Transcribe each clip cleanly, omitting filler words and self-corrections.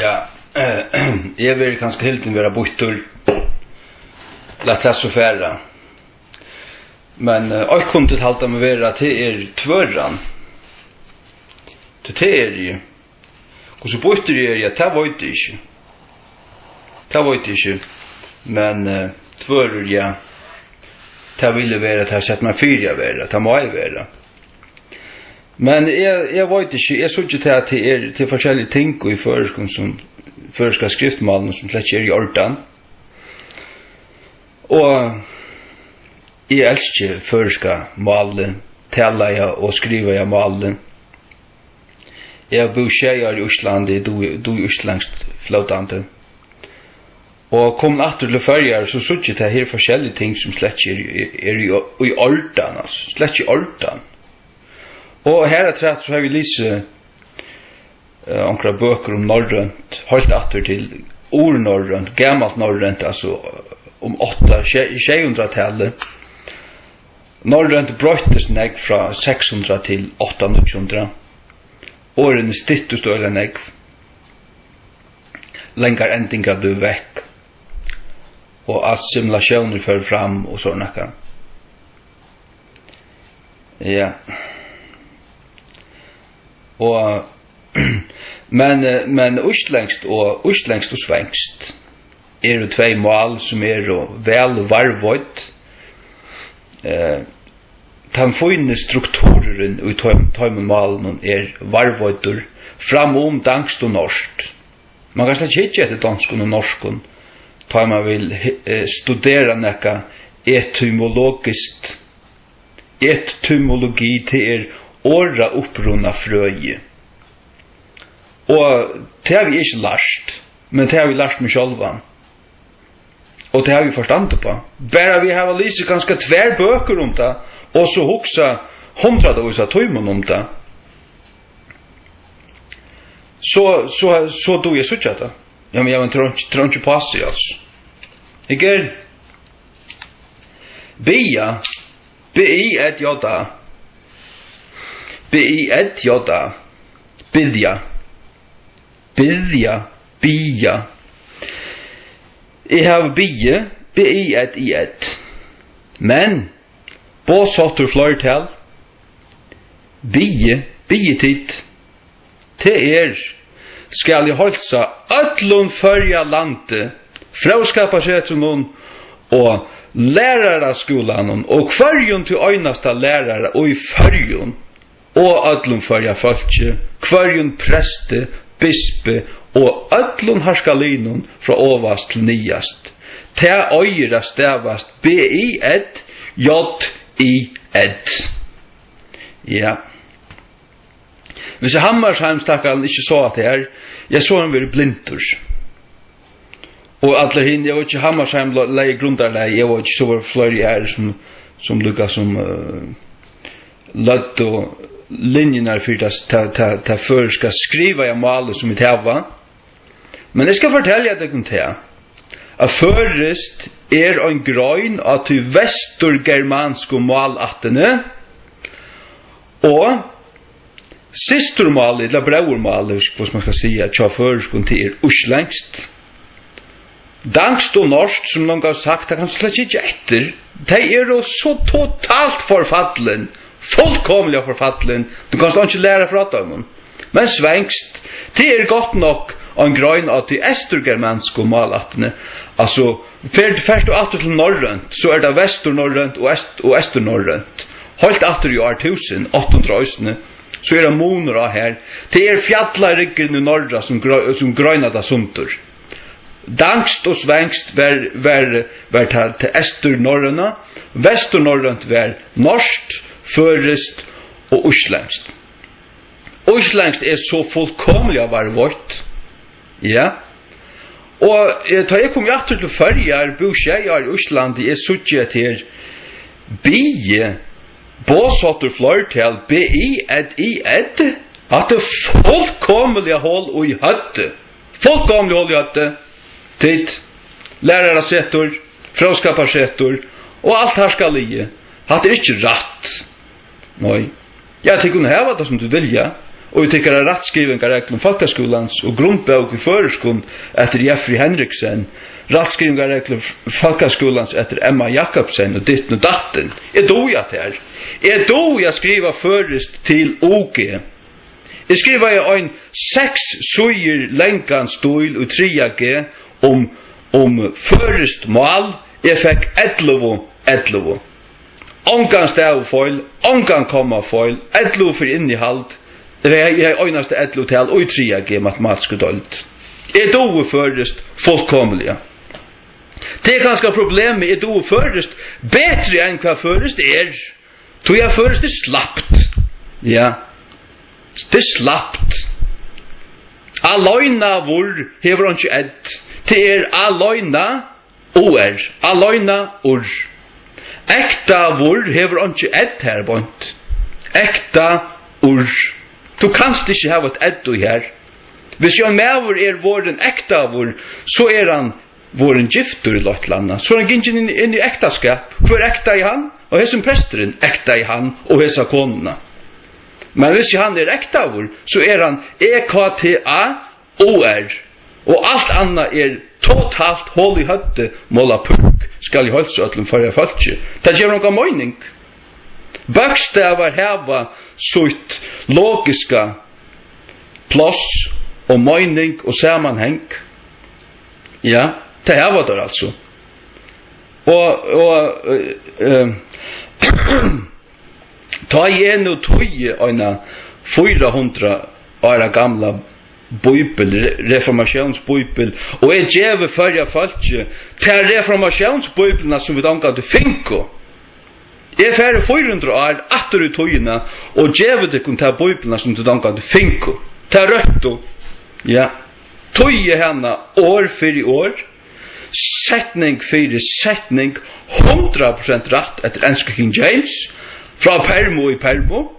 Ja, jeg vil kanskje helt til være bøytur la klass og færa. Men jeg kunne til halte meg være til tvøran. Til jo. Hvordan bøytur jeg, det vet jeg ikke. Det vet jeg ikke. Men tvører jeg, det ville være, det har sett meg fyrir være, det må jeg være. Men jeg vet ikke, jeg så ikke til at det til forskjellige ting i føreska skriftmalen som slett i ordan. Og jeg elsker føreska malen, tala jeg og skriva jeg malen. Jeg bor tjejer i Østlandi, du i Østlangst flotande. Og kom atter til førjar, så så ikke til her forskjellige ting som slett i ordan, altså, slett i ordan. Og her trett så har vi lyst onkra bøker om norrønt, holdt atter til ord-norrønt, gammalt norrønt, altså om 800-tallet. Norrønt brøytes negg fra 600 til 800. Årene stittest øyla negg. Lengar endingar du vekk. Og assimilasjoner fører fram og sånn akka. Ja. Og men østlengst og svengst jo tvei mål som vel varvøyd. Den fine strukturen i tøymen varvøyder fram dansk og norsk. Man kan slett ikke etter dansk og norsk da man vil studera nekka etymologi til åra opprunna frøye. Og det har vi ikke lært, men det har vi lært med sjálvan. Og det har vi forstand på. Bare vi har lyst ganske tver bøker om det, og så hoksa 100 av tøymon om det. Så do jeg suttja det. Ja, men jeg tror ikke passe, altså. Ikke? Bia, B-I-E-J-A. B-I-E-J-A. Bidja. Bidja. Bia. Jeg har bie, B-I-E-J. Men, båsåttur flertal, bie-tid, til skal jeg holsa öllun førja lande, fráskaparsetrunon og læraraskolan og hverjun til øynasta lærara og i førjun og öllun førja fölkje, hverjun preste, bispe og öllun harskalinon fra ovast til niast. Ta øyra stavast B-I-Ed J-I-Ed. Ja. Hvis jeg Hammersheim-stakkalen ikke så at det jeg så han være blindur. Og alle hinn, jeg var ikke Hammersheim-leie grundarleie, jeg var ikke så var flere som lukka som lødd og linjene for ta før skal skriva jeg maler som i teva. Men jeg skal fortelle deg om det. At først en grøyn av til vesturgermanske malattene, og sisturmal, eller braurmal, hva man skal si, at sjåførskun til uslengst. Dansk og norsk, som noen har sagt, det kan slett ikke etter. De så totalt forfattelen, fullkomlig forfattelen, du kan slett ikke lære fra dem. Men svengst, det godt nok en grøn av de esturgermanske malattene. Altså, først og atter til norrønt, så det vesturnorrønt og esturnorrønt. Holdt atter i år 1800, så det moner av her. Det fjallaryggen i norra som grøyna da suntur. Dankst og svengst var til esturnorrøna, vesturnorrønt var norskt, førest og uslengst. Uslengst så fullkomlig av varvått. Ja. Og da jeg kom hjertet til førjar, bosjejar i Østlandi, jeg suttje til bie, båsåttur flertal, B-I-Ed, at det fullkomlige hål i høtte. Fullkomlige hål i høtte. Tid, lærarasettur, fråskaparsettur, og alt her skal i. Hatt ikke ratt. Nei. Jeg tenker kunne heva det som du vilja. og vi tykker rattskrivingarreglum Falkaskolans og grundbok i føreskon etter Jeffrey Henriksen, rattskrivingarreglum Falkaskolans etter Emma Jakobsen og ditten og datten. Doja til. Doja skriva førest til OG. Jeg skriver en 6 suger lengans stål og 3G om førest mal. Jeg fikk 11. Ongan stavfeil, ongan kommafeil, 11 for innehald. Jeg har øyneste 11 tal og 3G matematiske dølt. Jeg doe førest fullkomlige. Det ganske problemet er doe førest bedre enn hva førest Så jeg førest slappt. Ja. Det slappt. Aløyna vår hever han ikke ett. Det aløyna or. Aløyna or. Ekta vår hever han ikke ett her, bont. Ekta or. Du kanst ikke ha et ett her. Hvis jeg med våren ekta vår, så han våren gifter i Lottlanda. Så han gikk inn i ektaskap. Hvor ekta i han? Og hesson presteren ekta i han og hessa konuna. Men hvis han ektavur, så han EKTA-OR. Og alt annet totalt hål i høtte, måla pukk, skal i hølsøtlen for jeg følge. Det gjør noen mening. Bøkstavar heva sutt logiska plass og mening og sammanheng. Ja, det heva der altså. Ta igjen og tøye øyne 400 år gamla bøybel, reformasjonsbøybel, og jeg gjeve førja falskje til reformasjonsbøybelene som vi danka til finko. Jeg færre 400 år atter i tøyene og gjeve det kun til bøybelene som vi danka til finko. Til røtto, ja. Tøye henne år for år, setning for setning, 100% rett etter enske King James, fra permo i permo.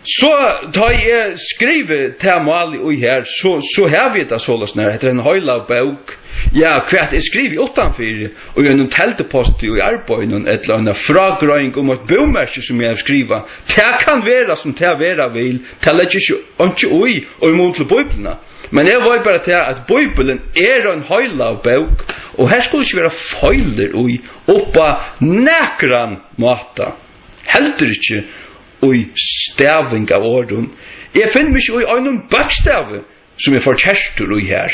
Så da jeg skriver til Mali og her, så har vi det såles nær, etter en høyla bok. Ja, hva jeg skriver utenfor, og jeg har noen teltepost i arbeid, et eller annet fragrøying om et bomerke som jeg har skrivet. Det kan være som det være vil, det legger ikke ui og imot til bøyblene. Men jeg var bare til at Bibelen en høyla bok, og her skulle ikke være feiler ui, oppa nekran mata. Heldur ikke ui staving av orden. Jeg finner meg ikke ui einun bakstave, som jeg får kjerstur ui her.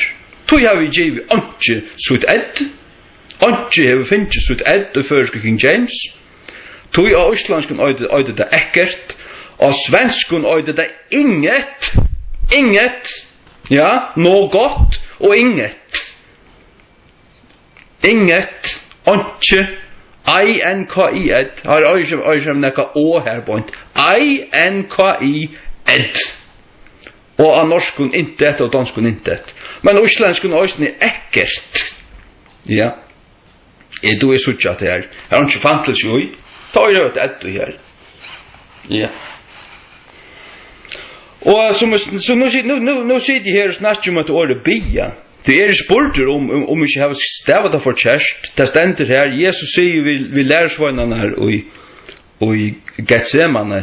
Tog har vi givet ikke sutt edd, ikke har vi finnet sutt edd og føreske King James. Tog av østlandskun øyde det ekkert, og svenskun øyde det inget, ja, nå godt og inget. Inget, ikke, I-N-K-I-ed, har øyskjem nekka å her bort. I-N-K-I-ed. Og av norskun intet og danskun intet. Men østlandskun øysten ekkert. Ja. Du suttja til her. Her har ikke fantels jo i. Ta og gjør et etto her. Ja. Og så nå sitter jeg her og snakker om at året bia. Det spurter om ikke har stavet det for kjærst. Det stender her, Jesus sier vi lærersvøynene her og i Getsemane,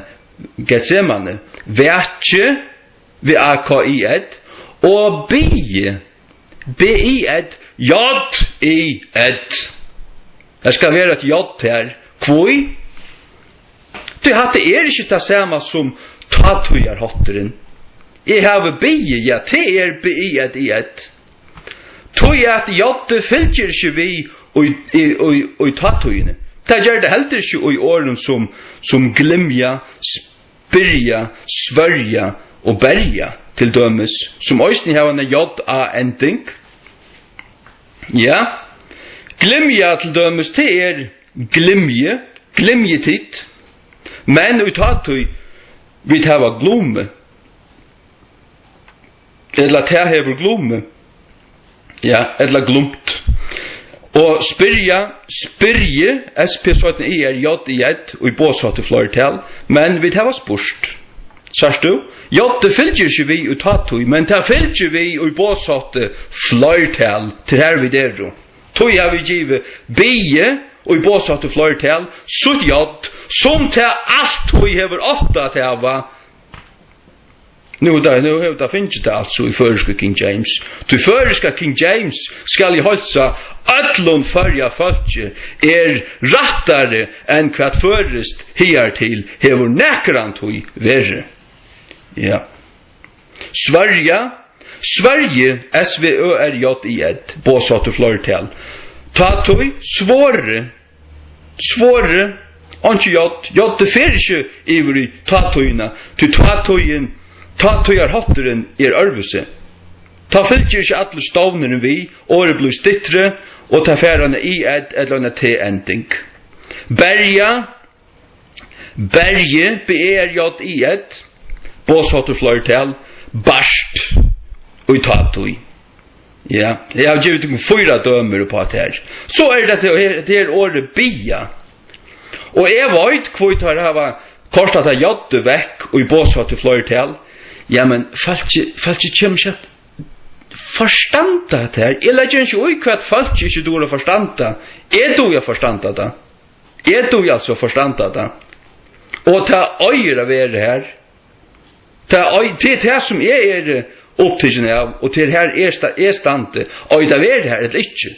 vekje ved A-K-I-ed, og bie, B-I-ed, J-I-ed. Det skal være et J her. Kvoi? Det ikke det samme som tatujar hotteren. Jeg har bie, ja, det B-I-ed i-ed. Tøy at jotte fylgjer ikke vi og tatøyene. Det gjør det heller ikke i åren som glimja, spyrja, svørja og berja til dømes, som òsni har en J-A-ending. Ja, glimja til dømes, det glimjetid, men i tatøy vi tar glomme, eller det hever glomme, ja, eller glumt. Og spyrje, SP-17 J-I-ed, og i båsatte flertall, men vi tar spurt. Sørst du? J-det fylgjer ikke vi i tatui, men det fylgjer vi i båsatte flertall, til her vi der. Tui har vi givet bie, og i båsatte flertall, sutt J, som til alt tui hever 8 til hava, Nu har det finnes det altså i føriske King James. Til føriske King James skal jeg holde öllum førja folki rattare enn hvat førest her til hevur nekrant hui verre. Ja. Sverige, SVÖRJIED, båsatt flortal. Ta tui svåre, anki jod det fer ikke ivri ta tuina, til ta tujar hotteren ørvuse. Ta fylgjer ikke alle stovnene vi, året blir stittre, og ta færane IED eller anna T-ending. Berge, BERJIED, båsatt flortal, barst, og tatui. Ja, jeg har givet dem 4 dømer på det her. Så det her året bia. Og jeg vet hvor jeg har kostet at jeg gjorde vekk og i båsatt flortal. Ja, men folk kommer ikke at forstanda det her. Jeg legger ikke ui hva folk ikke dår å forstanda. Du jeg forstanda det? Du jeg altså forstanda det? Og ta øyre være her. Til det som jeg opptidgen av, og til her stande, og det være her eller ikke.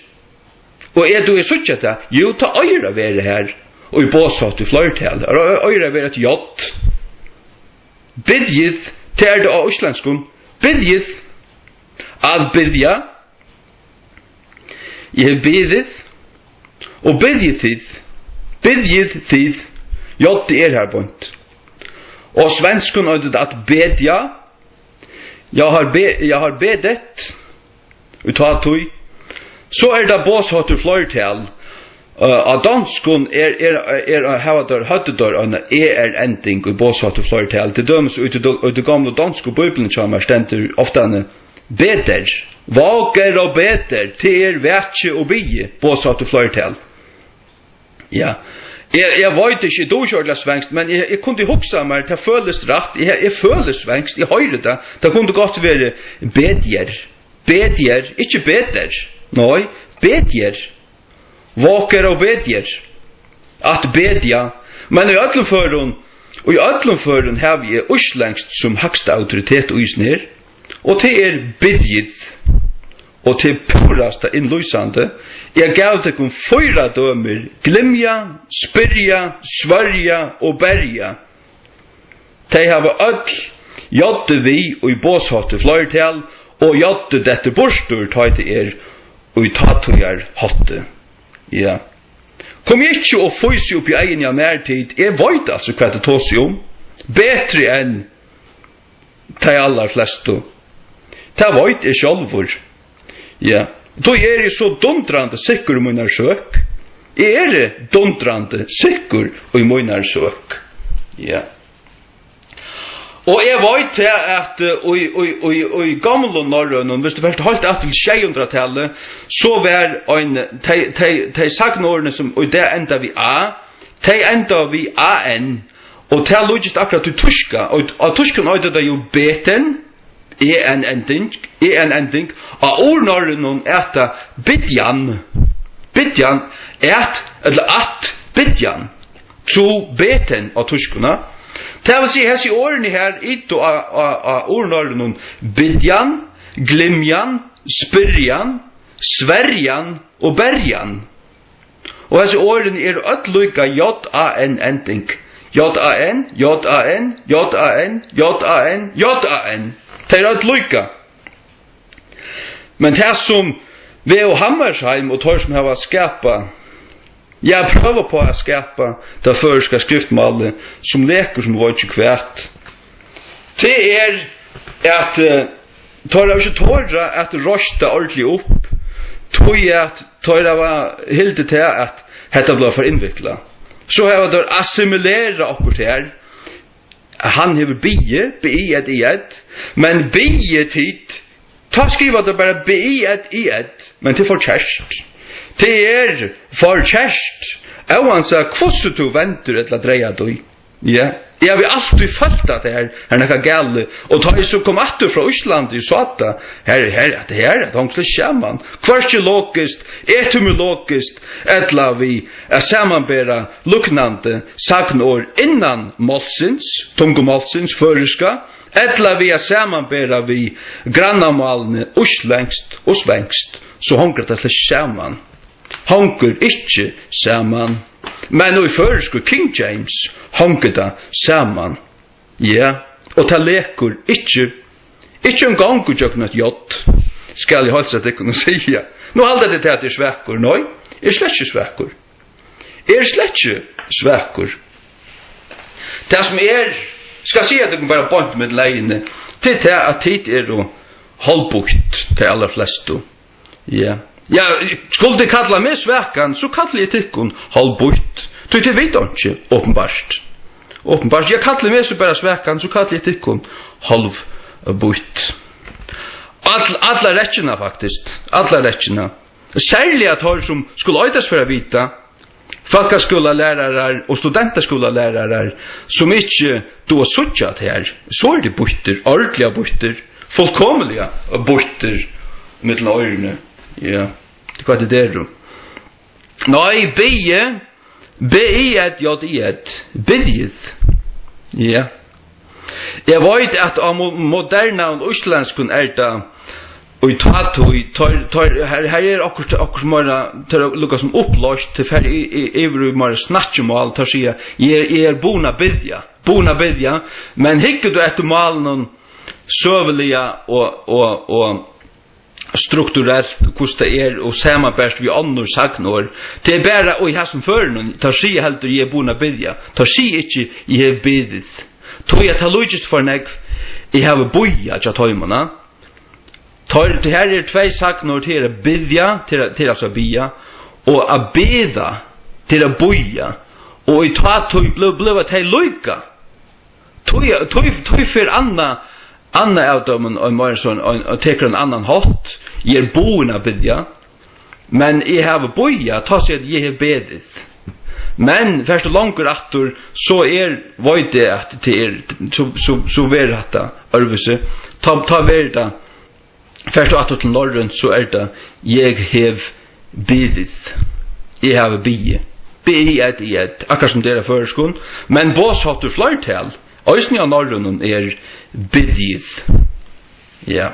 Og du suttje det? Jo, ta øyre være her, og i båsatt i flortal. Øyre være et jott. Bidgith, til det av islandskun. Bidgith, at bidja. Jeg har bidith, og bidgith, jott det her bort. Og svenskun er det at bedja. Jeg har bedet utatui. Så det båsatt flortal. Av danskun høttedør en ending i båsatt flortal. Det dømes ut i det gamle danske bibelen som stender ofte en beder. Vager og beder til vetje og bie båsatt flortal. Ja. Jeg vet ikke, du kjørte svengst, men jeg kunne hukse meg, det føles rett, jeg føles svengst, jeg hører det. Det kunne godt være bedjer, ikke beder, nei, bedjer, vaker og bedjer, at bedja, men i ødlomføren har vi uslengst som høgste autoritet og isner, og det bedjid, og til purasta innløysande, jeg gav deg 4 dømer, glimja, spyrja, svarja og berja. De hava öll, jodde vi og i båsatte flortal, og jodde dette borstur tøyde og i tatujar hotte. Ja. Kom ikke og føyse opp i egen ja nærtid, jeg vet altså hva det tås om, betre enn de aller fleste. Det vet jeg sjálfur. Ja, då jag så dundrande sikker i mina søk. Jag dundrande sikker i mina søk. Ja. Og jeg vet at i gamle norrøn, hvis du først holdt at til 600-tallet, så var de sagnårene som, og det enda vi A, de enda vi AN, og det logist akkurat til tyska, og tysken øyde det jo beten, en ending, og ordnorren bidjan, bidjan, to beten av tyskuna. Det vil si, hessi årene her, og ordnorren bidjan, glimjan, spyrjan, sverjan og berjan. Og hessi årene ødløyga J-A-N ending. J-A-N, J-A-N, J-A-N, J-A-N, J-A-N. Det ødløyga. Men det som V.O. Hammersheim og tar som har skapa, jeg prøver på å skapa det føreska skriftmalet som leker som var ikke kvært. Det at tar jeg ikke tåra at røsta ordentlig opp, tog jeg at tar jeg var hilde til at dette ble for innviklet. Så har jeg assimileret akkurat her. Han har biet, men biet hit, ta skriva det bare biet, men det er for kjærst. Det for kjærst. Oansa hvordan du venter eller dreier du. Ja. Jeg har alltid følt at det er noe gale. Og da jeg så kom atter fra Østlandet i Svata, det er hangslig skjerman. Kvarski logist, etymologist, etla vi samanbera luknande sagnår innan målsins, tungomålsins, føreska, Ettla vi samanbera vi grannamalene uslengst og svengst, så hongur det slik saman. Hongur ikkje saman. Men i føresku King James hongur det saman. Ja, og ta lekur ikkje en gongu jøknat jott, skal jeg halsa det kunne sia. Nå halda det til at svekkur, nei, slett ikke svekkur. Slett ikke svekkur. Det som skal si at det kan bare bort med leiene, til det at tid og halvbukt til aller fleste. Ja, skulle de kalla meg svekkan, så kallar jeg tikkun halvbukt. Det vet jeg ikke, åpenbart. Jeg kallar meg så bare svekkan, så kallar jeg tikkun halvbukt. Alla rettjena faktisk, alla rettjena. Særlig at har som skulle øydes for å vite, folkaskolalærere og studentaskolalærere som ikke du har suttet her, så det bytter, ordentlige bytter, fullkomlige bytter mellom ørene. Ja, det var det der. Nei, B-I-E-J-I-E, bedjet. Ja. Jeg vet at av moderna og uslenskun det og her akkurat mer til å lukke som oppløst til ferdig i mer snatchemål til å si jeg bona bedja, men hikker du etter malen søvelige og strukturelt hvordan det og samarbeid vi andre sagnår det bare og jeg som fører til å si helt jeg bona bedja til å si ikke jeg bedet tog jeg til logist for nek jeg har boja til tøymana det her tvei sagnår til å bedja til å bia og å beda til å boja og i tog ble til loika tog for anna av dem og teker en annan hot jeg boen å bedja men jeg har boja ta seg at jeg har bedet men først og langt etter så vet jeg at det så ver dette arvese ta ver det først og etter til Norrøn så det jeg har bedet jeg har bedet akkurat som dere føreskånd men bås hatt du flertall Øysen av Norrøn bedet ja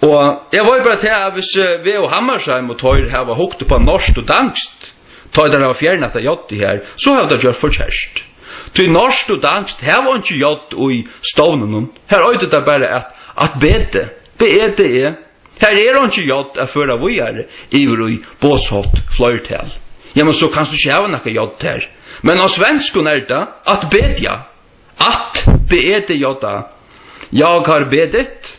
og jeg var bare til at hvis vi og Hammersheim og Tøyr har hukket på norsk og dansk ta det av fjernat av jott i her, så har det gjort forkjærst. Til norsk og dansk, her var ikke jott i stånden, her øyde det bare at bete, B-E-D-E, her ikke jott at føra vujere, i båshått fløyrtel. Ja, men så kan du ikke ha noe jott her. Men av svenskun det at bedja, at B-E-D-J-A, jeg har bedet,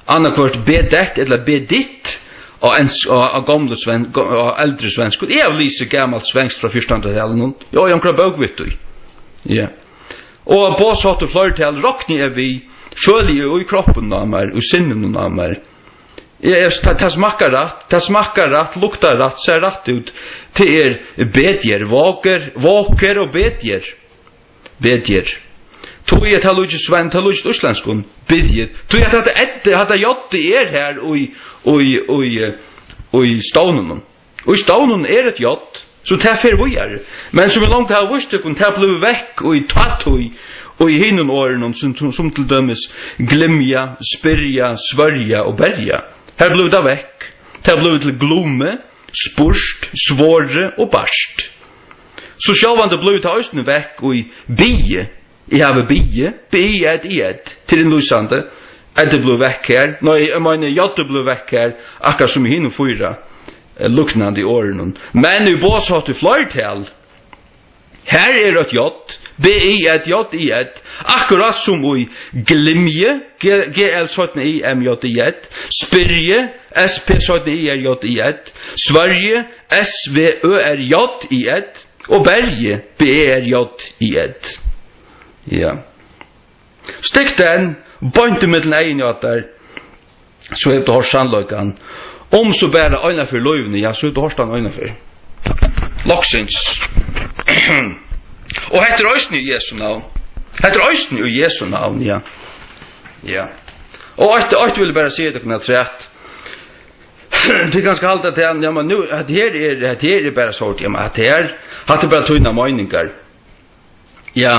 annakvart bedet eller bedit, og gamle svensk og eldre svensk og jeg lyser gammalt svensk fra 1400-tallet ja, jeg har bøkvitt ja og på satt og flertall råkner vi følger jo i kroppen av meg og sinnen av meg det smakker rett lukter rett, ser rett ut til bedjer, våker og bedjer tog jeg til ikke svensk til ikke uslenskun bedjer tog jeg til at det gjort det her og i stånen. Og i stånen et jott, så det fer vujar. Men som langt har vust det ble vekk og i tattoi og i hinnen åren som til dømes glemja, spyrja, svørja og berja. Her ble det vekk. Det ble til glomme, spurst, svåre og barst. Så sjåvande ble det østene vekk og i bie. Jeg har bie, til en lysande. Det ble vekk her. Nei, jeg mener, jottet ble vekk her, akkurat som i hinne fyra luknande i årene. Men i båshatt i flertall, her et jott, B-I-E-J-I-E, akkurat som i glimje, G-L-17-I-M-J-I-E, spyrje, S-P-17-I-R-J-I-E, svarje, S-V-Ø-R-J-I-E, og berge, B-E-R-J-I-E. Ja. Stikk den, bøynte middelen egen der, så du har sannløyken. Så bare øyne for løyvene, ja, så du har stand øyne for. Loksins. Og heter øyne i Jesu navn. Ja. Ja. Og øyne vil bare si det kunne trett. Det ganske halda til han, ja, men nu, at her bare sånt, ja, men at her, hatt bare tøyna møyningar. Ja.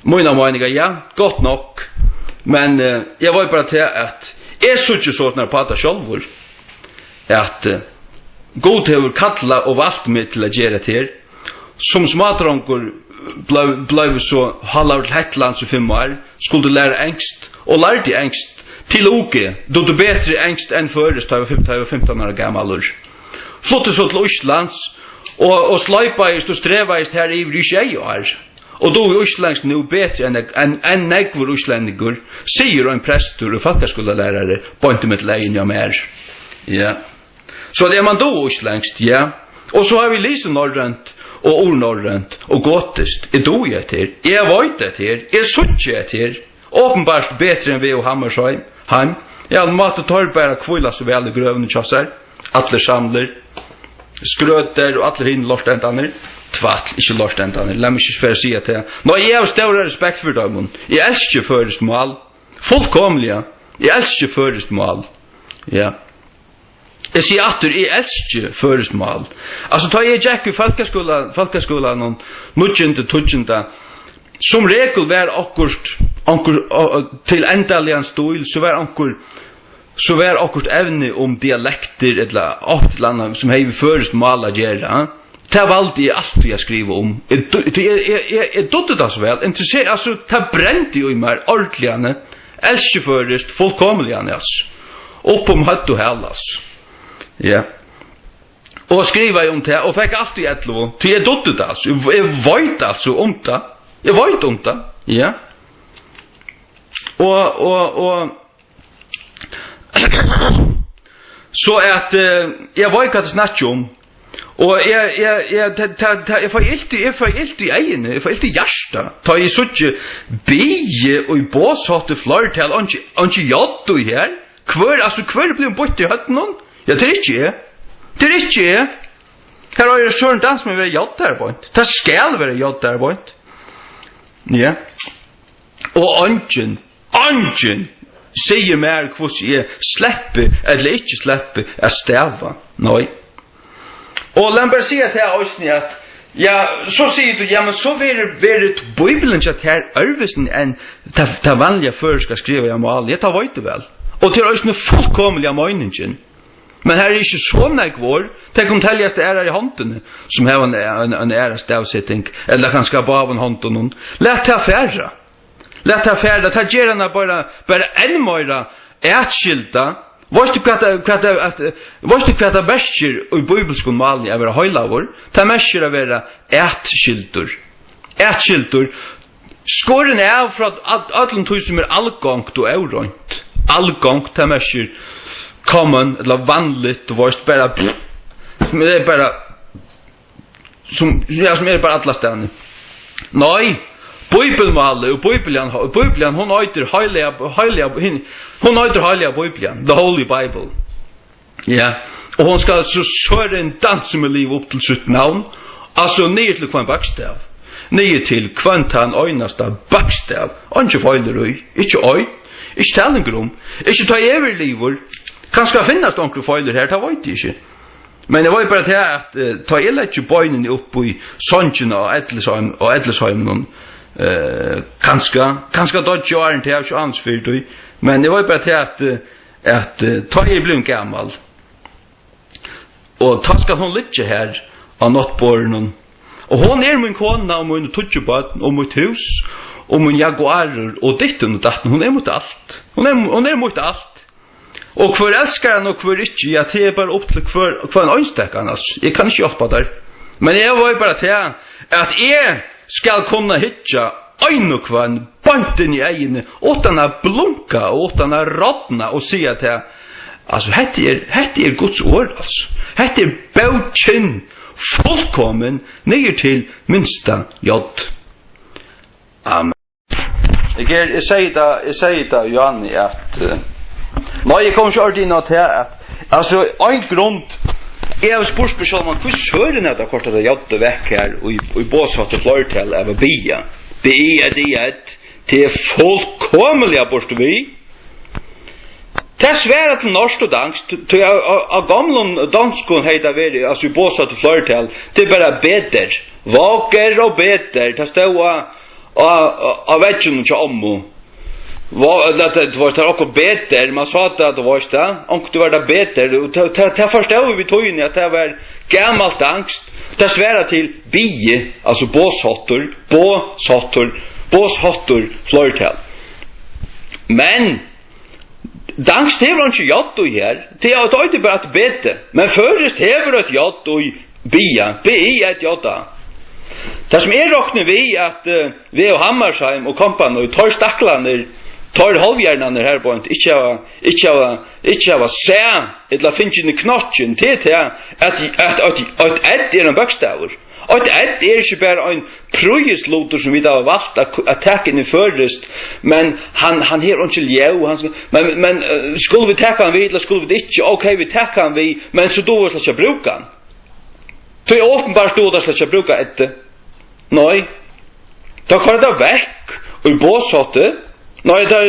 Mina meningar, ja, godt nok. Men jag var bara till att är så inte så när prata självor att god över kalla och valt mig till att göra det som smadronkor blev så halvt Hetland så 5 år skulle lära ängst och lärde ängst till oke då du bättre ängst än förut då jag var 15 år gammal flyttade så till Islands och slajpade och strävade här i 20 år. Och då är Islands nu bättre än näkvår isländigur, säger en prästor och folkhögskolelärare på inte med lägen jag mer. Ja. Så det är man då Islands, ja. Och så har vi liksom norrönt och ornorrönt och gottest. Är då jag till? Jag vet det till. Jag sutt jag till. Åpenbart bättre än vi och Hammersheim. Jag mat och torrbära kvilla så väl i grövna tjossar. Atler samler. Skröter och atler hin lorstentanner. Tvatt, ikke lorstentanner. Lad meg ikke for å si at det. Nå, jeg har større respekt for dem. Jeg elsker først mål. Fullkomlig, ja. Jeg elsker først mål. Ja. Jeg sier at jeg elsker først mål. Altså, da jeg gikk i folkeskolen noen nudgjende, som regel var akkurat til endelig stil, så var akkurat evne om dialekter eller annet som har vi først mål å gjøre, det valde jeg alltid jeg skriver om. Jeg dødde det så vel. Altså, det brente jo i meg ordentligene. Elskeførest, fullkomligene, altså. Oppom høtt og hel, altså. Ja. Og skriva om det, og fikk alltid et lov. Til jeg dødde det, altså. Jeg vet altså om det. Jeg vet om det. Ja. Og så at jeg vet hva det snakker om. Og jeg får ilt i egene, jeg får ilt i hjärsta. Ta jeg så ikke bie og i båshatte flertall, og ikke jaddo her. Hver blir bort i høtten noen? Ja, det er ikke jeg. Det er ikke jeg. Her har jeg søren dans med å være jadd der, boint. Det skal være jadd der, boint. Ja. Og angen sier mer hvordan jeg slipper, eller ikke slipper, jeg stava. Nei. Og la meg bare si at jeg også at ja, så sier du, ja, men så vil Bibelen at her ørvesen enn det vanlige før skal skrive jeg mal. Ja, det vet du vel. Og til også fullkomlig av meningen. Men her er ikke så nekvår. Det kan teljes det i håndene, som har en stavsetting, eller kan skapa av en hånden. Lät det færre. Lät det færre. Det gjør henne bare enn mer etskilda. Våst du hva det mesjer i bibelskon malen er være høylavur? Det mesjer er være etskildur. Skåren er av fra atlen tog som er allgångt og eurønt. Allgångt, det mesjer common, eller vanligt, våst bare som er bare som er bare alla stedene. Nei, Bibelmale og Bibelen hon øyter hon øyter heilige Bibelen, the Holy Bible. Ja, og hon skal så søre en dans med liv opp til sitt navn, altså nye til hver bakstav, nye til kvantan øynasta bakstav, og ikke feiler øy, ikke øy, ikke talengrom, ikke ta evig liver, kanskje finnes det onkel feiler her, det vet jeg ikke. Men jeg var bare til at ta jeg ikke bøynene opp i Sonjen og Edlesheim kanskje dodge og arent jeg ikke ansfyrt men jeg var bare til at ta jeg blir gammal og ta skal hun lytte her av nattborren og hun er min kona og min tutjebaten og mitt hus og min jaguarer og ditten og datten hun er mot alt hun er mot alt og hver elsker han og hver ikke ja, det er bare opp til hver en øynstekkan jeg kan ikke hjelpe der men jeg var bare til at jeg skal kunne hitja ein og kvann banten i egene utan å blunka og utan å rådna og si at altså, hette er Guds ord altså. Hette er bautjen fullkommen ned til minsta jod. Amen. Jeg sier da Johanni at nei, jeg kommer ikke ordentlig inn til at altså, ein grunn jeg har spurt meg selv om hvor søren er det kort at jeg jodde vekk her og i båsatte flørtell av bia det er fullkomelig av borste vi det er svære til norsk og dansk av gamle danskon heita veri altså i båsatte flørtell det er bare bedre vaker og bedre det stod av vekken til ommo det var det också bättre, man sa att det var det, om det var det bättre, och det förstår vi tog in att det var gammalt angst, det svära till bie, alltså båshottor, flörtal. Men angst hever inte jott och här, det är inte bara att bete, men förrest hever ett jott och bia, bi ett jotta. Det som råknar vi att vi och Hammarsheim och kompani tar staklaner, tar halvhjärnan här på en inte av säg eller finns in i knotchen till att ett är en bokstav. Att ett är inte bara en projesloter som vi då har valt att attacka in i förrest, men han har inte ljau, men skulle vi tacka han vi eller skulle vi inte, okej vi tacka han vi, men så då ska jag bruka han. Så är åpenbart då ska jag bruka ett. Nej, då kan det väck och båshotte. Nej, då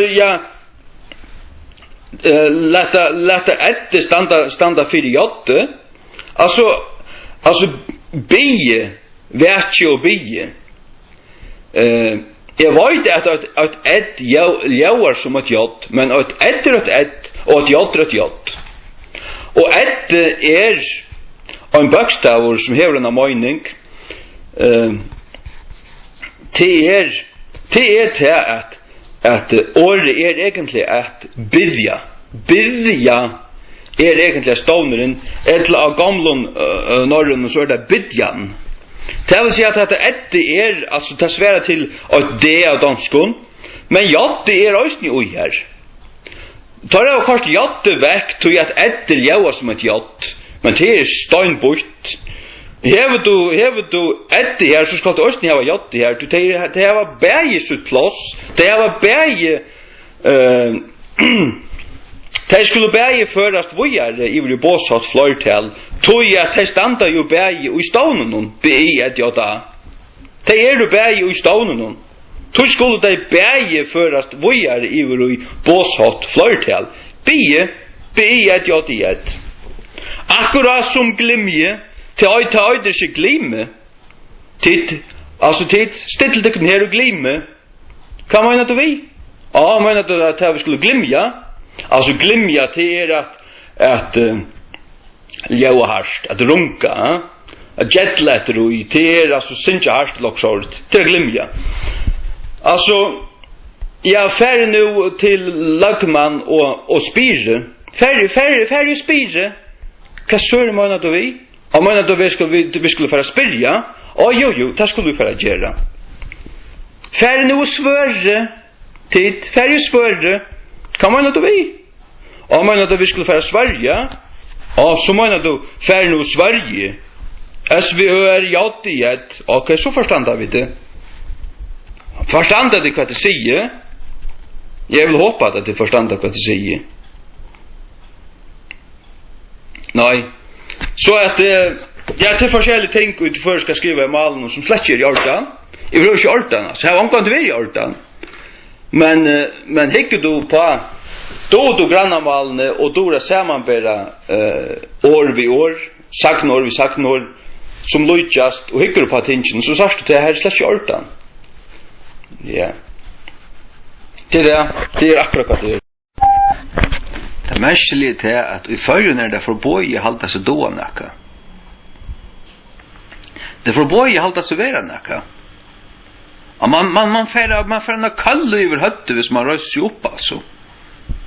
låta ett standa för jotte. Alltså bie, värtje och bie. Jag vet att ett ljauar som ett jott, men att ett är ett och ett jott är ett jott. Och ett är en bokstav som har en mening. Det är att ordet är egentligen att bidja. Bidja är egentligen stånaren, eller av gamla norrön så är det bidjan. Det vill säga att det är, alltså det svärar till att det är danskon, men ja, det är också ni här. Tar det kanske jatte väck till att ett är som ett jatt, men det är steinbort. Hever du ett här så ska du också ha jatt här. Det har bäge sitt plats. Det har bäge det skulle bäge förast vågar i vår båsat flörtal. Tog jag testanta ju bäge och i stånden be ett jatta. Det är du bäge och i stånden. Tog skulle det bäge förast vågar i vår båsat flörtal. Be ett jatta. Akkurat som glimje till det sig glimme. Titt still det här och glimme. Kan man inte vi? Ja, man att vi skulle glimja. Alltså glimja till att ljöa harst, att runka, att jetletter och till alltså synja harst locksort till glimja. Alltså jag färg nu till lagman och spire. Färg spire. Vad sör man att vi? Om man då vi skulle fara spyrja, jo, det skulle vi fara göra. Färre nu svörre, tid, färre svörre, kan man då vi? Om man då vi skulle fara Sverige, så man då färre nu Sverige. SVÖR jatt i ett, okej, så förstår vi det. Förstår det vad det säger? Jag vill hoppa att det förstår vad det säger. Nej. Så att jag till forskjellige ting ut för ska skriva i malen som släcker i ordan. I vill inte ordan. Så jag har inte varit i ordan. Men hickar du på då grannamalen och då sammanbära år vid år, saknår som lojast och hickar du på tingen så sagt du det här släcker ordan. Ja. Det är akkurat vad det är. Det märkeliga är att i förrjun är det förboj halta sig då näka. Det förboj halta sig vera näka. Man får en kall över hötte hvis man rörs sig upp alltså.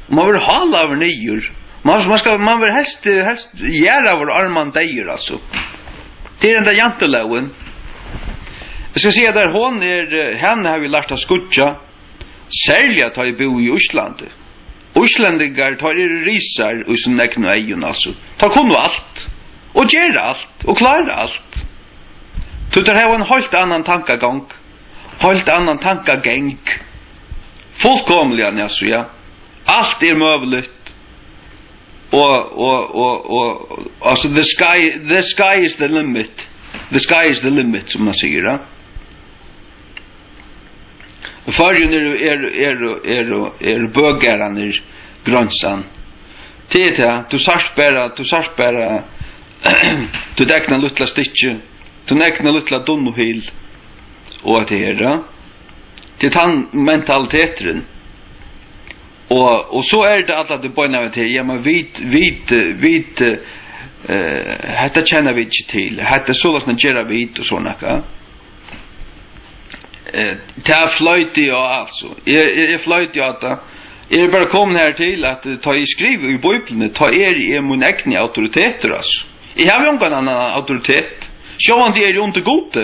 Man vill hala över nyer. Man vill helst göra över arman dejer alltså. Det är den där jantelåen. Jag ska säga där henne har vi lärt att skutja. Särskilt att ha bo i Osland. Oslandingar tar risar och sin egna egen alltså. Ta kunna allt. Och göra allt. Och klara allt. Så det här var en helt annan tankagång. Helt annan tankagäng. Fullkomligen alltså, ja. Allt är möjligt. Och alltså the sky is the limit. The sky is the limit som man säger, ja. Förrjun är bögaran grönsan. Det du sars bara du däckna lutla stitche, du näkna lutla dunnohil och att det är han mentaliteten. Och så är det alla det börjar till. Ja men vit hetta känner vi inte till. Hetta så att man gör vit och såna ka. Ta flöjt ju alltså. Jag flöjt ju att är bara kom här till att ta i skriv i Bibeln ta i mun egna auktoriteter alltså. Jag har ju ingen annan auktoritet. Så man det är ju inte gott.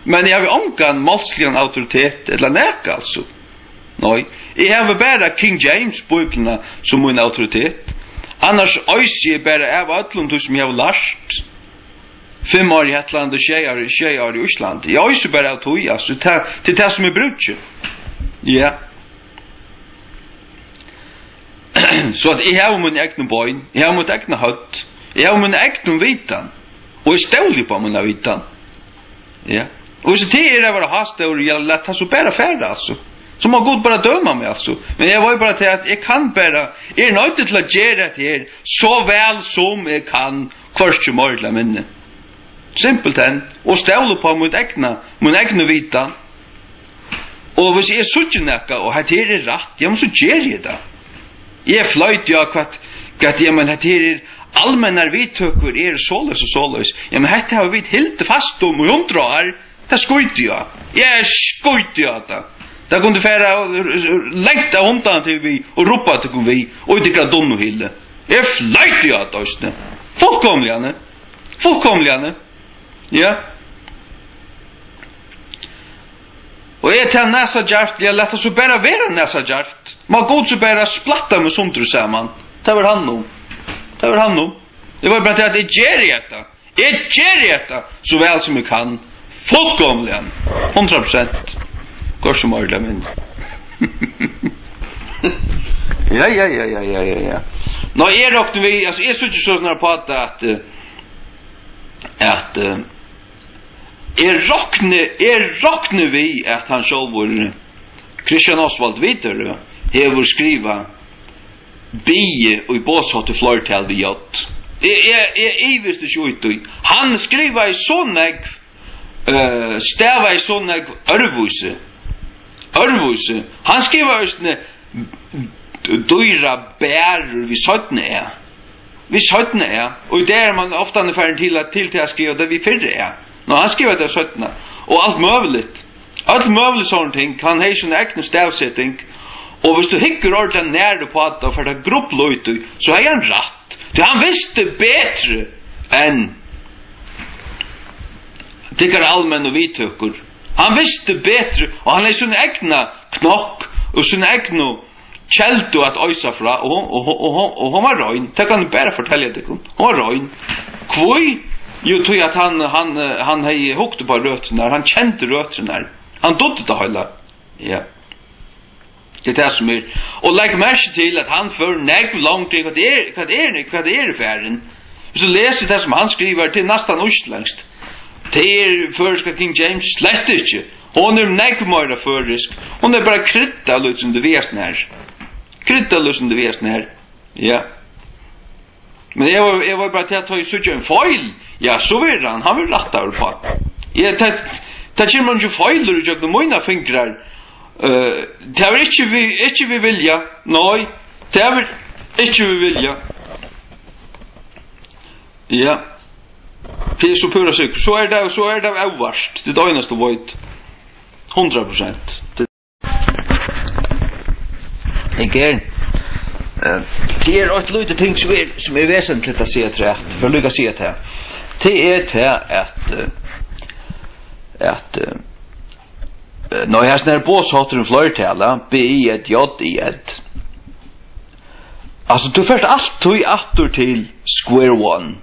Men jag har ingen målslig auktoritet eller näck alltså. Nej, jag har bara King James Bibeln som min auktoritet. Annars ös jag bara av allon som jag har lärt. 5 år i Hetland och 6 år i Island. Jag ös bara av tog alltså till det som är brutet. Ja. Så att jag har min egen bøyn, jag har min egen hatt, jag har min egen vitan, och jag stål på min vitan. Ja. Och så till det var hast och jag lät han så bara färda alltså. Så man god bara döma mig alltså. Men jag var ju bara till att jag kan bara, är nöjd till att göra det här så väl som jag kan först som möjliga minne. Simpelt än. Och stål på min egen vitan. Och hvis jag suttje näka och att det är rätt, jag måste göra det. Jag flöjt ju att jag men att det är allmänna vidtökur är sålös och sålös. Ja men här har vi helt fast om och 100 år. Det skojt jag. Jag skojt jag det. Det kunde färra längta hundan till vi och ropa till vi och inte kan dom och hille. Jag flöjt jag det just nu. Fullkomliga. Ja. Och jag tar näsa djart, jag lät oss bara vara näsa djart. Man god så bara splatta med sånt du samman. Det var han nog. Det var bara att jag gör det så väl som jag kan. Fullkomligen. 100%. Går som möjligt men. Ja. Nå är dock vi alltså är så inte så när på att rockne vi att han själv Christian Oswald Witter hever skriva bi och i båshat och flörtal vi gjort. I visste ju inte. Han skriva i sånne stäva i sånne örvuse. Han skriva just dyra bär vi sötne är. Och där man ofta färd till att skriva det vi färre är. Nå han skriver det sötna. Och allt möjligt. Allt möjligt sånt ting kan ha sin egen stävsättning. Och hvis du hickar ordentligt när du på att för det grupplöjt så är han rätt. Det han visste bättre än tycker allmän och vidtökur. Han visste bättre och han är sin egna knock och sin egna kältu att ösa fra och hon var röjn. Det kan du bara fortälja dig. Hon var röjn. Kvoi? Jo, tror jag att han hej hukt på rötterna. Han kände rötterna. Han dodde det hela. Ja. Det är som är. Och lägg märke till att han för nägg långt vad är färden. Så läser det som han skriver till nästan utländsk. Det är förska King James slett inte. Hon är nägg mer förrisk. Hon är bara krydda liksom det väsen här. Ja. Men jag var bara till att ta i sucha en foil. Ja, så var han vill rätta över på. Ja, det kommer man ju foiler och jag de mina fingrar. Det var inte vi vilja. Nej, det var inte vi vilja. Ja. Det är så pura sak. Så är det avvart. Det är det enaste vojt. 100%. Igen. Det är ett litet ting som är väsentligt att se till rätt. För att lyckas se till. Det är till att när jag snär båshater en flörtala B-I-J-I-Ed. Alltså du först allt tog attor till square one.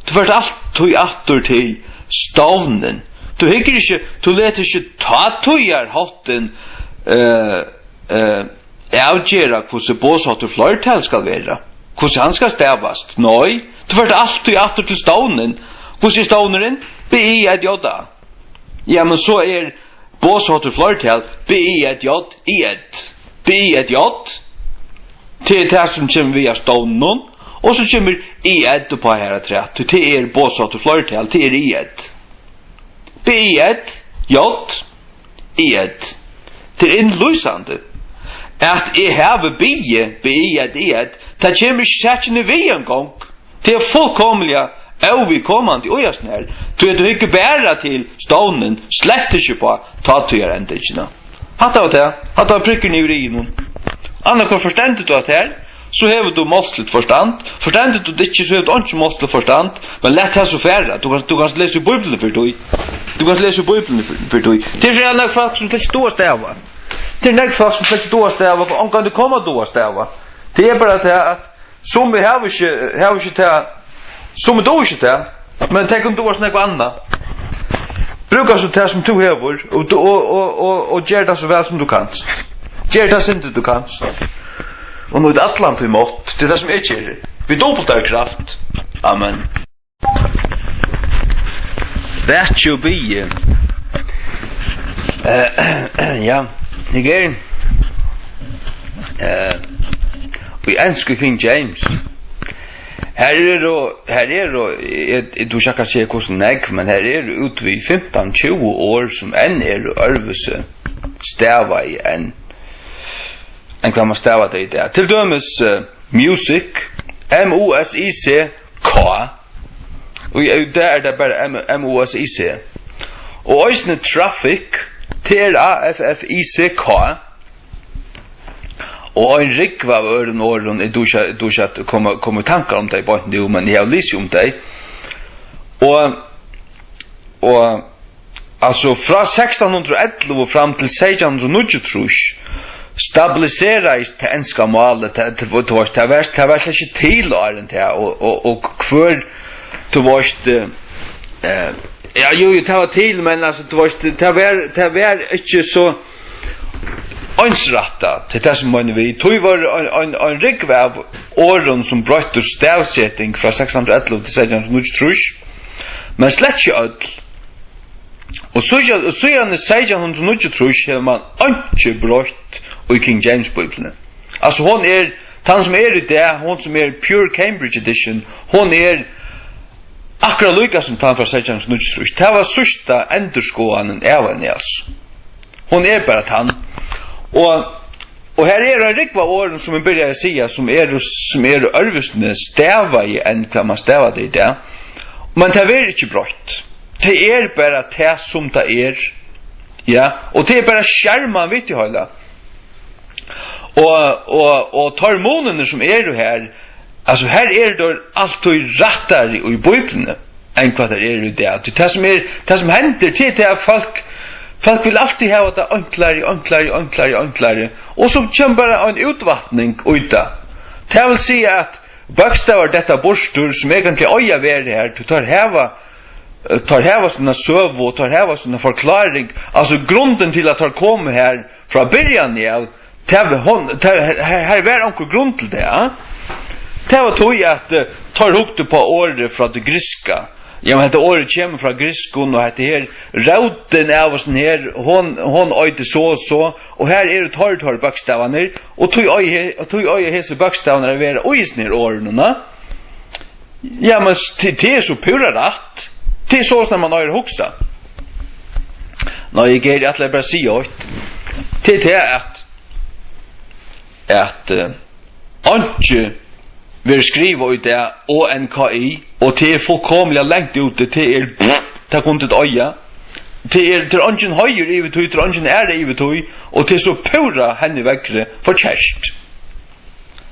Du först allt tog attor till stavnen. Du hickar inte, du letar inte ta tojar hatten avgöra hur båshater flörtal ska vara. Hur han ska stävast. Nej, du först allt tog attor till stavnen. Hur är stavnen? B-I-J-J. Ja, men så är båshater flörtal B-I-J-J. B-I-J. Till det som kommer via stavnen. Och så kommer I-Ed på här trätt. Det är båshater flörtal. Det är I-Ed. B-I-J. I-Ed. Det är inlysande. at jeg har bie, det kommer sættene vi en gang, det fullkomliga overkommande ojasn her, du ikke bæra til stånden, slett ikke på, ta til jeg enda ikke nå. Hatta var prikken i urin. Anna, hva forstendet du at her? Så hever du målsligt forstand. Forstendet du ikke, så hever du ikke målsligt forstand, men lett her så færre. Du kan lese Bibelen for deg. Det er nok folk som slett stå stava. Det er nok folk som slett stå stava, og om kan du komme stå stava. Det er bare til at som vi har ikke til, som du ikke til, men tenk om du har snakket annet. Bruk altså det som du hever, og gjør det så vel som du kan. Gjør det sintet du kan. Og nå er det atlant i mått, det er det som jeg gjør. Vi dobbelt av kraft. Amen. Vet jo bi. Ja, jeg vi ønsker King James. Her du skal se hvordan jeg, men her ut vi 15-20 år som enn ørvese stava i enn hva man stava det i det. Til dømes music, M-O-S-I-C-K, og det er det bare M-O-S-I-C. Og òsne traffic, T-R-A-F-F-I-C-K, og en rikva av øren åren du ikke kommer tankar om det bare nu, men jeg har lyst om det. Og altså fra 1611 og fram til 1690 stabiliseres det enska målet, det var ikke til åren til, og hver det var ja, jo, det var til, men altså, det var ikke så ansratta til det som man vi. Det var en rikve av åren som brøtt stavsetting fra 1611 til 1690, men slett ikke ødel. Og så gjerne 1690 har man ikke brøtt i King James Bibelen. Altså hon han som i det, hon som Pure Cambridge Edition, hon akkurat lykka som tann fra 1690. Det var sørsta endurskåanen av henne, altså. Hon bare tann. Og her en rikva åren som vi börjar säga som örvustne stava i enn hva man stava det i det. Men det er ikke brøtt. Det bare det som det ja, og det bare skjerman vidt i høyla. Og hormonene som jo her, altså her det alltid rattar i Bibelen enn hva det i det. Det som hender til det folk vil alltid ha det enklare, og så kommer bare en utvattning ut da. Det vil si at bøkstavar dette borstur som egentlig øya være her, du tar heva sånne søv og tar heva sånne forklaring, altså grunden til at han kom her fra byrjan av, her var anker grunn til det, ja? Det var tog at tar hukte på året fra det griska. Ja, men dette året kommer fra griskon, og dette her, rauten av oss her, hon øyde så, og her det tar bakstavene, og tog øye hese bakstavene å være øyesnir årene, ja, men det så pura rett, det så når man øyre hoksa. Nå, jeg at bare si det at ikke vi skriver ut det og NKI, og det fullkomlig lengt ute, det kunne et øye, det ingen høyere i vetøy, det ingen i vetøy, og det så pura henne vekkere for kjærst.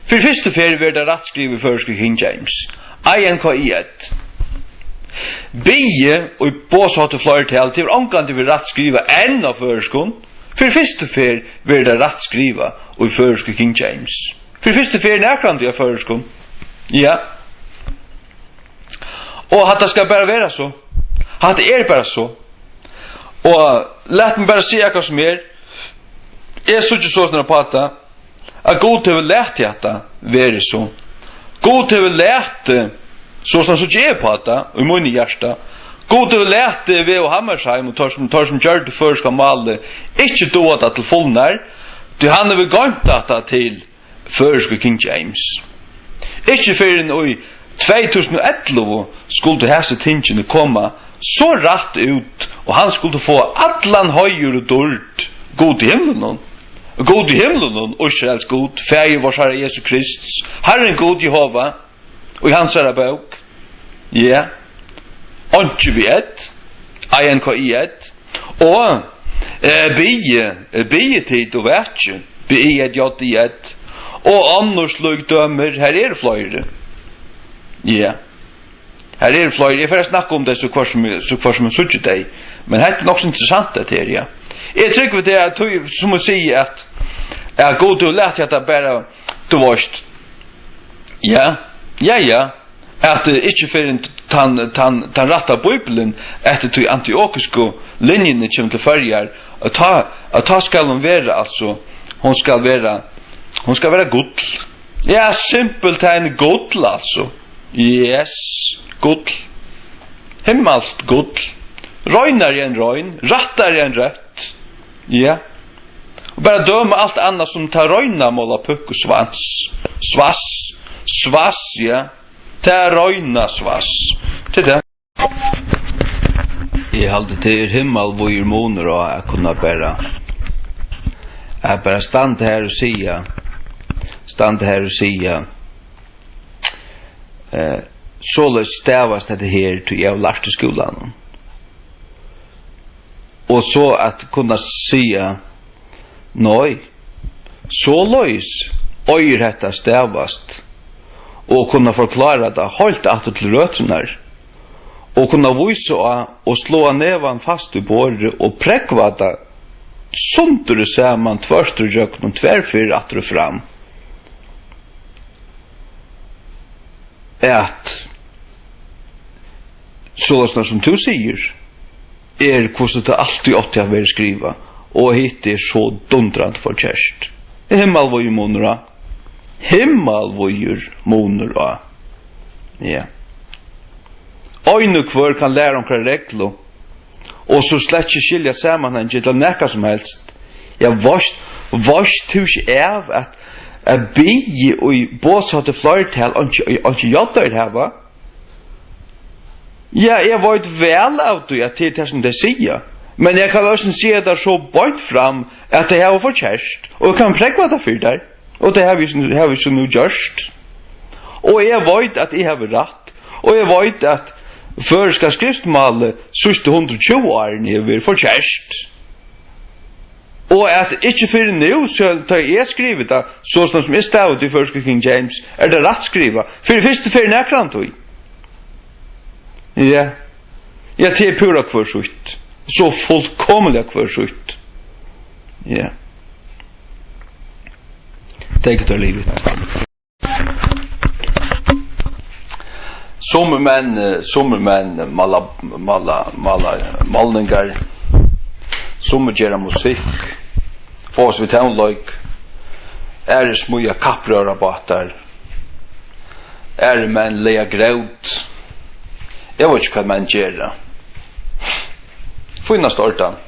For første ferie vil det rett skrive først King James. INKI1. Bie og båsatte flertall til omgang til vi rett skrive enn av førskon. For første ferie vil det rett skrive og først King James. For første ferie nærkant av førskon. Ja. Og at det skal bare være så. At det bare så. Og lett meg bare si hva som jeg så ikke så snart på det, at God til å lete dette være så. God til å lete så snart så ikke på det, og i munn i hjertet. God til å lete ved å Hammersheim, og tar som gjør det før skal male, ikke då det til fullnær, til han vil gant dette til før skal King James. Ikke før i 2011 skulle hese tingene komme så rett ut, og han skulle få atlan høyre og dård god i himmelen. God i himlen, Israels god, fægir vår Herre Jesus Krist, Herren god Jehova, og i hans herre bøk, ja, ikke vi et, INKI1, og bie tid og verkje, bie J1, og annars lugdømmer, her flere, ja, her flere, jeg får snakke om det så kvar som suttje deg, men det nok så interessant det her, ja. Jeg trykker det at som å si at jeg god til å lete at det bare du varst ja at ikke for tan ratta Bibelen etter til antiokiske linjene kommer til førjar at ta skal hun være altså hun skal være god ja simpelt en god altså yes god himmelsk god røynar i en røyn rattar i en røtt ja. Og bara døma allt annat som tar røyna måla pukk og svans. Svass, ja. Ta røyna svass. Til det. Jeg halde til himmel hvor moner og jeg kunne bara stand her og sia således stavast dette her til jeg lærte skolan. Og så at kunna sia nei, så løys øyr hetta stavast og kunna forklara det helt at til røtrenar og kunna vise og slå nevan fast i båret og prekva det sundur saman tverstur jöknum tverfyr atter fram at sånn som du sier hvordan det alltid åtte jeg vil skriva og hitt så dundrant for kjærst himmelvøy monera ja øyne kvar kan lære omkring reglo og så slett ikke skilja sammenheng til nekka som helst ja varst du ikke av at bygge og båsatte flertall og ikke jodder heva ja, jeg vet vel av det at det er som det sier. Men jeg kan også si at det er så bort fram at det er for kjærst. Og jeg kan prekva det for der. Og det har vi så nå gjørst. Og jeg vet at jeg har rett. Og jeg vet at før skal skriftmalet siste 120 årene er for kjærst. Og at ikke for nå, så tar jeg skrivet det, sånn som jeg stavet i første King James, det rett skrivet. For det første for nekrant og ja, det pura kvarsutt. Så fullkomlig kvarsutt. Ja. Det ikke tar livet. Sommermenn malningar. Sommer gjerra musikk. Fås vi townløyk. Smuja kapprørabatar. Menn leia graut. Jeg vet ikke hva man gjør. Finnast ordan.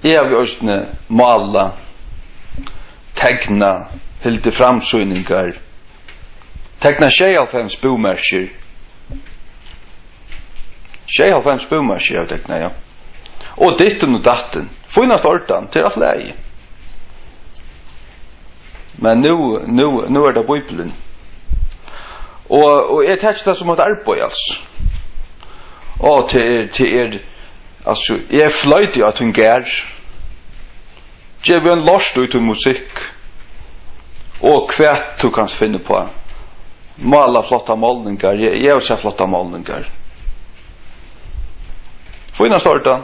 Jeg har jo også mala, tegna, hilde framsyningar, tegna 56 bomersker. 56 bomersker jeg tegna, ja. Og ditten og datten. Finnast ordan til alt leie. Men nu det Bibelen. Og jeg tenker det som et arbeid, altså. Og til altså, jeg fløyte at hun gær. Jeg vil en lort ut av musikk. Og kvært du kan finne på. Mala flotta målningar. Jeg vil se flotta målningar. Fina starta.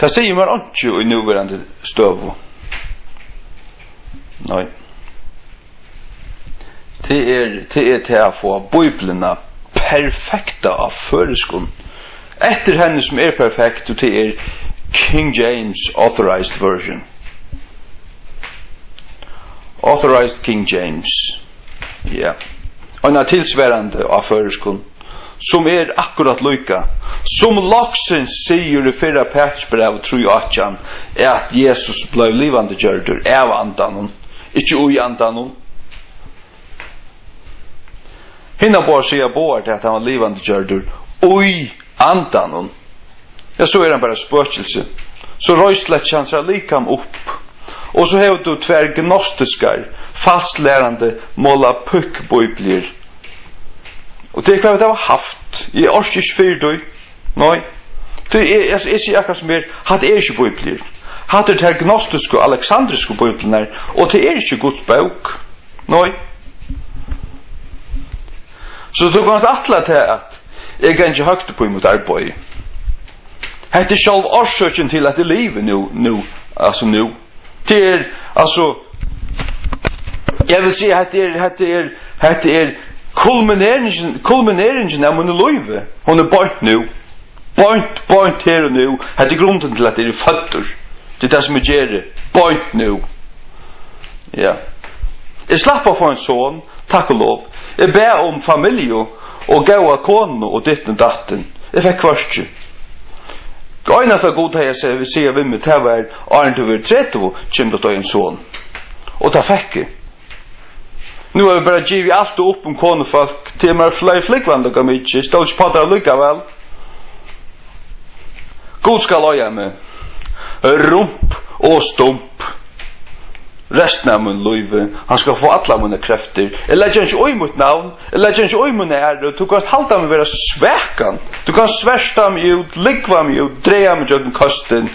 Det sier man ikke i nuvarande støv. Nei. Det til å få Bibelene perfekta av føreskon. Etter henne som perfekt, og det King James Authorized Version. Authorized King James. Ja. Og en tilsværende av føreskon, som akkurat lykka. Som laksen sier i 4 Petrusbrev 3:18 at Jesus ble livande gjørdur av andanon, ikke ui andanon. Hinna bara säga bort att han var livande gjördur oj andanon. Ja, så han bara spökelse. så røyslet chansar likam upp. Och så har du tvär gnostiskar, fastlärande måla puckbibler. Och det kan vi ha haft i årskis 4. Nej. Det är så akkurat som hade inte bibler. Hade det här gnostiska och alexandriska biblerna och det är inte Guds bok. Nej. Så du kan attla till att jag kan inte högt på emot arbete. Det är själv orsöken till att det lever nu. Alltså nu. Det är alltså jag vill säga att det är kulmineringen av min liv. Hon är bort nu. Point här och nu. Det är grunden till att det är fötter. Det är det som är gärna. Point nu. Ja. Jag slapp av för en son, tack och lov. Jag ber om familj och gåa kono och ditt och datten. Jag fick kvarstju. Einasta god har jag vi ser vem med här är inte vid 30 kommer det en son. Och ta fäcke. Nu har vi bara givet allt upp om konofolk till mer flickvandliga mycket. Stod inte på det lycka väl. God ska loja med rump och stump. Resten av min liv. Han ska få alla mina krafter. Jag lägger inte oj mot navn. Jag lägger inte oj mot ära. Du kan halta mig vara sväkan. Du kan svärsta mig ut, likva mig ut, dreja mig ut kosten.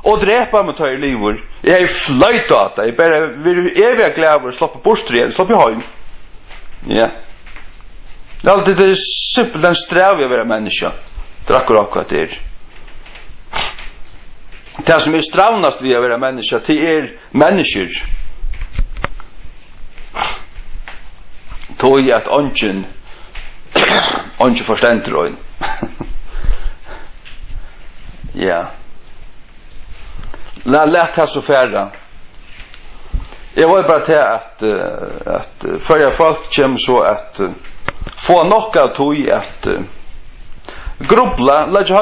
Och dräpa mig till livet. Jag är flöjt åt det. Jag bara vill eviga glädje och slappa bort slappa hem. Ja. Det är alltid det simpelt den sträv jag vara människa. Drack och akkurat det. Det som är stravnast vid att vara människa till människor. Tog jag att ongen förständer en. Ja. Lätt här så färda. Jag var bara till att förra folk kommer så att få nocka tog att grubbla, lägga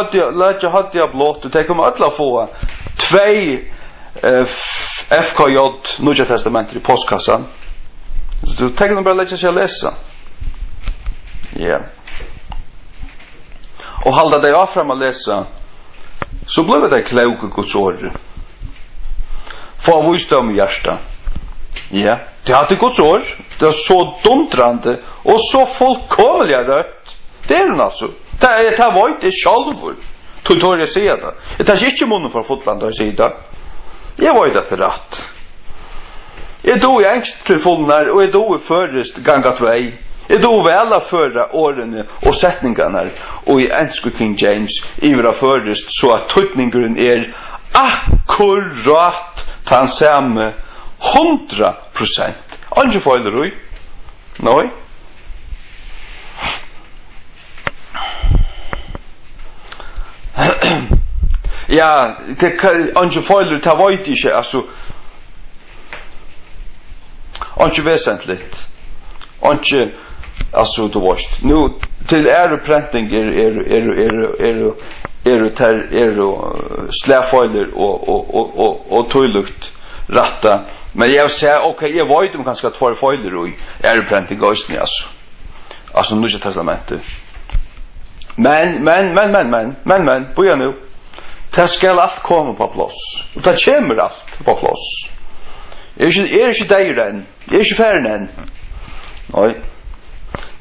hade jag blått, det kommer alla få 2 FKJ Nya Testamentet i postkassan. Så tänker de bara lägga sig att läsa. Ja. Och hålla dig av fram att läsa, så blev det kloka Guds ord. Få visdom i hjärta. Ja. Det hade Guds ord. Det är så dundrande och så fullkomliga rätt. Det är den alltså. Det var inte självor. Tog jag säga det. Jag tar inte munnen för fotland att säga det. Jag var ju det rätt. Jag dog ängst till fullnar och jag dog förrest gangat väg. Jag dog väl alla förra åren och sättningarna och i engelska King James ivra förrest så att tydningen är akkurat den samma 100%. Ange fejler du? Nej. Ja, det kan ange fejler ta vet inte alltså. Ange väsentligt. Ange alltså du vet. Nu till printing släfejler och tydligt rätta. Men jag säger okej, jag vet om kanske att få fejler i printing goes ni alltså Nya Testamentet. Men börja nu. Det ska allt komma på plats. Och det kommer allt på plats. Är inte där än. Jag är inte färdig än. Nej.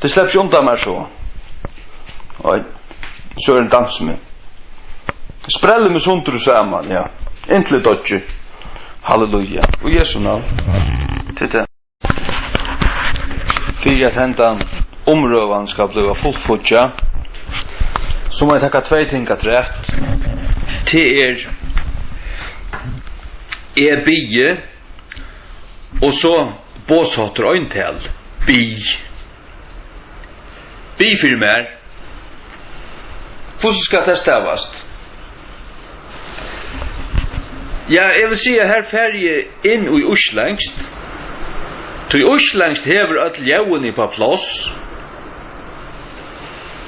Det släpps ju undan mig så. Nej. Så är det dans med. Spräller med sånt och samman, ja. Inte dodge. Halleluja. Och Jesu namn. Titta. För att hända omrövan ska bli fullfotja. Så må jag tacka 2 ting att rätt. Till bie och så båsater ointel bi för mer. Hur ska det stavas? Ja, jag vill säga här färje in i Urslängst. Till Urslängst hever att ljävun på plats.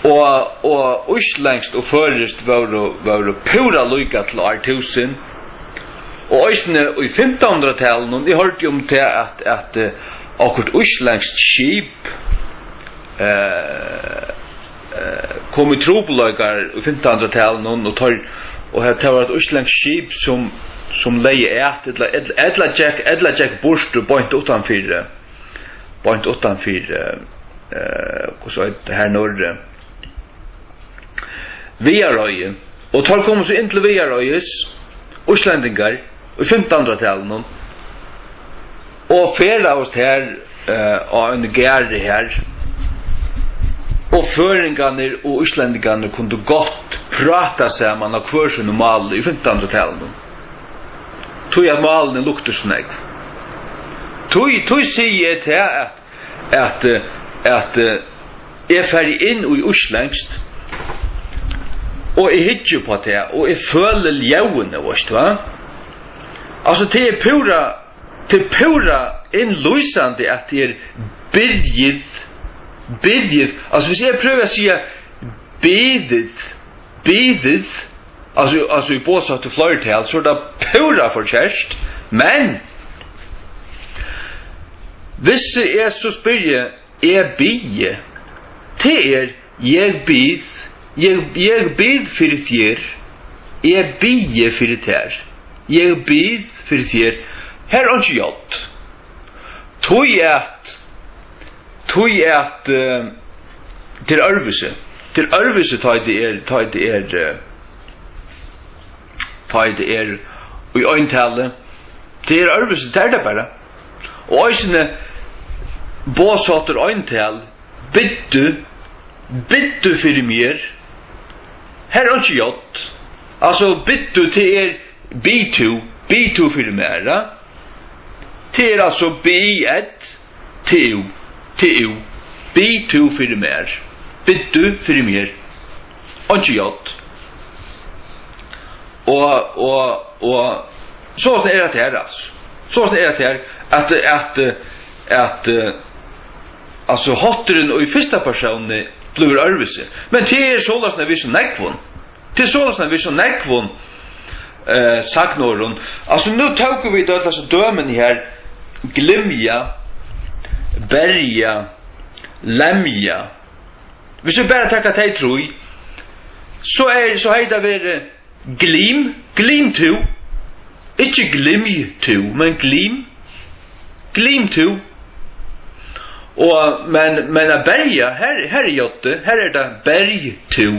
Og Urslängst og førest var pura lyka til 1000. Og øystene i 1500-tallet, de hørte om til at akkurat Urslängst skip kom i trobolagar i 1500-talet och här tar ett utländskt skip som leie edla jack bort och point utanför hur så det här norra Viarøy och tar kommer så in till Viarøyes utlänningar i 1500-talet och färda oss här av en gärde här och föringarna och utlänningarna kunde gott prata samman av kvörsen och mal i 1500-talet. Tog jag malen lukter snägg. Tog säger det att är färdig in i utländskt och är hittar på det och är följer ljuden vart va. Alltså det är pura en lysande att det är bidget alltså vi jag prövar säga bidet alltså i båsat till flirtal så där pura förtjänst men vissa är så spyrje är bie till jag bid för þér jag bie för det jag bid för þér här är inte gjort tog att till örvelse tar det är i öntale till örvelse där det bara och isne båsater öntal bittu för mer här är inte gjort alltså bittu till B2 för mer till alltså B1 TU B2 för mer bittu för mer inte gjort och så är det här alltså så är det här att alltså hotteren och i första personen blir örvelse men det är så när vi så näkvon det är så när vi så näkvon sagnoron alltså nu tar vi då alltså dömen här glimja berja lämja vi så bara ta det troi så heter det glim to inte glimj to men glim to och men att berga här är jotte här är det berg to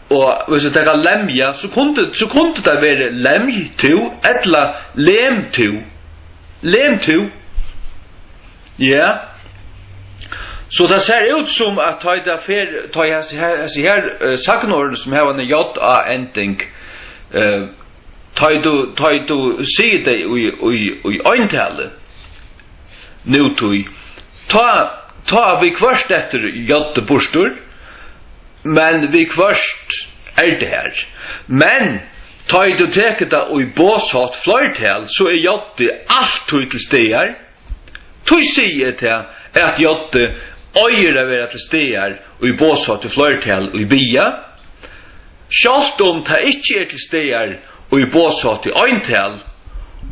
och hvis det är lämja så kunde det vara lämj to eller lem to ja så det ser ut som att ta här sagnordet som har en j-a-ending ta du se det i öntale nu tog ta vi kvörst efter j-borstor men vi kvörst är det här men ta du teker det och i båsat flertal så är j allt till stegar tog se det att j öjer att vara till stegar och i båsat till flertal och i bia självt om det inte är till stegar och i båsat i öntall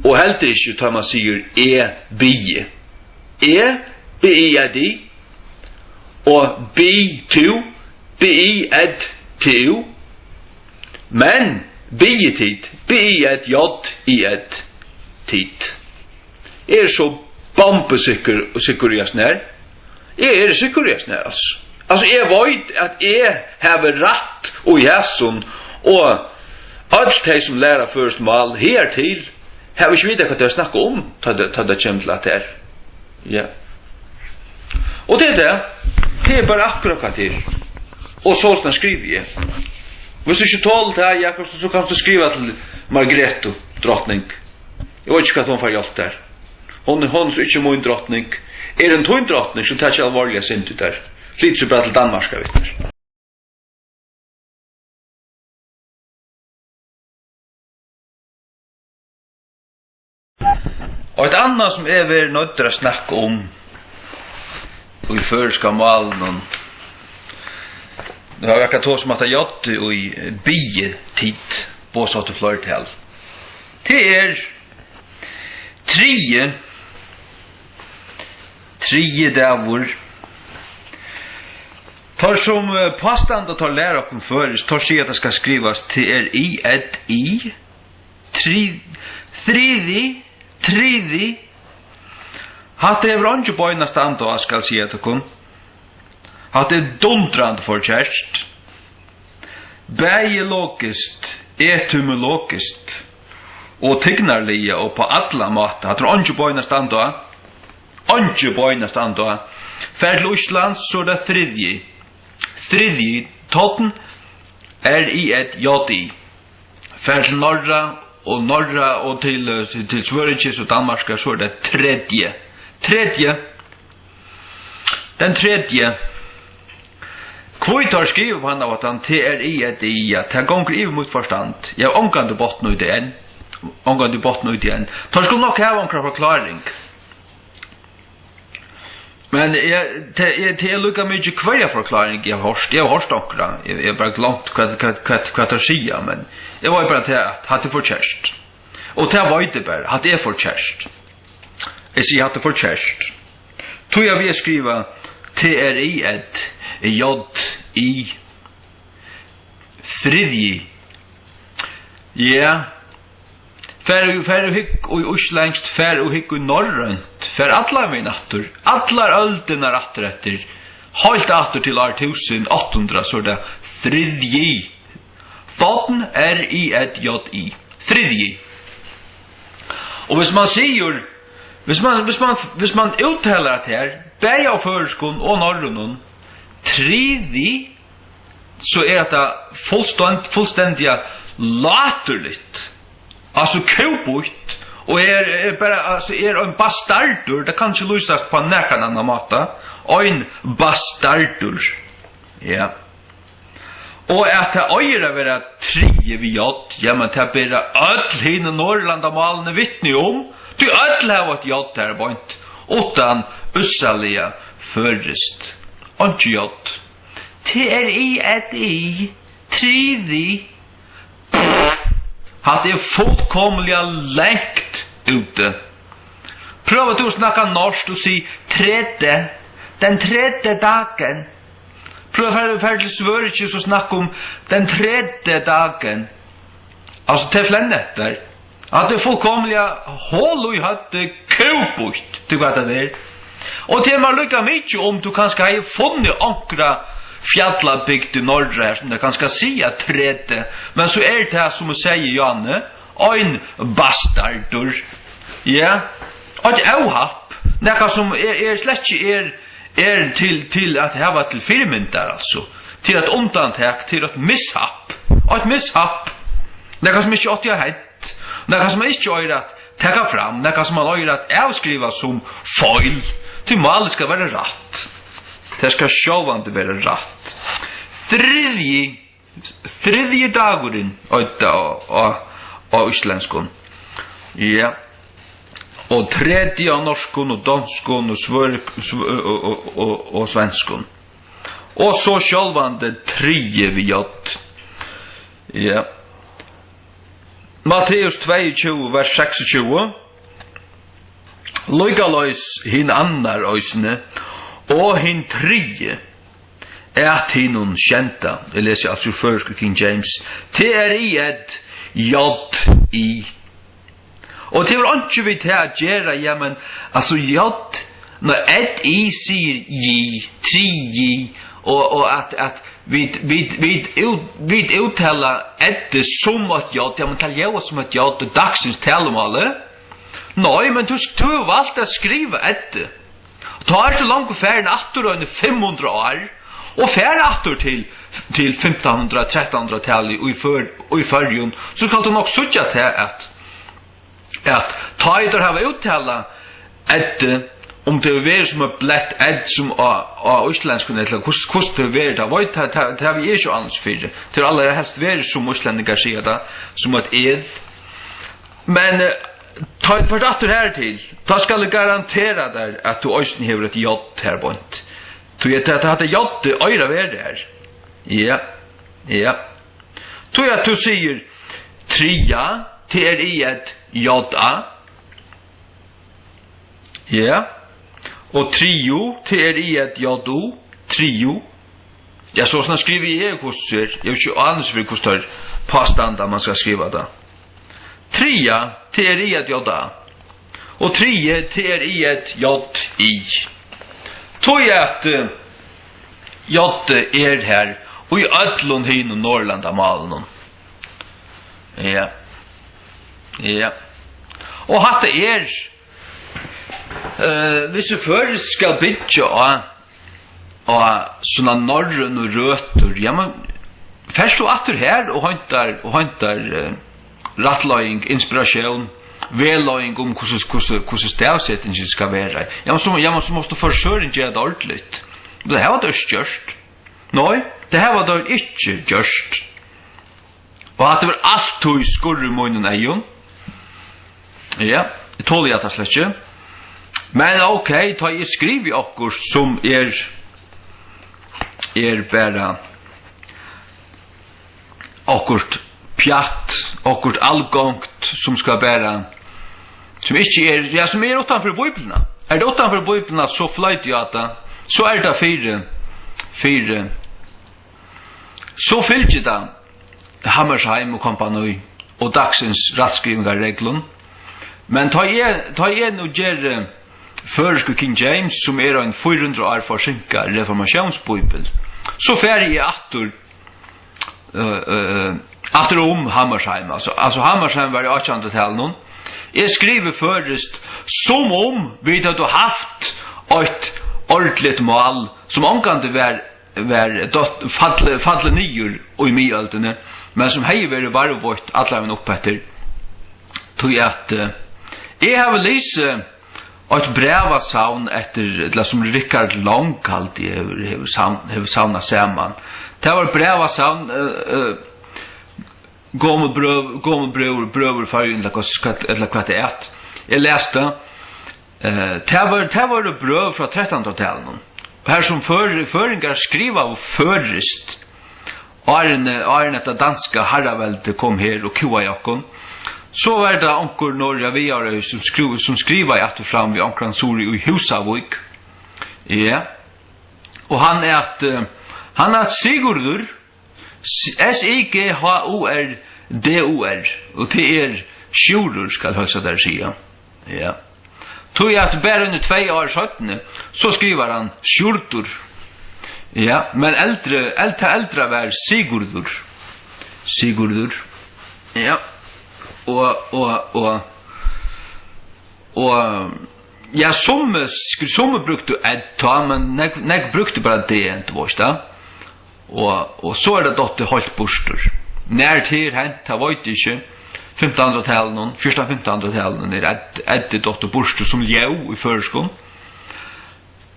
och helt inte tar man säger bie b-i-a-d och b-2 b-i-a-d-2 men b-i-tid b-i-a-d-j-i-a-d tid är så bombesikker och sikkuriasnär är sikkuriasnär alltså jag vet att jag har rätt och jäson och allt det som lära först mal här till har vi inte vad jag snackar om ta det kommer till här ja och det är bara akkurat det och så ska skriva jag hvis du inte tål det Jakob så kan du skriva till Margrethe drottning jag vet inte vad hon får gjort där hon så inte min drottning är en ton drottning som tar sig allvarliga synd där flytt så bra till Danmark vet du. Och ett annat som är vi nöjda att snacka om i förska malen det har verkat tå som att ha gjort i bietid på så till flertal det är tre davor Tar som påstand och tar lära om först, tar sig att det ska skrivas TRI. Tredje. Hatt är vrange bojna stand och ska säga till kun. Hatt är dundrand för kärst. Biologiskt, etymologiskt och tignarliga och på alla mått. Hatt är vrange bojna stand och Färd Island så det tredje totten RI1JI. Färd norra och till Sverige och Danmark så det tredje. Den tredje. Kvitar skriver på han av att han TRI1I att han gånger i mot förstand. Jag ångande botten ut igen. Tar skulle nog ha en förklaring. Men det är lika mycket kvar förklaring jag har hört några. Jag bara glömt vad det säger, men jag var bara till att hade förtjänst. Och det var inte bara att det är förtjänst. Jag säger att det förtjänst. Tog jag vill skriva TRI1 JI tredje. Ja. Fär hick och uslängst fär och hick och norrönt fär alla min attor allar ölderna rätter halt attor till 1800 så det tredje faten RI1JI tredje och hvis man säger hvis man uttalar det här bäja och förskon och norrönon tredje så är det fullständiga laterligt. Alltså kobukt och är bara alltså är en bastardur det kanske lösas på näkan annan mata en bastardur ja och att det öra vara tre viat ja men det blir öll hin Norrland och malne vittne om du öll har ett jat där point utan ussalia förrest och jat TRI1I tredje han är fullkomliga längt ute. Pröva att snacka norskt och säga den tredje dagen. Pröva att till Sverige så snacka om den tredje dagen. Alltså till flännetter. Att det fullkomliga håll i hade kopukt. Du vet det där. Och till man lycka mycket om du kanske har funnit ankra fjällabygd i norra här som det kanske säga tredje. Men så är det här som säger Janne. En bastardur. Ja. Ett ohapp. Något som är slätt är till att ha till firmyntar alltså. Till att undantag, till att misshapp. Ett misshapp. Något som inte åt jag hett. Något som inte gör att ta fram. Något som man gör att avskriva som foil. Till mål ska vara rätt. Det ska sjåvande vara rätt. Tredje dagen av isländskon. Ja. Och tredje av norskon och danskon och svenskon. Och så sjåvande tredje viat. Ja. Matteus 22, vers 26. Loikalois hin annar oisne. Og hin tredje hinon kjenta. Jeg leser altså først King James. TRI1JI. Og det var ikke vi til å gjøre, ja, men altså J, når I sier J, tredje, og at vi uttaler etter som et J, ja, men taler jo som et J, og dagsens talemåle. Nei, men du har valgt å skrive etter. Ta så långt färden attor under 500 år och färd attor till 1500-1300-talet och i förrjun så kan det också säga att ta i det här uttala om det är som ett blätt som av isländskon eller hur det är det var det har vi inte annars för det till alla helst är som islänningar säger det som ett men ta ett fördattor här till. Ta ska du garantera där att du ösn hever ett jott här bort. Du vet att hade jott det öra värde här. Ja. Ja. Tror jag att du säger tria TRI1 JA. Ja. Och trio TRI1 JO. Trio. Ja, så sånn skriver jeg kurser. Jeg vet ikke annet for hvordan påstander man skal skrive da. 3 til et jodda. Og 3 til et j-i. Tog at j her, og i ødlån hin og Norrland av malen. Ja. Ja. Og hatt hvis du først skal bytja og sånne norrøn og røter, ja, men først du atter her og hantar rattløying, inspirasjon, velløying om hvordan stavsettingen skal være. Ja, men så måste forsøren gjøre det ordentlig. Det her var det ikke gjørst. Nei, det her var det ikke gjørst. Og at det var alt i skurre munnen eion. Ja, det tåler jeg slett ikke. Men ok, ta jeg skriver akkurat som bare akkurat pjatt, akkurat allgångt som skal bare som ikke ja, som utenfor Bibelen. Det utenfor Bibelen så fløyt jeg at så det fire så fyllt det Hammersheim og kompani og dagsens ratskrivingar reglun. Men ta jeg nå gjør førske King James, som en 400 år forsinka reformationsbibel, så fer jeg atter om Hammersheim. Altså Hammersheim var i 1800-tallet nå. Jeg skriver først som om vi hadde haft et ordentligt mål, som omgående var falle nyer og i middelalderne, men som hei vært varvått alle opp etter. Tog at jeg har lyst et brevasavn etter, som Richard Long kalt har savnet sammen. Det var brevasavn gå med brøver fargen eller hva det er. Jeg leste det var brøv fra 1300-tallet. Her som føringar skriva av førest Arne etter danska herravelde kom her og kua jakken. Så var det onkur Norra Viare som skriva i atterfram vid onkran Sori i Husavik. Ja. Og han er Sigurdur S-I-G-H-O-R-D-O-R og til Sjurur skal høysa der sida. Ja. Tog jeg at bare under 2 år søttene, så skriver han Sjurdur. Ja, men eldre var Sigurdur. Sigurdur. Ja. Og ja, som brukte etta, men nek brukte bare det enn til vårs da. Og så det dotter holdt borster. Nær til hent, jeg vet ikke, 1500-tallet, 1500-tallet det dotter borster som ljau i føreskånd.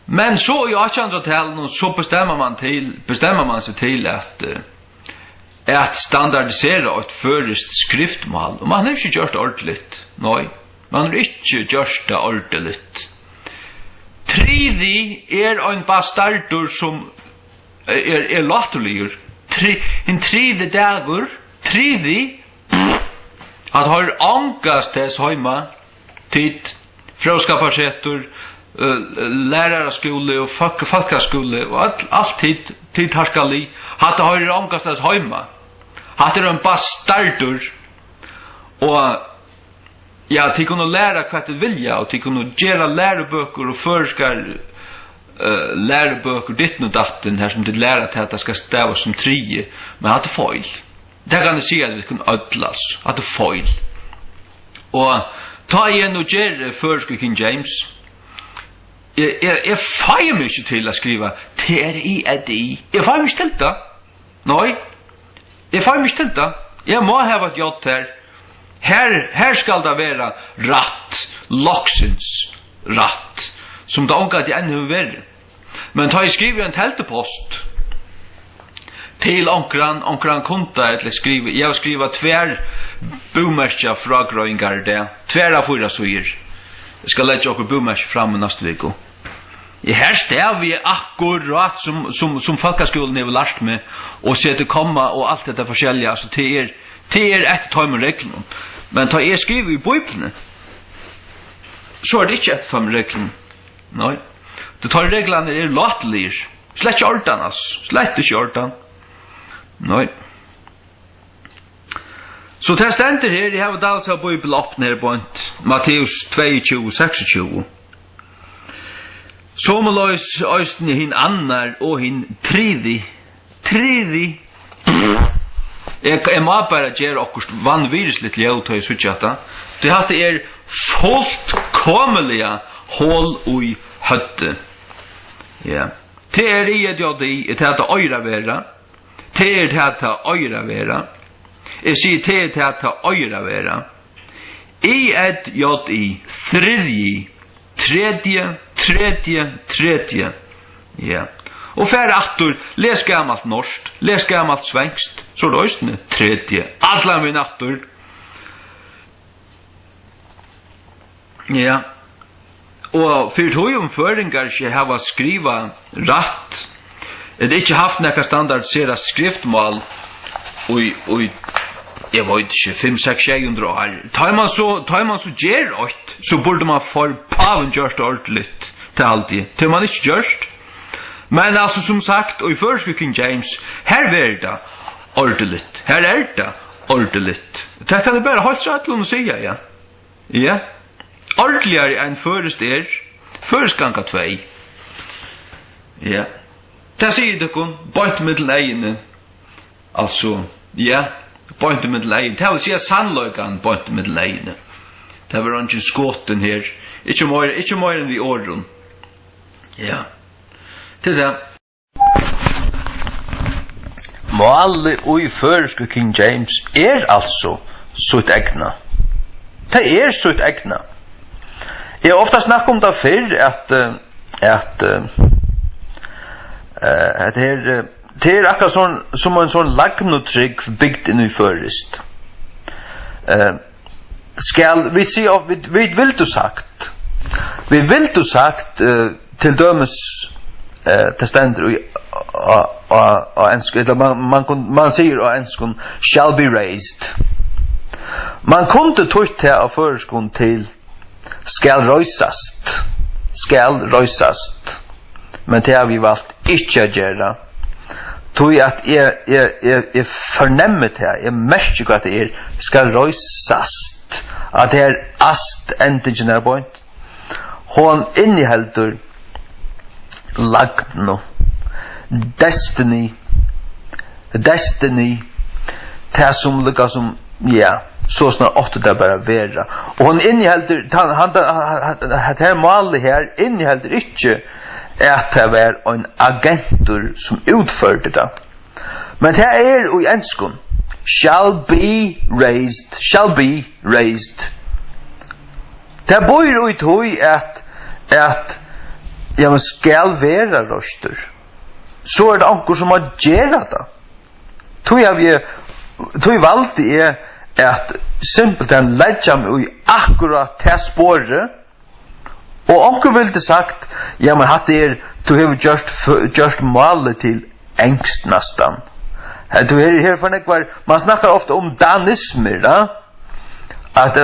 Men så i 1800-tallet så bestemmer man seg til at standardisere et førest skriftmål. Og man har ikke gjort det ordentlig. Nei, man har ikke gjort det ordentlig. Tredje en bastardur som latterligur. En tredje dagur, at har angast des heima tid, fråskaparsetur, læraraskole og folkaskole og alt tid harskali, at har angast des heima. At en bastardur og ja, de kunne læra hva de vilja og de kunne gjera lærebøker og førskar lærebøker ditt og datten her som de læra til at det skal stava som 3, men at det feil. Det kan jeg si at det kunne ødlas, at det feil. Og ta igjen og gjøre førske King James. Jeg feier meg ikke til å skrive T-R-I-E-D-I. Jeg feier meg ikke til det. Nei. Jeg feier meg ikke til det. Jeg må ha et jott her. Her skal det være ratt, loksens ratt, som det omgat jeg ennå vil. Men ta jeg skriver en teltepost til onkran konta, jeg har skrivet 2 bomerskja fragrøyngar det, 2 av 4 suger. Jeg skal lette okkur bomerskja fram i neste viko. I her stav vi akkurat som folkaskolen har lært med, og se til komma og alt dette forskjellige, altså til etter tøymen reglene. Men ta jeg skriver i Bibelen, så det ikke etter tøymen reglene. Nei. Det tar reglene lattelige. Slett jordan, altså. Slett ikke jordan. Nei. Så det stender her, jeg har altså bibel opp nere på Matteus 22, 26. Så må løs øysten hin annar og hin tredje. Jeg må bare gjøre okkurst vanvirisligt ljøt og suttjata. Det hatt er fullkommelige hål ui høtte. Ja. Det er i et jodi, det hatt øyra vera. Det er det hatt øyra vera. Jeg sier til det hatt øyra vera. I et jodi, tredje. Ja. Og færre aktor, les gammalt norsk, les gammalt svengst, så er det tredje. Alla min aktor. Ja. Og for tog føringar ikke hava skriva ratt, det ikke haft nekka standardisera skriftmål, og jeg vet ikke, 5-600 år. Tar man så gjer så burde man få paven gjørst ordentligt til alltid. Til man ikke gjørst. Men altså som sagt, og i første King James, her er det ordentligt. Her er det ordentligt. Det kan det bare holde seg til å si, ja. Ja. Ordentligere enn først først ganga 2. Ja. Det sier det kun, bønt middel egene. Altså, ja, bønt middel egene. Det vil si sannløygan bønt middel egene. Det var ikke skåten her. Ikke mer enn vi åren. Ja. Til det. Målet i førske King James altså sutt egna. Det sutt egna. Jeg har ofta snakket om det før, at det akkurat som en sånn lagnotrygg bygd inn i først. Skal vi si, vi vil du sagt til dømes det stender man sier av enskun shall be raised. Man kunde tøtt til av føreskun til skal røysast. Men det har vi valgt ikke å gjøre. Tog at jeg fornemmer det, jeg merker hva det skal røysast. At det ast endingen er point. Hon innehelder lagno, destiny, det som lukka som, ja, så snart åtte det bare vera. Og hon innehelder, det her malet her innehelder ikke at det var en agentur som utførte det. Men det i enskun, shall be raised. Det bor ut hui at ja, men skal være røster. Så det anker som har gjerne det. Tog valgte jeg at simpelthen ledja meg i akkurat til spåret. Og anker ville sagt, ja, men hatt du har gjort malet til engst nastan. Man snakkar ofta om danismer, da. At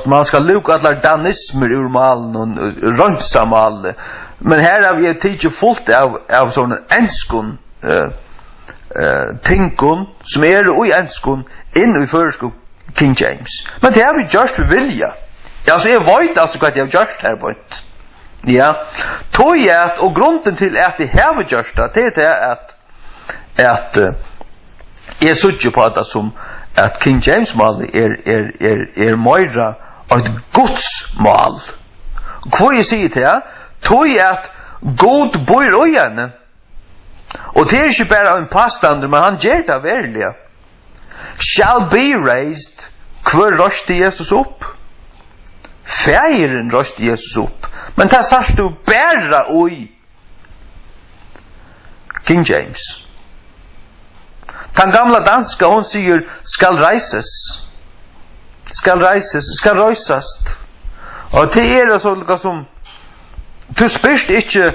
man skal luka allar danismer ur malen og rønsa malet. Men her har vi tidsi fullt av sånne enskun tinkun som i enskun inn i føreskog King James. Men det har vi gjørst for vilja. Altså jeg vet altså hva jeg har gjørst her på et. Ja. Tog jeg og grunden til at jeg har gjørst det er at jeg sutjer på det som at King James mal meira et Guds mal. Hva jeg sier til jeg? Tog jeg at God bor i henne. Og det ikke bare en påstander, men han gjør det verlig. Shall be raised. Hver røste Jesus opp? Feiren røste Jesus opp. Men det sier du bare i King James. Den gamla danska, hon sier skal reises. Skal røysast. Og det så som du spyrst ikke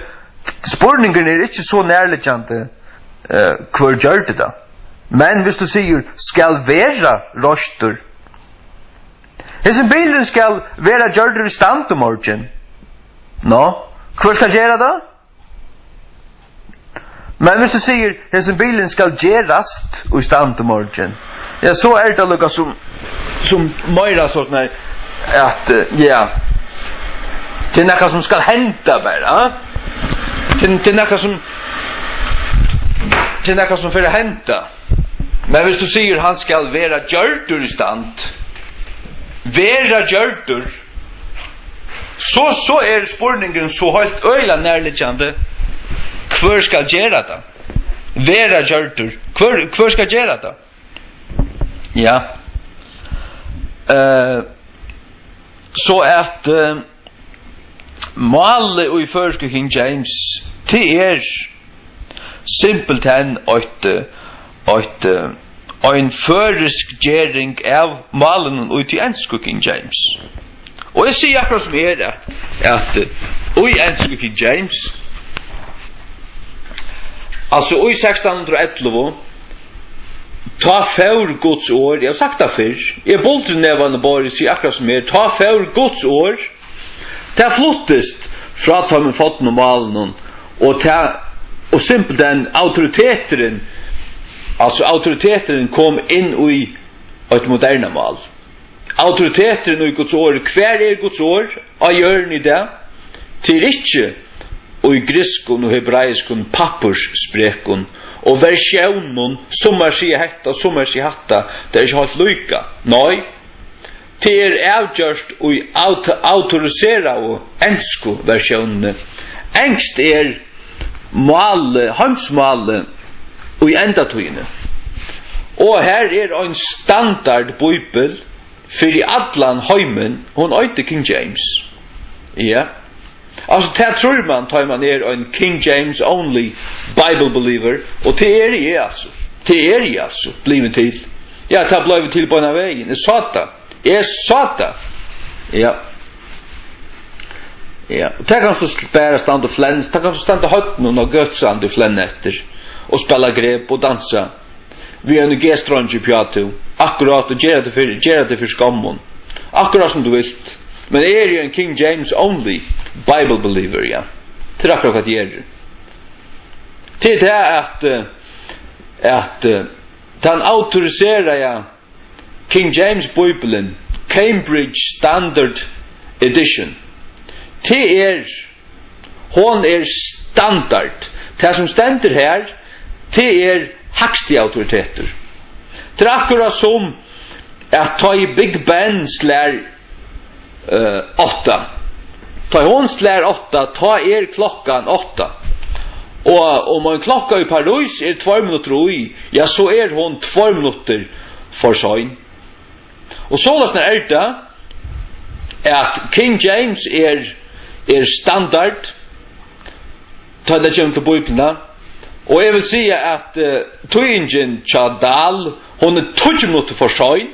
spurningen ikke så nærliggende hver gjør det da. Men hvis du sier skal være røster, hvis en bilen skal være gjør det i stand morgen, hver skal gjøre det? Men hvis du sier at bilen skal gerast og stand til morgen, ja, så det lukka som meira sånn her, at, ja, til nekka som skal henta bare, til nekka som fyrir henta. Men hvis du sier han skal vera gjørdur i stand, vera gjørdur, så spurningen så helt øyla nærliggande, hver skal gjøre det? Vera gjørdur, hver skal gjøre det? Ja. Så at målet i første King James til simpelthen en førisk gjering av malen ut i enske King James. Og jeg sier akkurat som at i enske King James, altså i 1611, ta for Guds år, jeg har sagt det før, jeg bolter nevane bare, sier akkurat som ta for Guds år, det flottest fra ta med foten og malen, og simpelthen autoriteten kom inn i et moderne mal. Autoriteten i Guds år, hver Guds år, av hjørne i det, til ikke og i griskon og hebraiskon pappurssprekon og versjonen som sier hetta, som sier hatta, det ikke helt lykka. Nei, til avgjørst og autorisera og ensko versjonene. Engst male, hamsmale og i endatøyene. Og her en standard bibel for i allan heimen, hun øyte King James. Ja. Altså, det tror man, tar man en King James only Bible believer, og det jeg altså. Det jeg altså, blivet til. Ja, det blivet til på en av veien. Jeg sa det. Ja. Ja, og det kan så bare stand og flenne, det kan så stand og høtten og gøtsand og flenne etter, og spela grep og dansa. Vi en G-stronge i piato, akkurat, og gjøre det for skammon. Akkurat som du vilt. Men jo en King James only Bible believer, ja. Til akkurat hva det gjør. Til det at han autoriserer, ja, King James Bibelen, Cambridge Standard Edition. Til hon standard. Det som stender her, til hakste autoriteter. Det akkurat som at ta i Big Ben slær 8. Ta hon slær 8, ta klokkan 8. Og om en klokka i Paris 2 minutter ui, ja, så hon 2 minutter for søgn. Og sånn det at King James standard, ta det kjem til Bibelen, og jeg vil si at tøyingen tja Dahl, hon 20 minutter for søgn,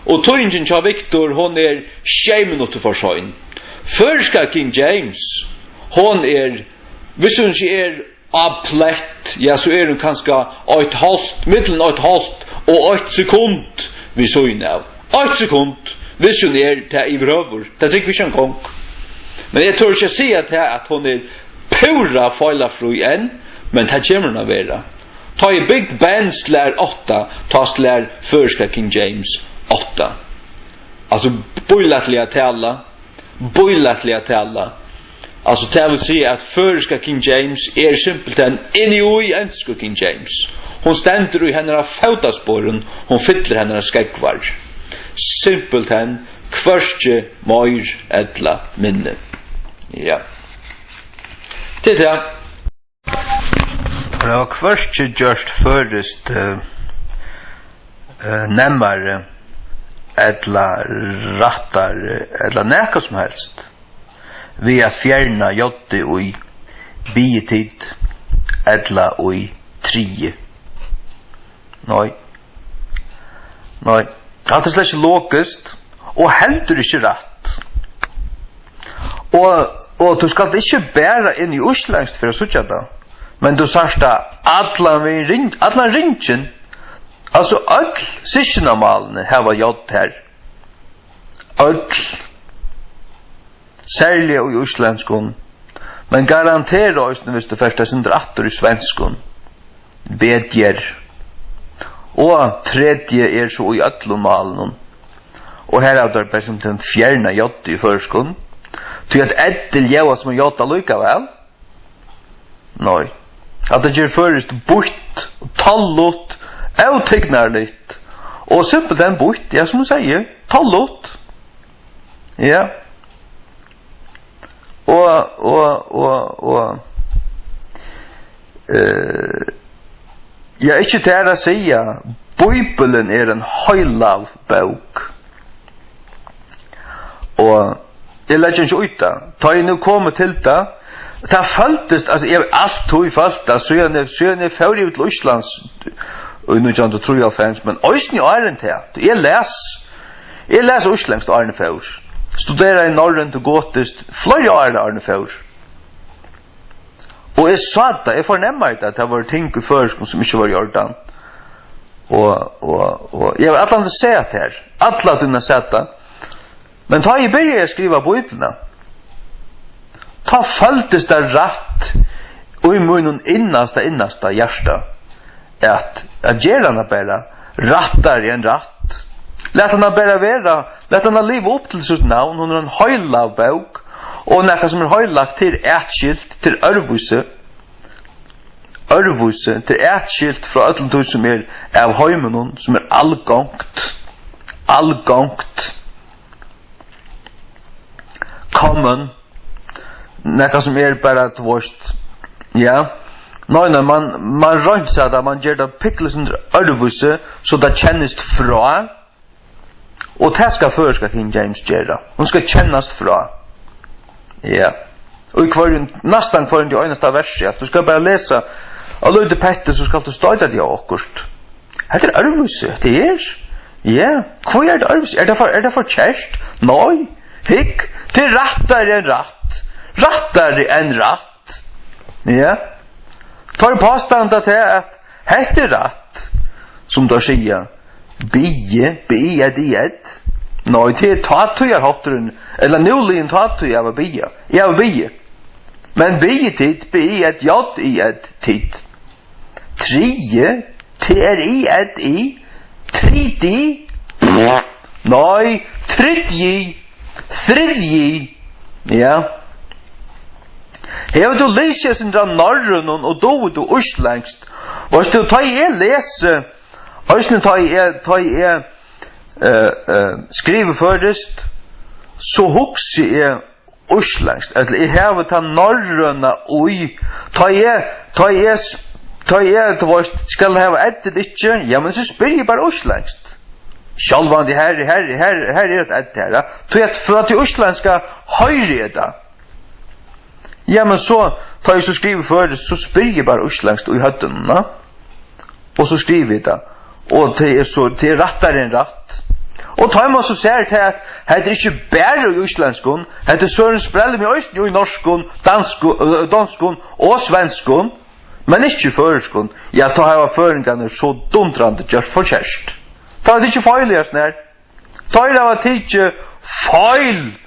og tøyingen tja Victor, hon 6 minutter for søgn. Førska King James, hon hvis hun ikke aplett, ja, så hun kanskje middelen 1,5 og 1 sekund vi søgn av. 1 sekund, hvis hun det i brøver, det trykker vi ikke en kong. Men jeg tror ikke si at hun pura feilafri enn, men det kommer hun å være. Ta i Big Ben slær 8, ta slær førska King James 8. Altså, bøylatlige tala. Altså, det vil si at førska King James simpelthen inni i ensko King James. Hon stender i henne av fautasporen, hon fyller henne av skegvar. Simpelthen, kvørstje, møyr, edla, minne. Ja. Det det var kvørstje gjørst førest nemmare, edla, rattar, edla nekka som helst. Vi at fjerna jotte ui bietid, edla ui trie. Nei. Det slett ikke låkest, og heldur ikke rett. Og du skal ikke bære inn i uslengst for å sutja da, men du sarsta allan ringen, altså all syskinamalene heva jodd her. All særlig i uslengskon, men garantera oss hvis du først er sindra atter i svenskon. bedjer. Og tredje så i ötlomalen. Og her det bare som den fjerne jott i førskon. Til at etter jæva som jott allikevel. Nei. At det gjør først bort, tallot, avtegnar litt. Og simpelthen bort, ja som du sier, tallot. Ja. Og ja, ikke til å si, Bibelen en høylav bok. Og jeg legger ikke ut det. Da jeg nå kommer til det, det føltes, altså jeg alt tog følt det, så jeg fører ut til Østlands, og nå kjent å tro jeg fans, men Østen er en til. Jeg leser Østlands til Arne Fjord. Studerer i Norrøn til Gåtest, flere år Arne Fjord. Og jeg sa det, jeg fornemmer det, at det var ting i førskolen som ikke var i orden. Og jeg har alle sett her, alle dine sett det. Men da jeg begynte å skrive Bibelen, da føltes det rett, og i munnen innast hjerte, at gjør han bare rettere enn rett. Lät han bare være, lät han leve opp til sitt navn, hun en høylav bok, og nekka som høylagt til etskilt, til ørvuse, til etskilt fra alle som av høymenon, som allgångt, common, nekka som bare et vorst, ja. Nei, man rønser det, man gjør det pikkelsen ørvuse, så det kjennes fra, og det skal King James gjøre. Hun skal kjennast fra. Ja. Og nesten kvar det eneste verset, at du skal bare lese av Løyde Petter, så skal du støyde det akkurat. Det ørvuse, det ja. Hva det ørvuse? Er det for kjærst? Nei. Hikk. Det rettere enn rett. Rettere enn rett. Ja. Tar påstanden til at hette rett, som da sier, bie et. Nei, det tatuer hotteren, eller nulien tatuer av bie. Jeg var bie. Men bie tid, bie et jod i et tid. Trie, i et i. Tredje. Nei, tredje. Ja. Her du leser sin dra norrøn og då du urslengst. Og hvis du tar jeg lese, og hvis du tar jeg skriver først, så hukser jeg urslengst. Jeg har ta norrøna ui. Ta jeg skal ha ettet ikke, ja, men så spyr jeg bare urslengst. Sjálvandi her et ett her. For at det urslengska høyre det. Ja, men så tar jeg så skriver før, så spyr jeg bare urslengst i høtten, og så skriver jeg det. Og det er rettere enn rett. Og tar man så ser til at det ikke bare i urslengskon, det Søren Sprelle med øysten i norskon, danskon og svenskon, men ikke i føreskon. Ja, da har jeg føringene så dundrandi gjør for kjærst. Da er det ikke feil i hesten her. Da er det ikke feil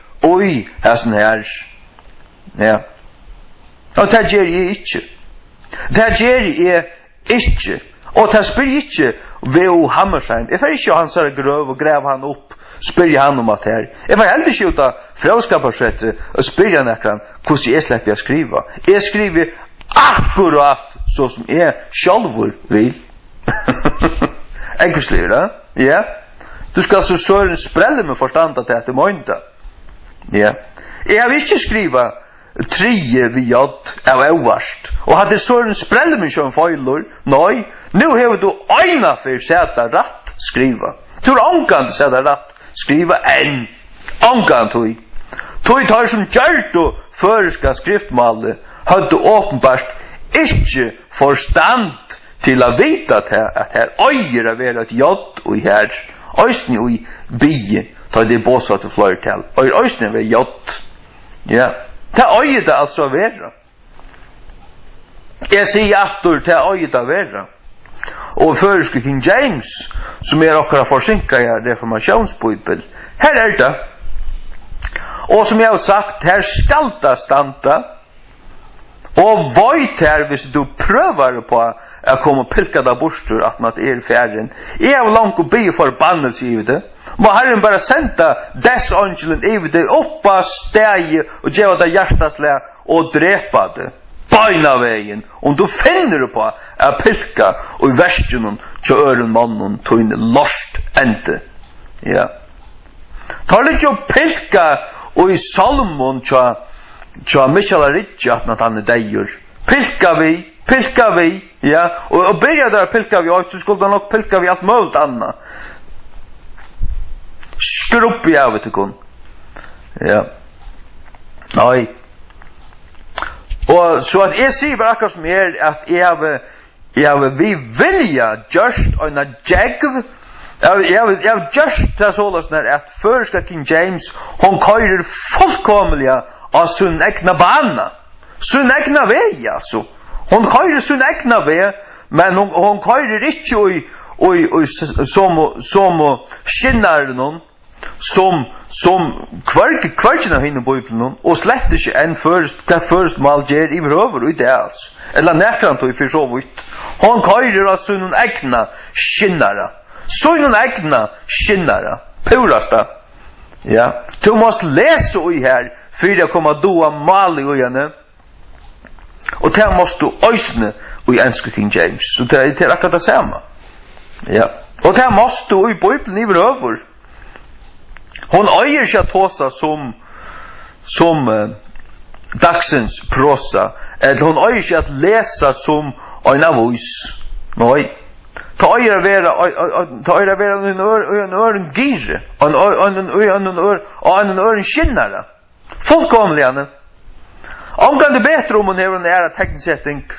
i hesten her. Ja. Og det gjør jeg ikke. Det gjør jeg ikke. Og det spyr jeg ikke V.O. Hammersheim. Jeg får ikke hans her grøv og grev han opp. Spyr jeg han om at her. Jeg får heller ikke ut av fråskaparsrettet og spyr han ekran hvordan jeg slipper å skrive. Jeg skriver akkurat så som jeg selv vil. Enkelsliv, da? Ja. Du skal så Søren Sprelle med forstand til at det månda. Ja. Jeg har ikke skriva trie vi jod av øverst. Og hadde Søren Sprelle med sjøen feilor, nei, nu har du øyna for seta rett skriva. Du har ångan til seta rett skriva enn. Ångan tog. Tog tar som gjørt og føreska skriftmalet, hadde åpenbart ikke forstand til å vite at her øyer er vel et jod og her øysten og i bie da det er båsatt til flertall og øysten er vel jod. Ja. Det øyer det altså å være. Jeg sier atter til øyer det å være. Og føreske King James som akkurat forsinket i reformasjonsbibel, her det. Og som jeg har sagt, her skal det standa. Og veit her hvis du prøver på å komme pilka da bostur at man færen. Jeg har langt å be forbannelse i det. Må Herren bare senda dess angelen i det oppa steg og gjøre det hjertasle og drepa det. Beina veien. Om du finner på å pilka og i versten til øren mannen til en lort ende. Ja. Ta litt jo pilka og i salmon tja Michael Ritchie at han deier. Pilka vi, ja. Og börja där pilka vi, så skulle han nok pilka vi allt möjligt annat. Skrupp i av til ja. Nei. Og så at jeg sier bare akkurat som at jeg har vi vilja just en jegv. Jeg har just det såles når at førska King James hon køyrer fullkomlig av sin egna bana. Sin egna vei, altså. Hon køyrer sin egna vei, men hon køyrer ikke som skinnar noen, som kvarkina hinne på Bibelen, og slett ikke enn først mal gjer i vrøver i det, altså. Eller nekrant og i for så vidt. Hon køyrer av sin egna skinnara. Sin egna skinnara. Purasta. Ja. Du måst lese i her, for å komme doa mal i henne. Og det måst du øysne i enske King James. Så det er akkurat det samme. Ja. Og det måst du i Bibelen i vrøver. Hon øyer ikke at tåsa som dagsens prosa. Eller hon øyer ikke at lesa som en avvis. Nei. Ta øyer vera en øren gire. En øren skinnare. Fullkomligane. Omgang det bedre om hun har en æra teknisetting.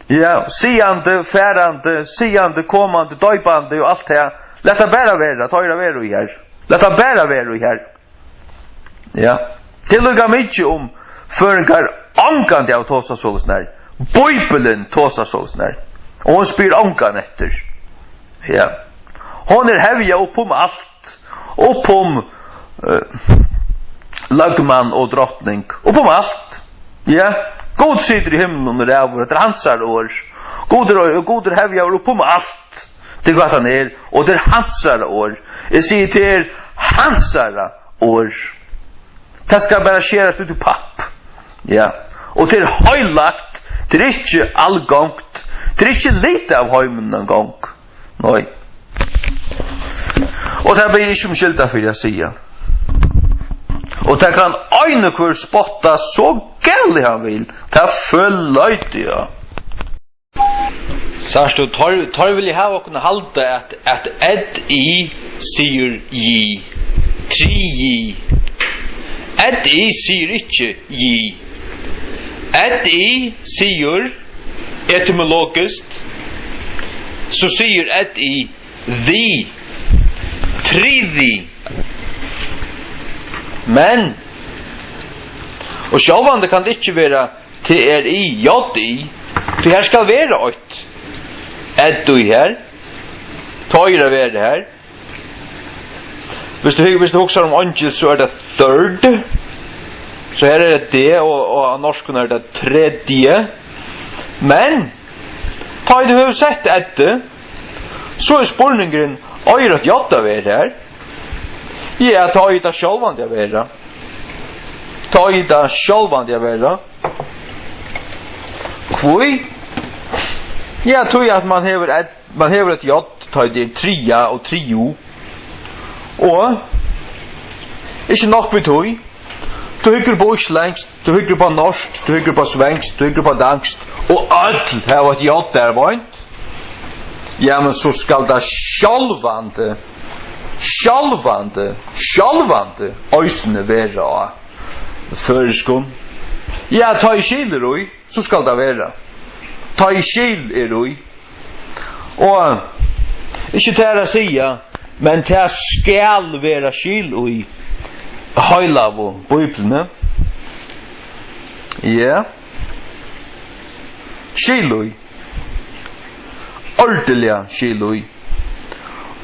Ja, siande, færande, siande, kommande, døybande og alt det. Lett det bare være, ta øyre være i her. Lett det bare være i her. Ja. Tillugga mykje om føringar omgang det av tåsa sålesnær. Bibelen tåsa sålesnær. Og hun spyr omgang etter. Ja. Hon hevja oppom alt. Oppom lagmann og drottning. Oppom alt. Ja. God sitter i himmelen og rævur. Det hansar år. Goder hevja oppom alt. Det hva han og det hansar år. Jeg sier til hansar år. Det skal bare skjerast ut i papp. Ja. Og det høylagt. Det ikke allgångt. Det ikke lite av høymen en gang. Nei. Og det blir ikke skylda for jeg sier. Og det kan øyne hver spotta så gællig han vil. Det følger ja. Sarsto, tar vil jeg ha å kunne halde at ed i sier gi. Tri gi. Ed i sier ikke gi. Ed i sier etymologisk så sier ed i the. Triði. Men og sjálvandi kan det ikke være TRI, JI. Det her skal være ått. Eddu her. Tøyre være her. Hvis du husker om angel, så det third. Så her det det, og av norsken det tredje. Men ta du har sett eddu, så spurningen øyre at jatta være her. Ja, ta i det sjálvandi a vera. Ta i det sjálvandi a vera. Kvoi? Ja, tog at man hever et jatt, ta i det tria og trio. Og ikke nok vi tog. Du hygger på islengst, du hygger på norsk, du hygger på svengst, du hygger på dankst. Og alt har et jatt der vant. Ja, men så skal det sjálvandi øysene være av føreskon. Ja, ta i skil roi, så skal det være. Ta i skil roi. Og ikke til å si, men til skal være skil roi høylav og bøyplene. Ja. Skil roi. Ordelig skil roi.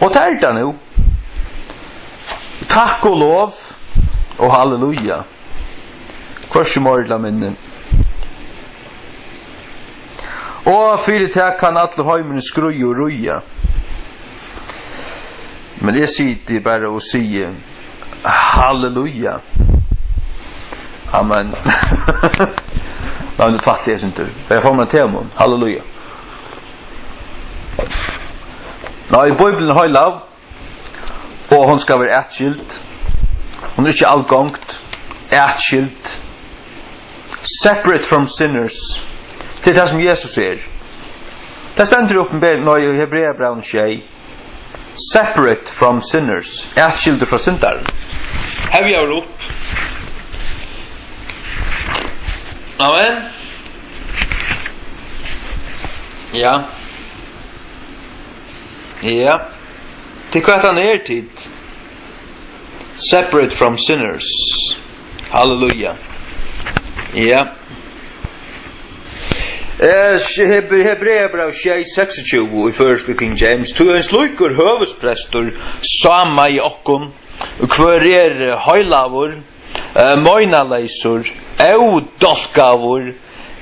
Og det det nå. Takk og lov og halleluja. Kvørste morgla minne. Og fyrir det kan alle heimen skrøy og røya. Men jeg sitter bare og sier halleluja. Amen. Nå er det fattelig jeg synes du. Jeg får meg til om halleluja. Nå i Bibelen har lav, og hun skal være etskilt. Hun er ikke allgångt. Etskilt. Separate from sinners. Det er det som Jesus er. Det stender opp nå i Hebreabraun 6. Separate from sinners. Etskilt fra syndaren. Her vi har opp. Amen. Ja. Ja. Til hva han er tid. Separate from sinners. Halleluja. Ja. Hebreabrev 6:26 i første King James. Tu en slukur høvesprestor sama i okkom. Hver heilavur, moinaleisur, eudolkavur,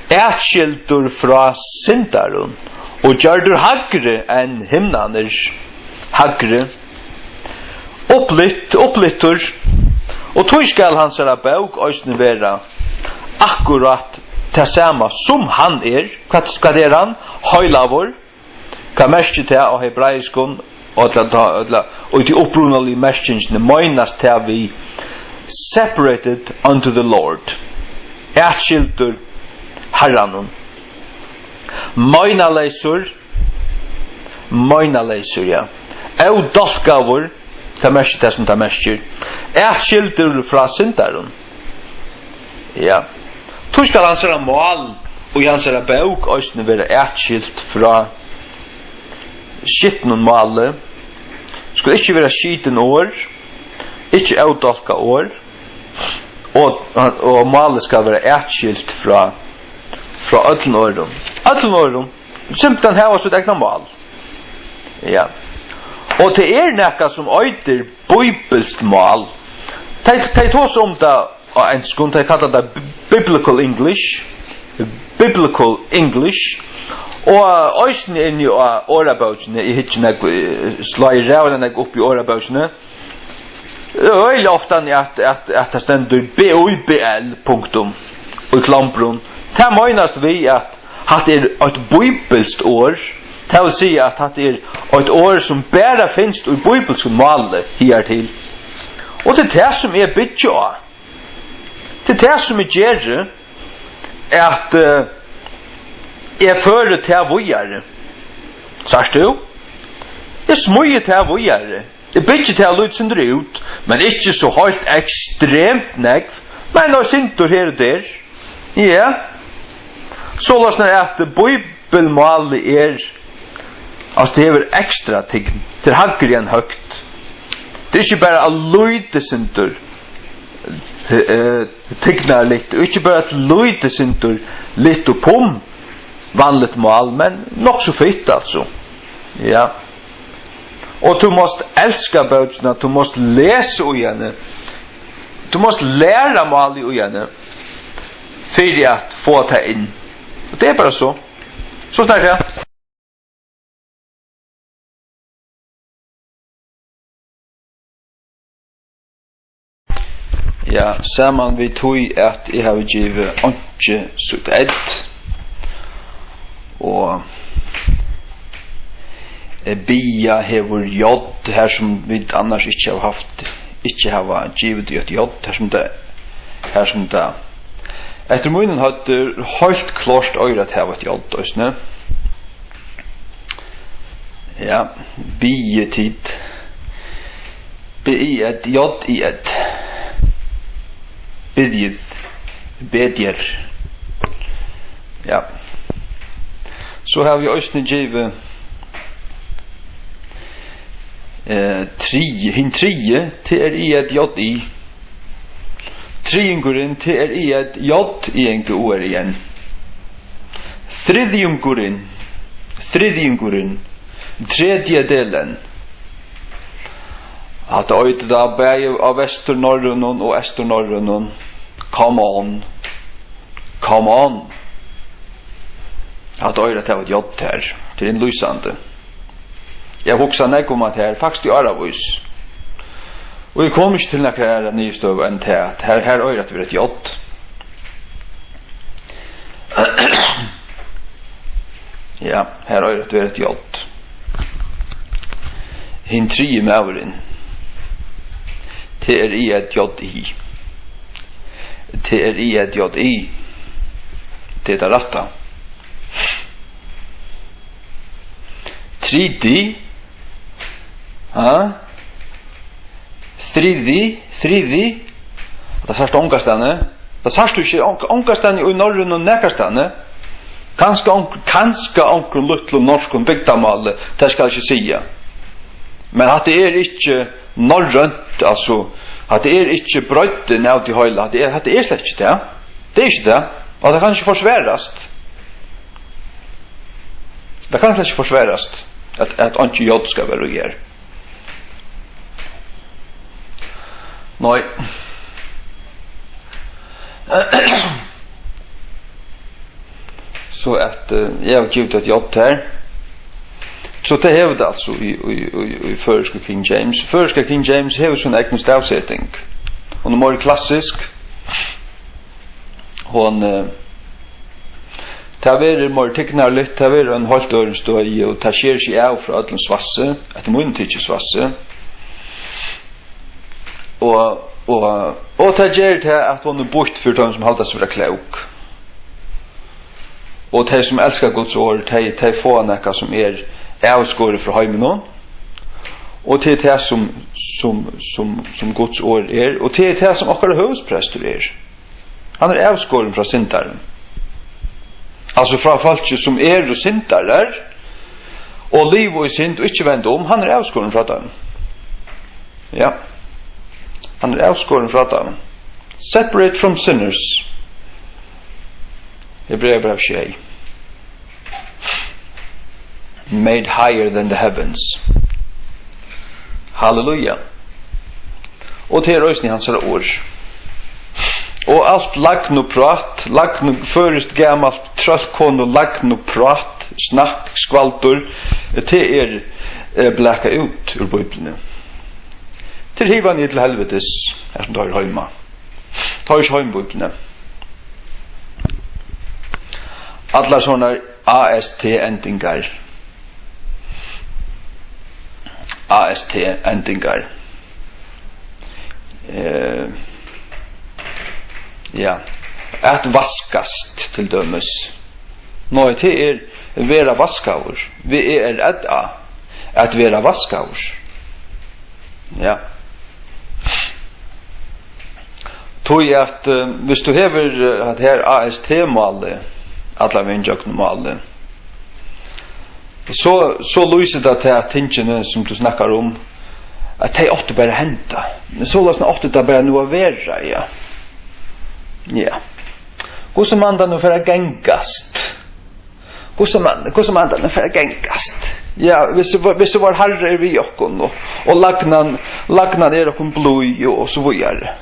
etskildur fra syndarun, og gjørdur hagre enn himnaner, hagre, opplittur, og tog skal hans era bøg òsne vera akkurat det samme som han hva er han? Heilavur, hva merker det av hebraiskon, og til opprunalige merkingene møgnast til vi separated unto the Lord. Etskildur herranun. Møgnaleisur, ja. Eudolkavur, hva merker det som det merker? Etskildur fra syndarun. Ja. Tu skal han særa mål, og han særa bøk, òsne vera etskilt fra skittnun måle. Skulle ikke være skiten år, ikke eudolka år, og målet skal være etskilt fra öllun årum. Öllun årum, simpelthen heva sitt egna mål. Ja. Og det nekka som øyder bibelsk mål. De tås om det, en skund, de kallar det biblical English. Biblical English. Og òsne inn i årabøkene, i hittjene, slår rævene opp i årabøkene, øyla ofta at det stendur BOIBL punktum og i klambrun. Det møgnast vi at det et bibelsk år, det vil si at det et år som bare finst i bibelsk måle hertil. Og det det som bytja av. Det det som gjør at jeg fører til vujare. Sars du? Jeg smøyer til vujare. Jeg bytjer til lutsindre ut, men ikke så helt ekstremt negv, men da sintor her og der. Ja. Så lasner at bibelmålet altså det hever ekstra ting, til hagger enn høgt. Det ikke bare a luidesintor tignar litt, og ikke bare at luidesintor litt og pum, vanligt mål, men nok så fritt altså. Ja. Og du måst elska bøtjene, du måst lese ujene, du måst lære mål i ujene, for at få det inn. Og det bare så. Så snart ja. Ja, saman vi tog at jeg har givet ikke sutt ett, og bia hever jod her som vi annars ikke har haft, ikke har givet jod her som det etter munnen hadde helt klart øyre at hever jod òsne. Ja, bia tid bi et jod i et bedjer. Ja. Så har vi òsne givet trie til i et jod i. Triungurinn til i et jod i enke ord igjen. Tredjungurinn, tredje delen. At øyde da bæg av Vesturnorrunnen og Esturnorrunnen. Come on. Att öra det var ett jott här till en lysande. Jag huxar när kom att här faktiskt i Aravis. Och vi kommer inte till några nystöv än till att här öra det var ett jott. Ja, här öra det var ett jott. Hin tre med ören. T i ett jott i. T i ett jott i. Det är rätta. 3D. Ja. 3D. Det sagt ångastane. Det sagt du inte ångastane i norrön och näkastane. Kanske onkel lutlo norskon bygdamal, det ska jag inte säga. Men att det är inte norrönt, alltså att det är inte brötten av de höjla, att det är slett inte det. Det är inte det. Och det kan inte försvärast. Det kan slett inte försvärast att inte jod ska vara här. Nej. Så att jag har givet ett jobb här. Så det är det alltså i förska King James. Förska King James har sin egen stavsättning. Hon är mer klassisk. Hon det är mer tekniskt, det är en halvt år stoj och det sker sig av för ödlens svasse, ett muntidigt svasse. Och det gör det att hon är bort för de som håller sig vara klok. Och de som älskar Guds ord, de får något som är avskåret från hemmen. Och det är det som Guds ord är. Och det är det som också huvudpräster är. Han är avskåret från syndaren. Alltså från folk som är och syndare och liv och synd och inte vänder om, han är avskåret från dem. Ja. Han är avskåret från dem. Separate from sinners. Hebreerbrev 6. Made higher than the heavens. Halleluja. Och till rösten hans ord. Och allt lagn och prat, lagn först gammalt tröllkon och lagn och prat, snack, skvaltor, det är bläcka ut ur Bibeln. Till hivan i till helvetes, här som tar hemma. Tar ju hem Bibeln. Alla sådana AST-ändringar. AST-ändringar. Ja, att vaskast till dömes. Nå, det är vera vaskaur. Vi är att vera vaskaur. Ja. Tog att hvis du hever att här AST-målet, alla vindjöknmålet, så lyser det till att tingene som du snackar om, att det åtte bara hända. Så løsne åtte det bara nu att vera, ja. Ja. Hur som man nu för att gängast? Hur som man nu för att gängast? Ja, hvis var herre vi okkon och lagnan okon blod och så vidare.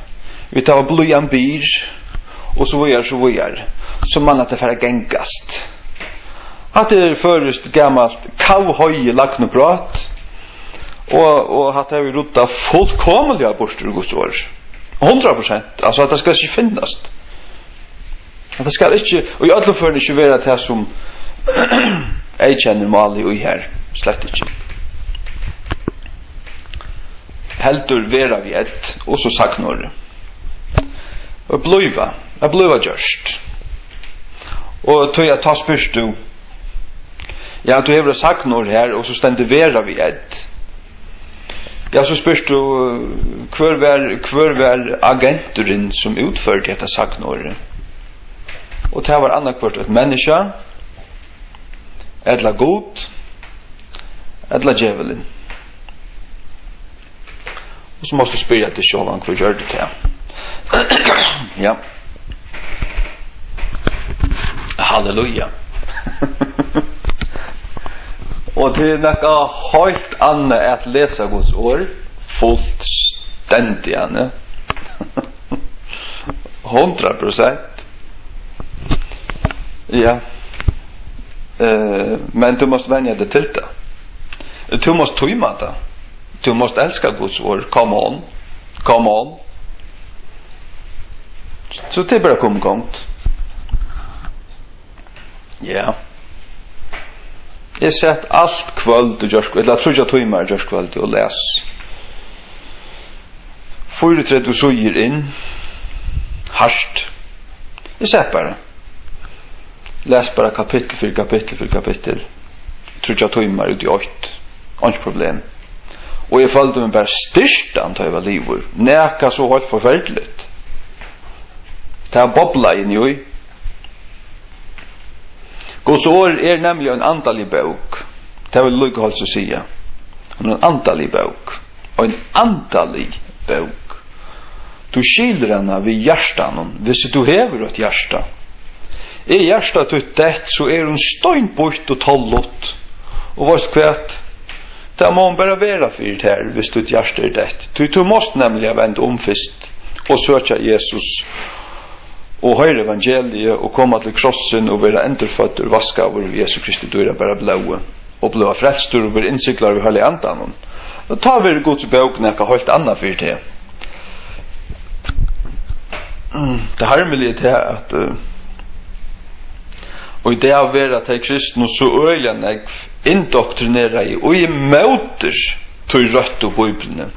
Vi tar blojan bir och så vidare. Som man att det för att gängast. Att det först gammalt kauhöj lagnoprat och att det vi rota fullkomliga borstur Guds ord. 100%. Alltså att det ska inte finnas. Att det ska inte, och i alla fall inte vara det som jag känner mal i här. Slett inte. Heldur vera vi ett, och så saknar. Och bliva görst. Og tog jeg ta spørst du. Ja, du hever sagt noe her, og så stender vera vi ett. Ja, så spørst du, hver var agenturen som utførte dette sagt noe. Og det var annakvart et menneske, edla god, edla djevelen. Og så måste du spyrja til sjålan hver gjør det til. Ja. Halleluja. Og det nekka helt annet at lesa Guds ord fullstendig annet 100%. Ja. Men du måste vänja dig till det. Du måste tøyma det. Du måste älska Guds ord. Come on. Come on. Så det bara kom gångt. Ja. Jag sett allt kvöld och görs kvöld. Eller tror jag tøymar görs kvöld och läs. 4:30 suger in. Harst. Jag sett bara. Läs bara kapitel för kapitel för kapitel. Tror jag tøymar ut i 8. Inget problem. Och jag följde mig bara styrst antar jag var livor. Näka så helt förfärligt. Det här bobbla in ju. Guds ord nämligen en andalig bok. Det vill lukka hålls att säga. En andalig bok. Och en andalig bok. Du skildrar henne vid hjärtan. Hvis du hever ett hjärta. Är hjärtat ut det så är hon støynbort och tallot. Och vad skvätt? Det må man bara vara för det här, hvis du hjärsta är det. Du måste nämligen vända om först och söka Jesus och höra evangeliet och komma till krossen och vara ändrefödd och vaska över Jesus Kristus. Du är bara blåa och blåa frälstor och vara insiklar vid hela andan. Då tar vi Guds bok näka helt annat för det. Det harmeliga är att och i det av vera til kristna så øyla negv indoktrinera i og i møters til rødt og bibelene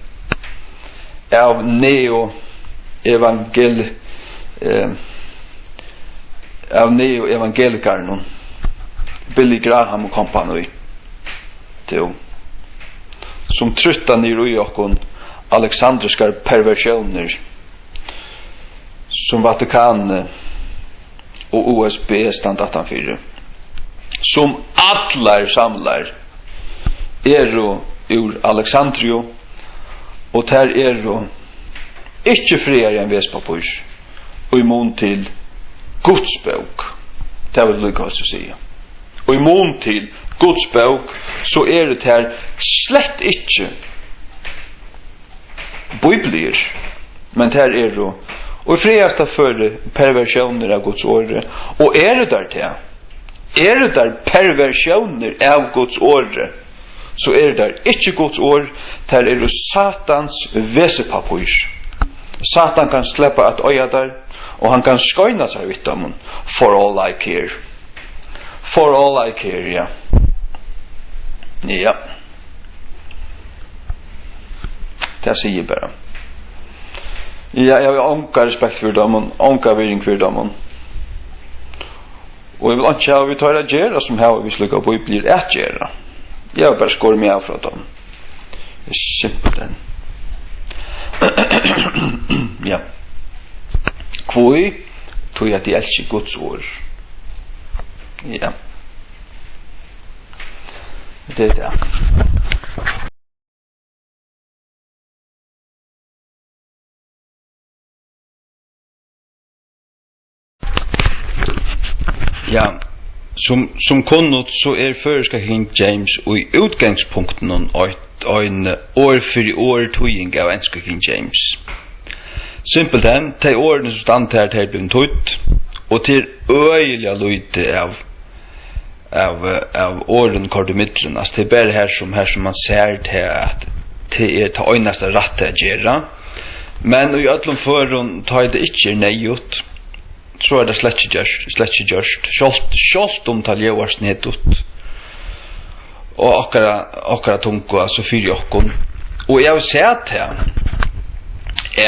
av neo-evangelikarnon Billy Graham og kompani som trutta nir ui okkon alexandriskar perversioner som Vatikan og USB stand 18-4 som allar samlar ur Alexandrio og ter ikkje friar enn Vespapur og i mån til Guds bok det vil lukka oss å sige og i mån til Guds bok så det her slett ikkje bibler men det her og i friasta för perversioner av Guds ord og det der til det der perversioner av Guds ord så det der ikkje Guds ord det Satans vesepapur Satan kan släppa att öja där och han kan skojna sig vitt dem for all I care ja det säger bara ja, jag har onka respekt för dem, onka viring för dem. Och jag vill inte ha vi tar att göra som här vi slukkar på blir att göra. Jag bara skår mig av från dem. Det är simpelt. Ja. Kvoi tog jag till älskar Guds ord. Ja. Det är det. Ja, som kunnot så føreska King James og i utgangspunkten en år for år tøying av enska King James. Simpelthen, de årene som stand her til blir tøyt, og til øyelig lydde av åren kort i middelen. Altså, det bare her som man ser til at det til øyneste rett å gjøre. Men i ødlom føren tar det ikke nøyut. Så det slett ikke gjørst. Sjålt om tal gjør snedut. Og akkara tunko, altså fyri okkon. Og jeg vil se til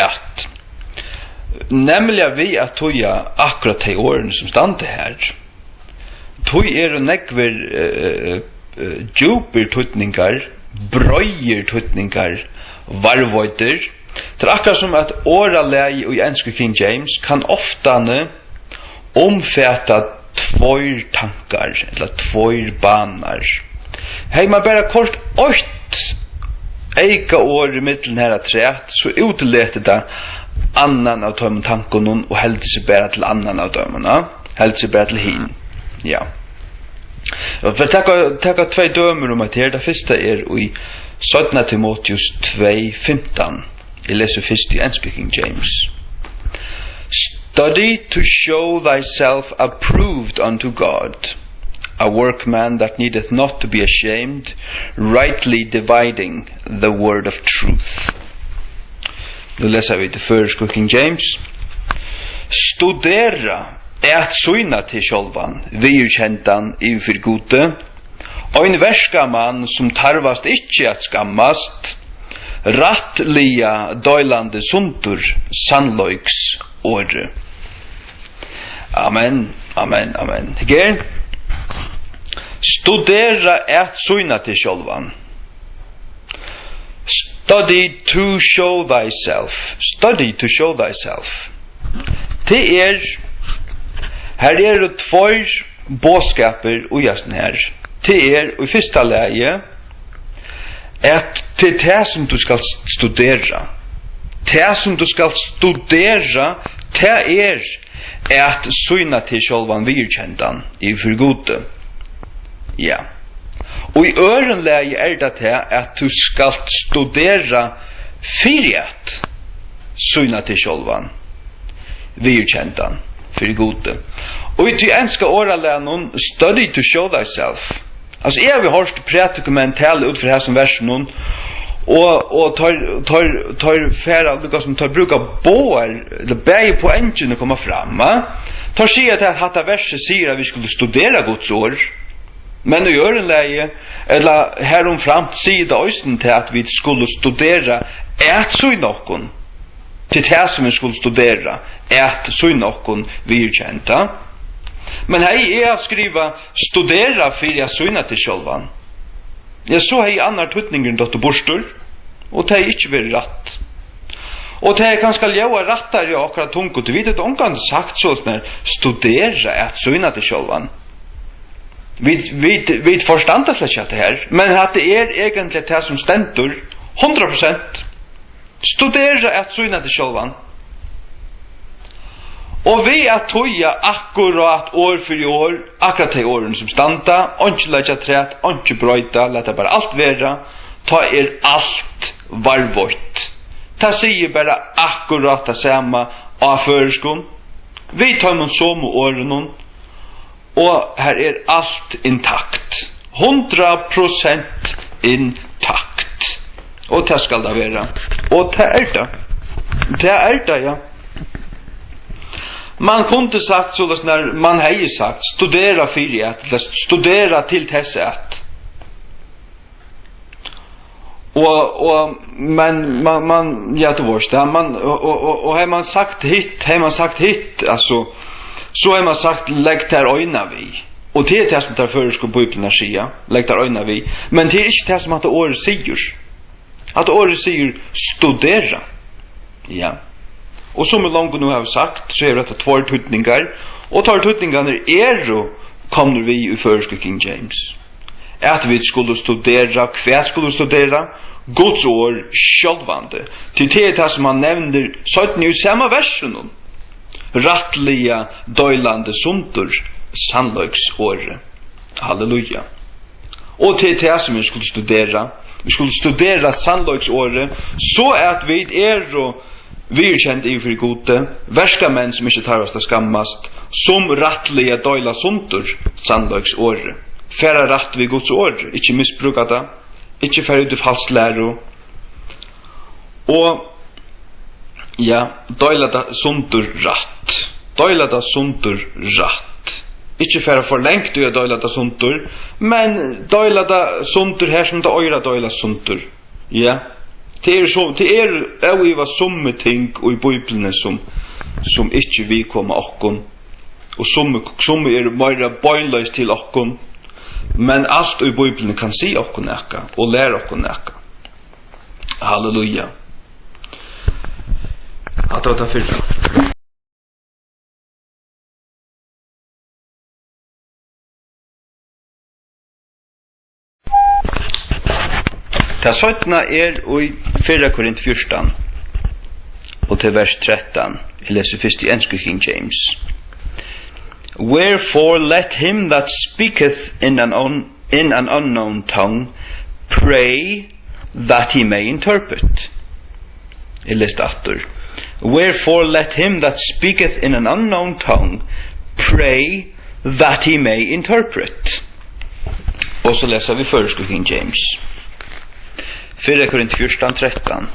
at nemlig vi at tøya akkurat de årene som stande her. Tøy nekver djuper tøytningar, brøyer tøytningar, varvøyder. Det akkurat som at åralegi og i enska King James kan oftane omfatta tvær tankar eller tvær banar. Hei man bara kort 8 eika år i middelen her av træt, så utelete det annan av tøymen tankonen og heldig seg bara til annan av dømena. Heldig seg bara til hin. Ja. For takka 2 dømer om at her, det første i 17 Timotheus 2:15. Jeg leser først i enska King James. Study to show thyself approved unto God, a workman that needeth not to be ashamed, rightly dividing the word of truth. Nu läser vi det första King James. Studera at syna till självan, vidkändan inför gode, ein verska man som tarvast icke att skammast, rattliga døylande suntur sannløyks åre. Amen, amen, amen. Ger studera at syna till självan. Study to show thyself. Study to show thyself. Det her det två bådskaper och just här. Det i första läge att det som du skal studera. Det som du skal studera, det att syna till självan virkändan i förgode. Ja. Og i ørenlæge det til at du skal studera fyriat syna til sjálvan virkjendan fyrir gode. Og i til enska åralægen study to show thyself. Altså jeg har hørt prætikumen tale ut for her som versen og tar færa lukka som tar bruka båar eller bæge på engine komma fram. Tar sig at hatta verset sier at vi skulle studera Guds ord. Men i ørenlæge, eller herom framt sida øysten til at vi skulle studera et søy nokkun, til det som vi skulle studera et søy nokkun virkjenta. Men hei er skriva studera fyrir jeg søyna til sjølvan. Jeg så hei annar tutningen dotto borstur, og det er ikke vært ratt. Og det er kanskje ljøa rattar i akkurat tungo, du vet at ongan sagt sånn studera et søyna til sjølvan. Vi forstår slett det her, men at det egentlig det som stendur 100%. Studera at syna til sjølvan. Og vi at tøya akkurat år for år, akkurat de årene som standa, ikke letja træt, ikke brøyta, leta bare alt vera, ta alt varvått. Ta sier bare akkurat det samme av føreskon. Vi tar noen somme årene, og her alt intakt. 100% intakt. Og det skal det være. Og det det. Det det, ja. Man kunde sagt så när man hei sagt studera fyrir at, studera til tesse at. Men man ja det var det. Man och har man sagt hit, alltså så har man sagt lägg där öjna vi. Och det som tar för ska bibeln säga, lägg där öjna vi. Men det inte det som att året säger. Att året säger studera. Ja. Och som långt nu har sagt så är det två tutningar och tar tutningarna kommer vi i första King James. Att vi skulle studera, kvärt skulle studera Guds ord självande. Till det som man nämner så att nu samma versen rattliga døylande suntur sannløgsåre. Halleluja. Og til det som vi skulle studera sannløgsåre så at vi virkjent inför gode, verska menn som ikke tarvast å skammast, som rattliga døyla suntur sannløgsåre. Færa ratt vi Guds år, ikke misbruka det, ikke færa ut i falsk læro. Og ja, døyla da sundur ratt. Døyla da sundur ratt. Ikke færa for lengt du døyla da sundur, men døyla da sundur her som da øyra døyla sundur. Ja. Det i var somme ting og i bøyblene som ikke vi kommer okkon. Og somme meira bøynløys til okkon. Men alt i bøyblene kan si okkon ekka og lære okkon ekka. Halleluja. At det var fyrra. Det 17 i 4 Korint 14 og til vers 13. Jeg leser først i engelsk King James. Wherefore let him that speaketh in an unknown tongue pray that he may interpret. Jeg leser after. Wherefore let him that speaketh in an unknown tongue pray that he may interpret. Och så läser vi först King James. 4 Korinth 14:13.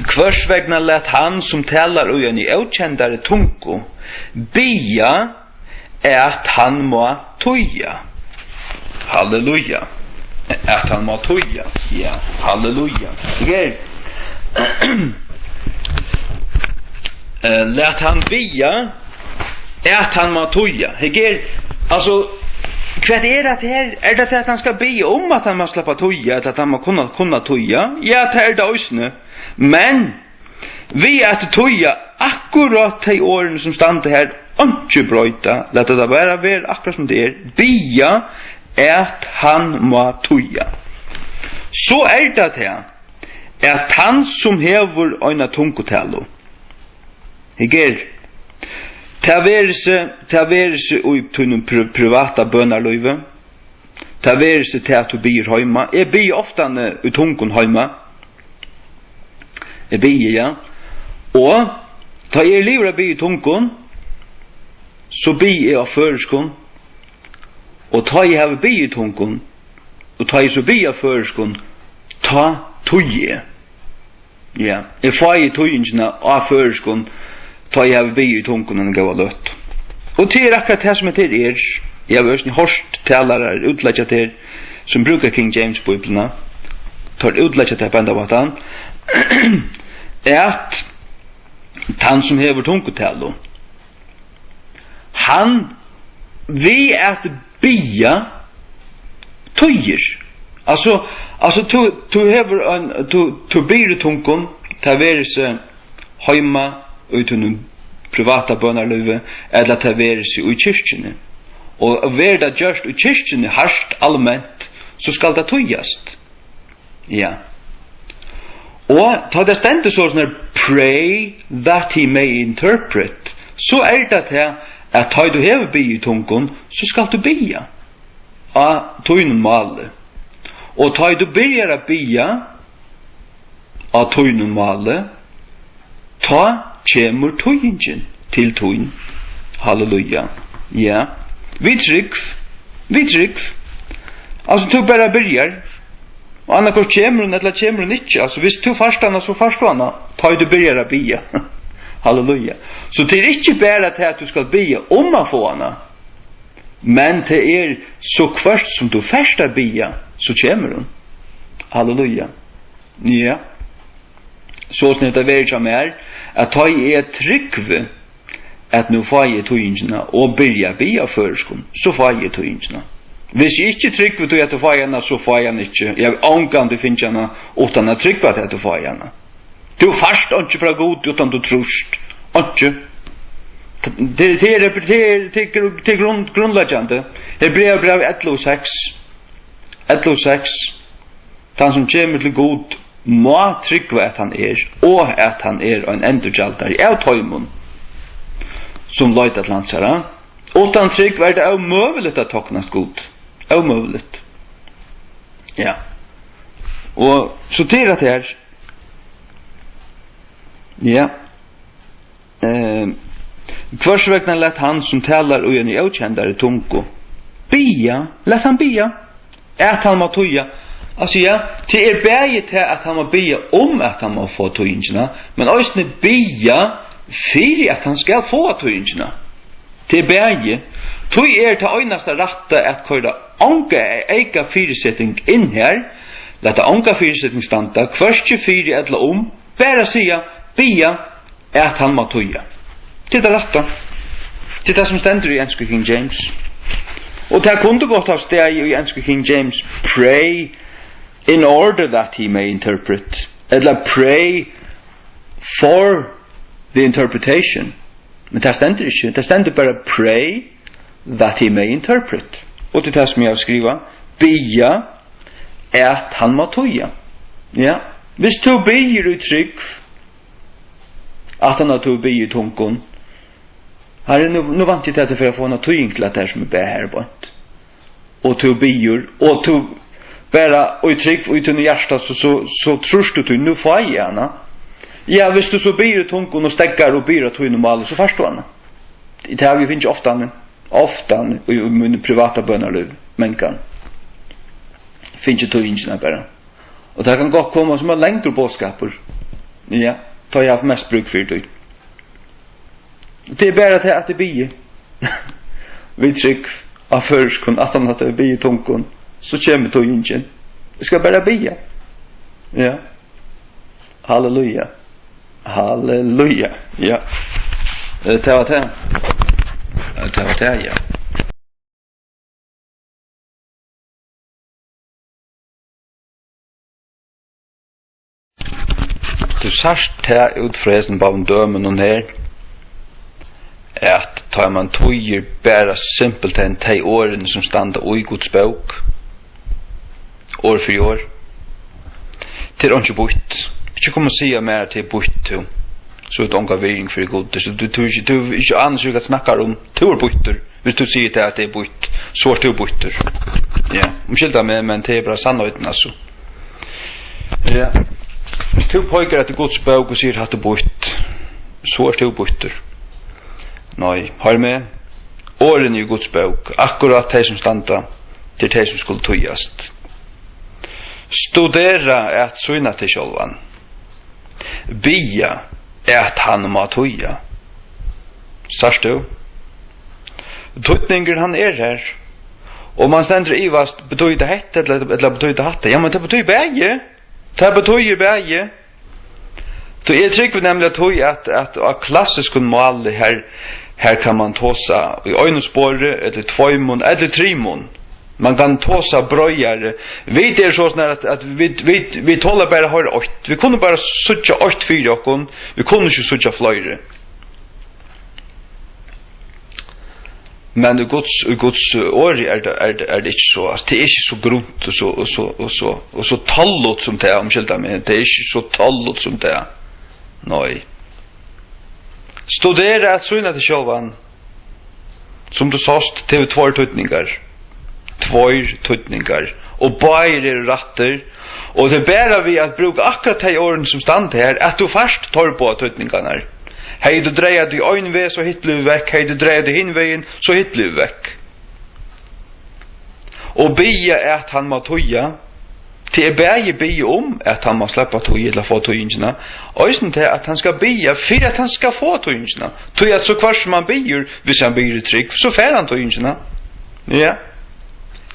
Kvörs vägna lät han som talar och en i okändare tungo bia att han må toja. Halleluja. Att han må toja. Ja, halleluja. Ger. Lät han bia att han må toja. Ger. Alltså vad är det här? Är det att han ska be om att han måste släppa toja eller att han må kunna toja? Ja, det är det också. Men vi att toja akkurat de åren som stannar här inte bröjta. Låt det vara väl akkurat som det är. Bia att han må toja. Så är det här. Att han som hever öjna tungotello. Heger. Taverse och i privata bönarlöjve. Taverse till att du byr hemma. Jag byr ofta i tungon hemma. Jag byr, ja. Och ta er livra byr i tungon. Så byr jag av förskon. Och ta jag have byr i tungon. Och ta jag så byr av förskon. Ta tuje. Ja. Jag får i tujingarna av förskon. Ta jag have byr i tungon och gå lött. Och till akkurat det som är er. Jag har också hörst talare utläggat er som brukar King James biblarna. Tar utläggat det på enda vatan. Att han som hever tungotello han vi att bia tojer. Alltså tu hever en tu ber tungon ta verse hemma utan privata bönarlöve eller ta verse i kyrkjene. Och verda just i kyrkjene harst allmänt så skall det tojast. Ja. Og ta det stendet sånn pray that he may interpret. Så det til at ta du hever bi i tungon, så skal du bia av tøynun male. Og ta du byrjar a bia av tøynun male, ta kjemur tøyingen til tøyn. Halleluja. Ja. Vi trygg. Altså du bare byrjar. Och annars kommer hon eller kommer hon inte. Alltså hvis du förstanna så förståna. Ta du börjar att bia. Halleluja. Så det är inte bara till att du ska bia om man får henne. Men det är så först som du första bia så kommer hon. Halleluja. Ja. Så snett det är som är att ta i tryggve att nu får jag tøyingene och börja bia förskon. Så får jag tøyingene. Hvis jeg ikke trykker til at du får henne, så får jeg henne ikke. Jeg ankan du finner henne utan at trykker til at du får henne. Du først ikke fra god utan du trust. Ikke. Det er grunnleggende. Hebreerbrev 11:6. Han som kommer til god må trykke at han og at han en endurgjaldare av tøymon som løyta til hans herre. Utan trygg var det omöjligt att taknas god. Omöjligt. Ja. Och så till det här. Ja. Kvarsvägna lät han som talar och en i okändare tungo bia. Lät han bia. Att han må toja. Alltså ja, det är bäget här att han må bia om att han må få tojingarna. Men också bia för att han ska få tojingarna. Det är bäge. Tog till øynasta ratta at køyra anka eika fyrirsetting inn her. Lata anka fyrirsetting standa. Kvørstje fyri eller Bæra sia, bia, at han må toja. Det er ratta. Det er det som stender i enske King James. Og det kunne gått av steg i enske King James. Pray in order that he may interpret. Eller pray for the interpretation. Men det stender ikke. Det stender bare pray that he may interpret. Og det som jeg skriva bia at han må toja. Ja. Hvis du bier i trygg at han har to bier i tungon her nu vant jeg til at for å få en tøying til at det som ber her bort. Og to bier og to bara og i trygg og i tunne hjärsta så trus du nu får jeg gjerne. Ja, hvis du så bier i tungon og steggar og bier i tungon så forstår han. Det har vi finnes ofta i min privata bønarliv, menkan. finns ju tøyingina bara. Och det kan gå komma som en längre bådskapur. Ja, tar jag haft mest bruk för det. Det är bara till att det blir. Vi tryck av förskon att han hade blir tunkon. Så kommer tøyingen. Det ska bara bli. Ja. Halleluja. Halleluja. Ja. Det var det. Det var det, ja. Du sørst til utfresen på dømen og nær at tar man tøyer bare simpelt enn de årene som standa i Guds bok år for år til ikke bort ikke kommer å si mer til bort til så er det ånga viring for god så du ikke annars ikke snakker om to borter hvis du sier til at det er bort så er to borter ja, omkylda med men det er bare sannheten altså ja tu pojkar att Guds bok och säger att det bort så är det borter. Nej, hör med. Åren i Guds bok, akkurat det som standa till det som skulle tøyast. Studera att syna till självan. Bia att han må tøya. Sørst du? Tøytninger han här. Och man ständer i vast betyder hette eller betyder hatte. Ja, men det betyder bäge. Det betyder bäge. Så jag tycker nämligen att klassisk mål här kan man tosa i ögonspår eller tvåmon eller trimon. Man kan tosa bröjare. Vi det är så att vi tålar bara har 8. Vi kunde bara söka 8 för oss. Vi kunde inte söka fler. Men Guds år är det inte så. Alltså, det är inte så grunt och så tallot som det är omkylda med. Det är inte så tallot som det är. Nej. Studera att syna till självan. Som du sast till två tøytningar. Två tøytningar. Och bara är rätter. Och det bära vi att bruka akkurat de åren som stand här. Att du först tar på tøytningarna. Hej du drejer dig en väg så hit blir väck. Hej du drejer dig hin vägen så hit blir väck. Och bia att han må tøya. Det är bäge be om att han måste släppa tøy eller få tøyingina. Och sen till att han ska be för att han ska få tøyingina. Tøy att så kvars man ber, hvis han ber i trygg, så får han tøyingina. Ja.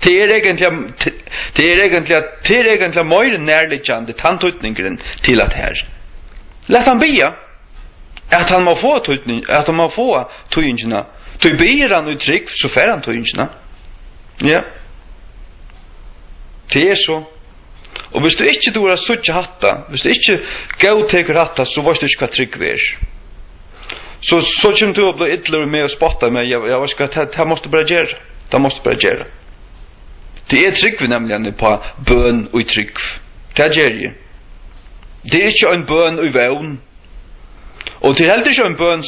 Det är egentligen mer närliggande tantutningen till att här. Låt han be att han må få tøyning, att han må få tøyingina. Tøy ber han i trygg, så får han tøyingina. Ja. Det är så. Og hvis du ikke dår suttje hatta, hvis du ikke gauteker hatta, så vet du ikke hva trygg vi er. Så kommer du å bli ytterligere med å spotta meg, jeg vet ikke, det måste bare gjøre. Det måste bare gjøre. Det er trygg vi nemlig på bøn og trygg. Det gjør jeg. Det er ikke en bøn og vevn. Og det er heller ikke en bøn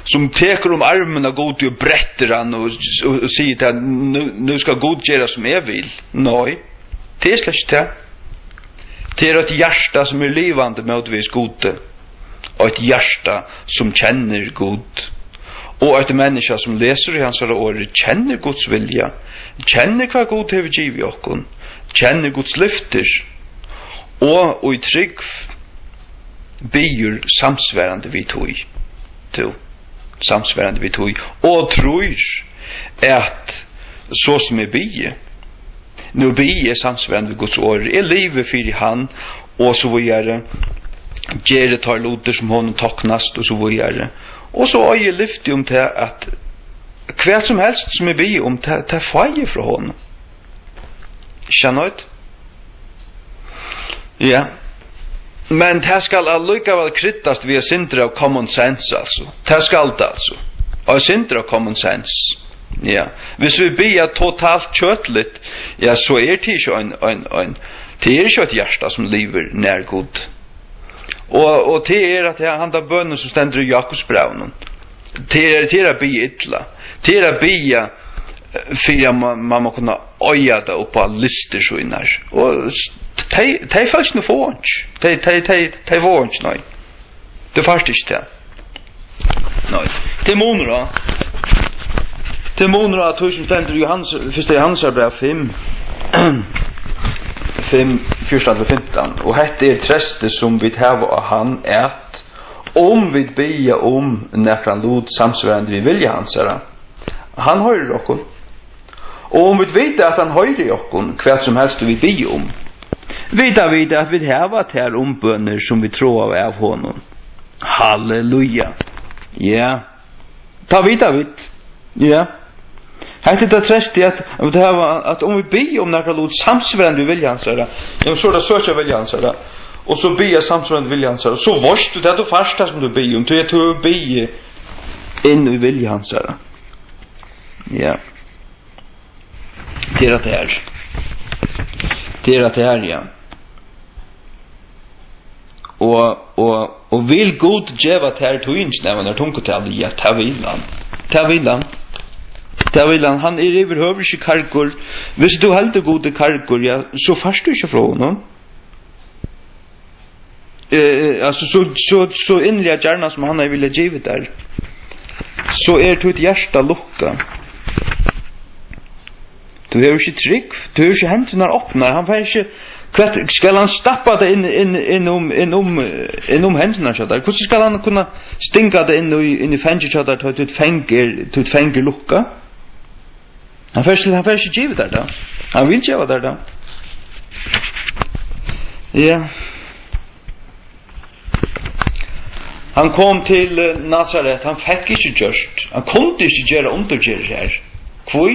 som teker om armen av god og bretter han og sier at nu skal god gjøre som jeg vil. Nei, det er slett det. Det er et hjärsta som er livande motvis gode. Og et hjärsta som kjenner god. Og et menneske som leser i hans året kjenner Guds vilja. Kjenner hva god hever givet i okken. Kjenner Guds lyfter. Og i trygg byr samsværende vi tog. Samsværende vi tog. Og tror at så som er byr nu be är samsvärd med Guds ord. Är livet för han och så vidare. Ger det tar loter som hon tacknast och så vidare. Och så är ju lyft om till att kvärt som helst som är be om ta faje från honom. Känner du? Ja. Men det skal allikevel kryttast via syndra av common sense altså. Det skal det altså. Og syndra av common sense. Ja, hvis vi blir totalt kjøtligt, ja, så er det ikke det er ikke et hjärsta som lever nær god. Og det er at han har bønnen som stender i Jakobsbrevnen. Det er å bli ytla. Det er å bli for man må kunne øye det opp på lister så innar. Og det er faktisk noe få ikke. Det er vår ikke, nei. Det er faktisk ikke det. Nei. Det er måneder da. Det måneder at som stender i första Johannesbrev 5. 5, 14-15. Og hette treste som vi har av han at vi ber nekran lod samsvarende vi vilja hans han høyrer okkon. Og vi vet at han høyrer okkon hva som helst vi ber Vita at vi har til ombønner som vi tror av honom. Halleluja. Ja. Ta vita vid. Ja. Hette det trest at om vi ber nekra lod samsvarende vi vilja hans så det søkja vilja hans og så be samsvarende vilja hans så varst du det du første som du be om du be inn i vilja hans ja det at det her ja og vil god djeva til tøyns når man tunkotal ja ta villan han iver høvrig kargur hvis du heldur gode kargur ja så først du ikke fra honom alltså så innerliga gärna som han ville givet där så du ett hjärta lucka du har inte trygg du har inte händerna öppna han får inte skal han stappa det in händerna så där hur ska han kunna stinka det in i fänger så där till ett fänger lucka han får inte givet där då han vill ge där då ja Han kom til Nazaret, han fikk ikke gjørst. Han kunde ikke gjøre undergjøret her. Kvoi?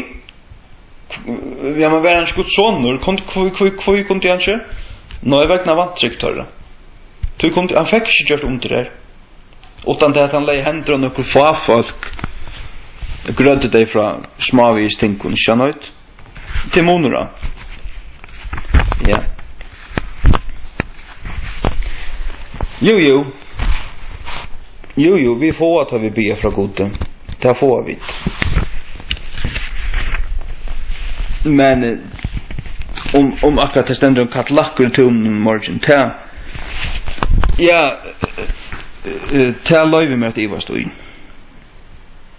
Ja, men var han skutt sånner? Kvoi kunde han ikke? Nå vegna vantrykt høyre. Han fikk ikke gjørt under her. Utan det at han lei hender og nokkur fafolk grødde deg fra smavis tinkun, skjønnøyt? Til monora. Ja. Jo, vi får att vi ber fra Gode. Det får vi. Men om akkurat det ständer katlacker till morgon. Ja, ta löjve med att Eva stå in.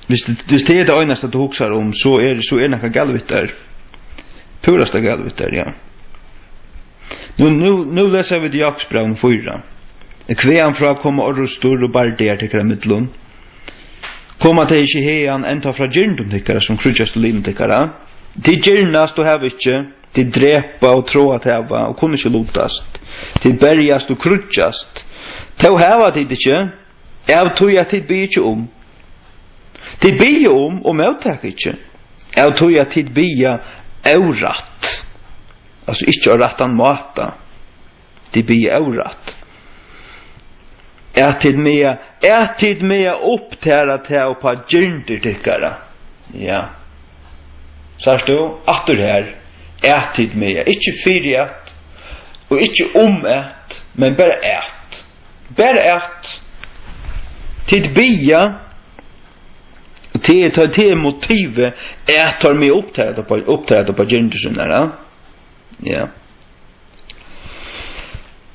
Hvis det är det ögnaste du huxar om så är näka galvit där. Purasta galvit där, ja. Nu läser vi Jakobsbrevet 4. Kvean fra komma orrostor og bardear tikkara mittlun. Komma til ikkje hean enta fra gyrndum tikkara som krutjast og lim tikkara. De gyrnast og heva ikkje, de drepa og tråa teva og kunne ikkje lotast. De berjast og krutjast. Tau heva tid ikkje, av tog at tid bi ikkje om. De bi om og møttak ikkje. Av tog at tid bi auratt. Altså ikkje av rattan mata. De bi auratt. Tid med upptära till på gyndir tyckara. Ja. Sars du, attur här, tid med, inte fyriat, och inte men bara ät. Bara ät. Tid bia, till motivet, tar med upptära på gyndir sådana. Ja.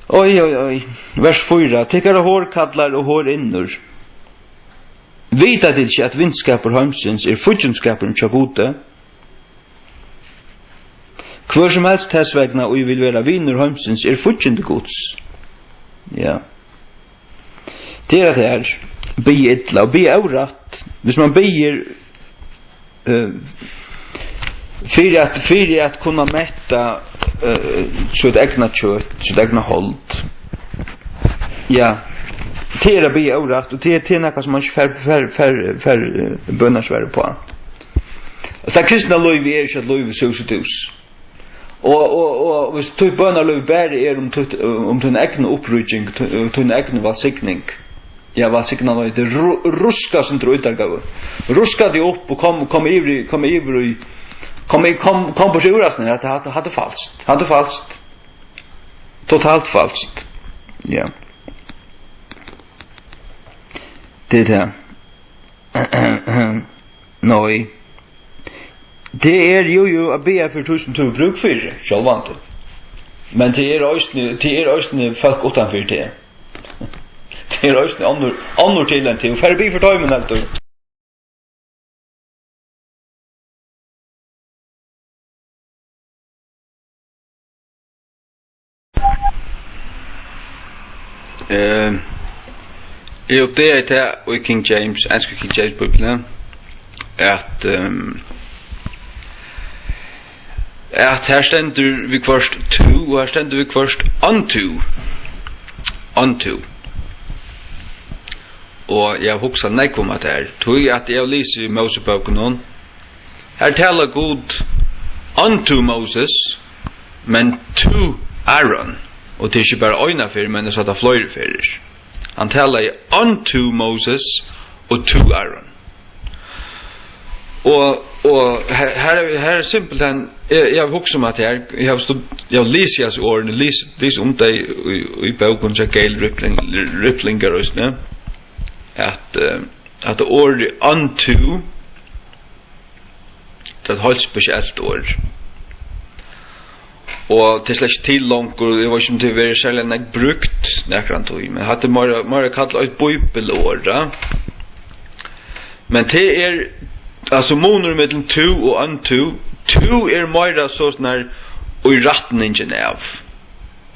Oj. Vers 4. Tikkara hårkadlar og hårinnur. Vita til ikke at vindskapur heimsins futjenskapur tja gode. Hver som helst hesvegna og vil vera vinur heimsins futjende gods. Ja. Det det bi illa og bi auratt. Hvis man bier fyrir at kunna metta sitt egna kjøtt, sitt egna hold. Ja, det är be orätt och det är något som man fär bönarsvärde på. Så kristna lov är inte att lov så dus. Och hvis du bönar lov bär om din egen upprutning, din egen valsikning. Ja, valsikna det ruska som tror utgåva. Ruska det upp och kom på sjurasnen att det hade falskt. Totalt falskt. Ja. Det där. Nej. Det är ju att be för 1000 bruk för det, självant. Men det är östne folk utanför det. Det är östne annor till en till för be för tajmen alltså. Jeg oppdager til i King James, enske King James Bibelen, at her stender vi først to, og her stender vi først unto. Og jeg husker nek om at her, tog at jeg lyser i Mosebøken, her taler Gud unto Moses, men to Aaron, og det er ikke bare øyne for, men det er satt av flere for. Han taler unto Moses og to Aaron. Og her er simpelthen, jeg husker om at her, jeg lyser jeg årene, lyser om det i boken, så Gail Riplinger også, at ordet unto, det er et helt spesielt ord. Og til slags til langt, og jeg var ikke om det var særlig enn jeg brukt nekrant og men hadde mer kallet et bibelord. Men det er, altså moner mellom to og unto, to er mer sånn her og retningen av.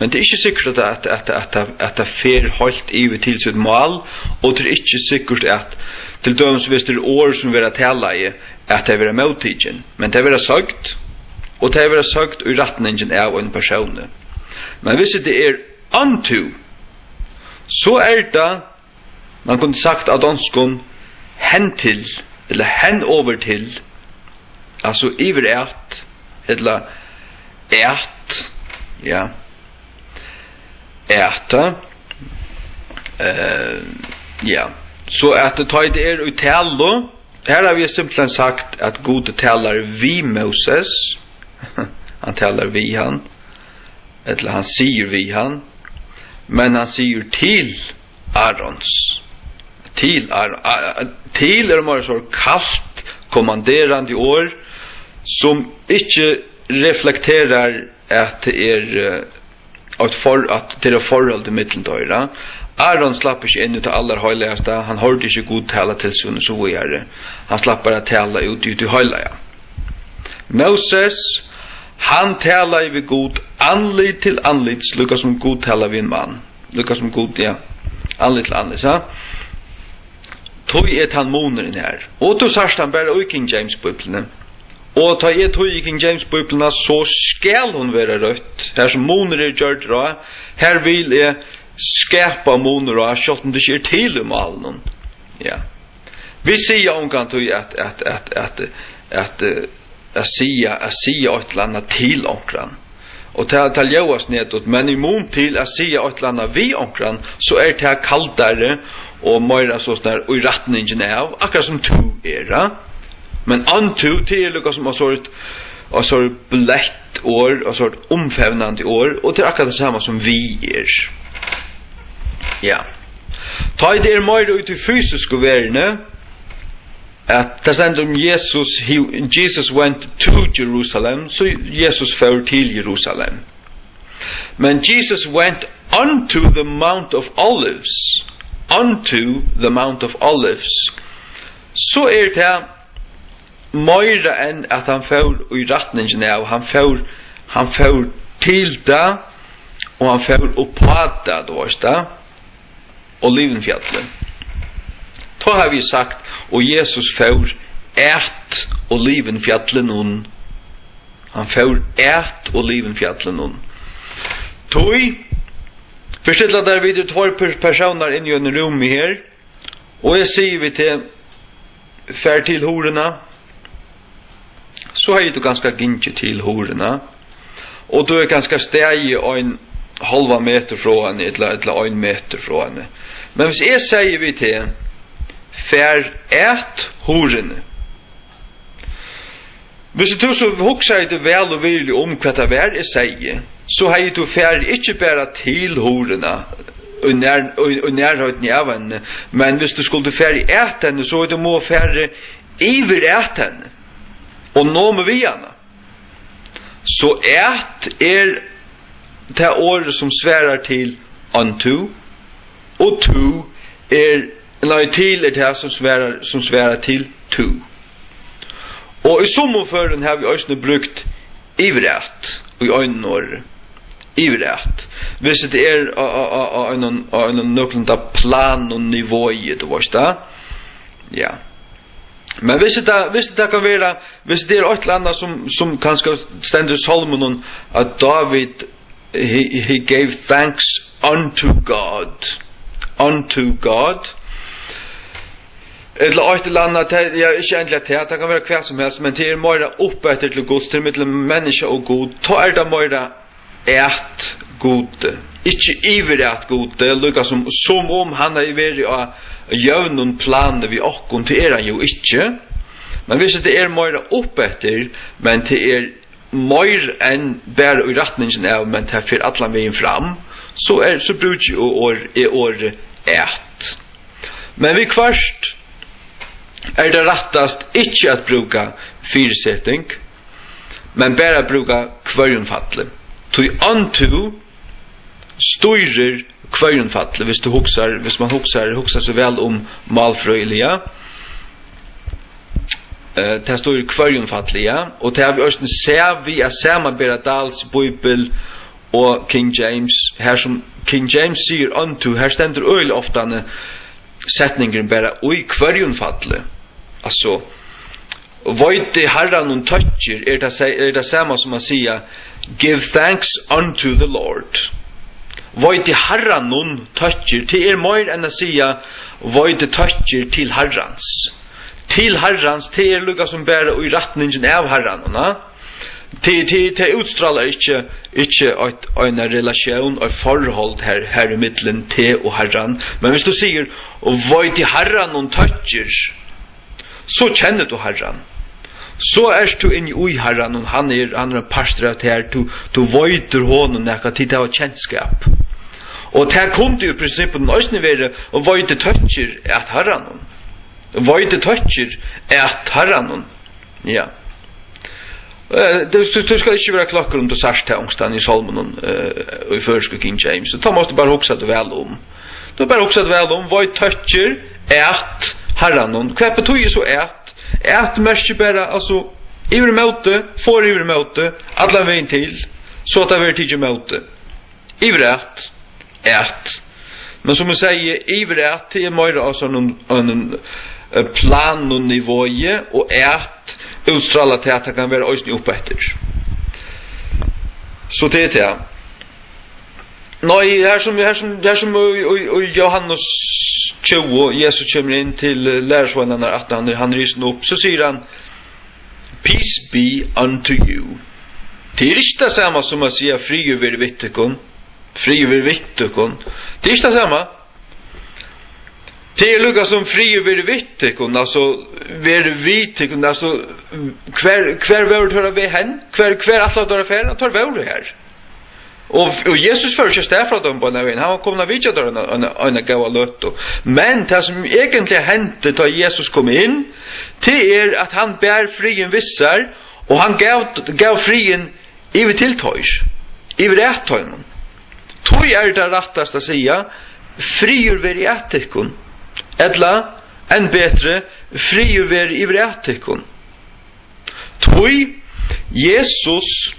Men det er ikke sikkert at det fer helt i til sitt mål, og det er ikke sikkert at til døms hvis det er år som vil tale i, at det vil mottidgen. Men det vil sagt, og det vil sagt i retningen av en person. Men hvis det er unto, så er det, man kunne sagt at danskon hen til, eller hen over til, altså iver eller ja, ja, så at det tar det er uttalo, her har vi simpelthen sagt at Gud talar vi Moses, han talar vi han, eller han sier vi han, men han sier til Arons, til er mer så kallt kommanderande år, som ikke reflekterar at det er at det er forhold til mittendøyra. Aaron slapp ikke inn ut av aller høyligste, han hørte ikke god tala til sin så videre. Han slapp bare tala ut i høyliga. Moses, han tala ved god anlit til anlit, lukka som god tala ved en mann. Lukka som god, ja, anlit til anlit, så. Tog han moneren her. Og då sørst han bare i King James Bibelen. Og ta tog i King James Bibelen, så skal hun være rødt. Her som moner er gjørt da, her vil jeg skapa moner og selv om det ikke er til om allen. Ja. Vi sier omkant at sier et eller annet til omkran. Og til gjøres nedåt, men i mån til at sier et eller annet vi omkran, så er det kaldere og mer sånn der i retningen av, akkurat som to er. Men unto til er lukka som har sårt blett år, og sårt omfevnande år, og det er akkurat det samme som vi er. Ja. Ta det er mer ut i fysiske verden, at det stender om Jesus went to Jerusalem, så Jesus fører til Jerusalem. Men Jesus went unto the Mount of Olives, så er det mer enn at han fører i retningen av, han fører til det, og han fører oppad det, da var det, Olivenfjallet. Da har vi sagt, og Jesus fører Olivenfjallet noen. Han fører Olivenfjallet noen. Toi, forstiller der videre 2 personer inn i en rom her, og jeg sier vi til fær til horena, så har du ganske gynnsi til horena, og du er ganske steg en halva meter fra henne, eller 1 meter fra henne. Men hvis jeg sier vi til fær horene, hvis du så hokser du vel og virkelig om hva det er jeg sier, så har du fær ikke bare til horena, og nærheten av henne, men hvis du skulle fær henne, så du må fær iver henne, og nå med vi henne. Så er det året som sverar til unto, og to til det som sverar til to. Og i sommerføren har vi også brukt iverett, og i øynene året. ivrät. Hvis det är en nöklunda plan och nivå i det var det. Ja. Men hvis det kan være, hvis det ett eller som kanskje stender i Salmonen, at David he gave thanks unto God. Unto God. Eller ett eller annat, jag inte egentligen det kan vara kvar som helst, men det är mer uppetter till Guds, till mellan människa och God. Då är det mer ät gode. Ikke iverät gode, lukka som om han har vært av jøvnun planer vi okkon til han jo ikke. Men hvis det mer oppetter, men det mer enn bare i retningen av, men det fyrir allan veien fram, så brukar året ät. Men vi kvart det rettast ikke at bruka fyresetting, men bare bruka kvørjunfattelig. Tui unto styrer kvørjunfattelig, hvis man huksar så vel om malfrøyliga. Det står kvørjunfattelig, og det har vi også ser vi samarbeidet Dals Bibel og King James. Her som King James sier unto, her stender øyelig ofte setningen bare oi kvørjunfattelig. Altså, voide herran og toucher det samme som man sier give thanks unto the Lord. Voide herran og toucher til mer enn å sier voide toucher til herrans. Til herrans, til lukka som bare i retningen av herran. Til utstraler ikke en relasjon og forhold her i middelen til og herran. Men hvis du sier voide herran og toucher, så kjenner du herran. Så du inn i herran, og han en pastor av det her, du voider honom nekka tid av kjennskap. Og det kunne jo i prinsippet nøysene være, og voider toucher at herran. Voider toucher at herran. Ja. Du skal ikke være klokker om du sørst til ångstan i Salmonen og i første King James. Da måste du bare hoksa det vel om. Du bare hoksa det vel om, voider toucher at herran. Hva betyr så at? At mest bara alltså iver möte, för iver möte, alla vägen till så att det blir tid möte. Iverat ät. Men som jag säger iverat till mer alltså en plan och nivå och ät utstråla till att det kan vara ösning upp efter. Så det är det. Nej, här som Johannes 20, Jesus kommer in till lärsvännerna att han ryser upp, så säger han peace be unto you. Det är inte det samma som att säga fri över vittekon. Fri över vittekon. Det är inte det samma. Det är lukka som fri över vittekon, alltså över vittekon, alltså kvar värld höra vi hen, kvar alla dörra färd, han tar värld här. Och Jesus först därför dem på den vägen. Han kom när vi inte där en gåva lötto. Men det som egentligen hände då Jesus kom in, det att han bär frien vissar och han gav frien över till toys. Över rätt honom. Toy det rättast att säga friur ver i ättikon. Eller än bättre friur ver i ättikon. Toy Jesus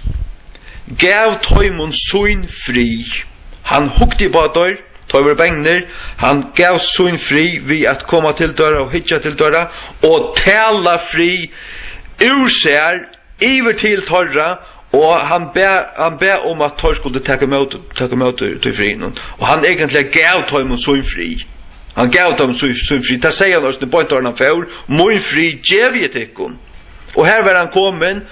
gav toimon suin fri. Han hukte på dörr, toiver bängner, han gav suin fri vid att komma till dörra och hitcha till dörra och tala fri ur sig över till torra och han ber om att torr skulle ta emot till frin och han egentligen gav toimon suin fri. Han gav dem suin fri. Det säger han också på ett dörrna för muy fri gevietekon. Och här var han kommen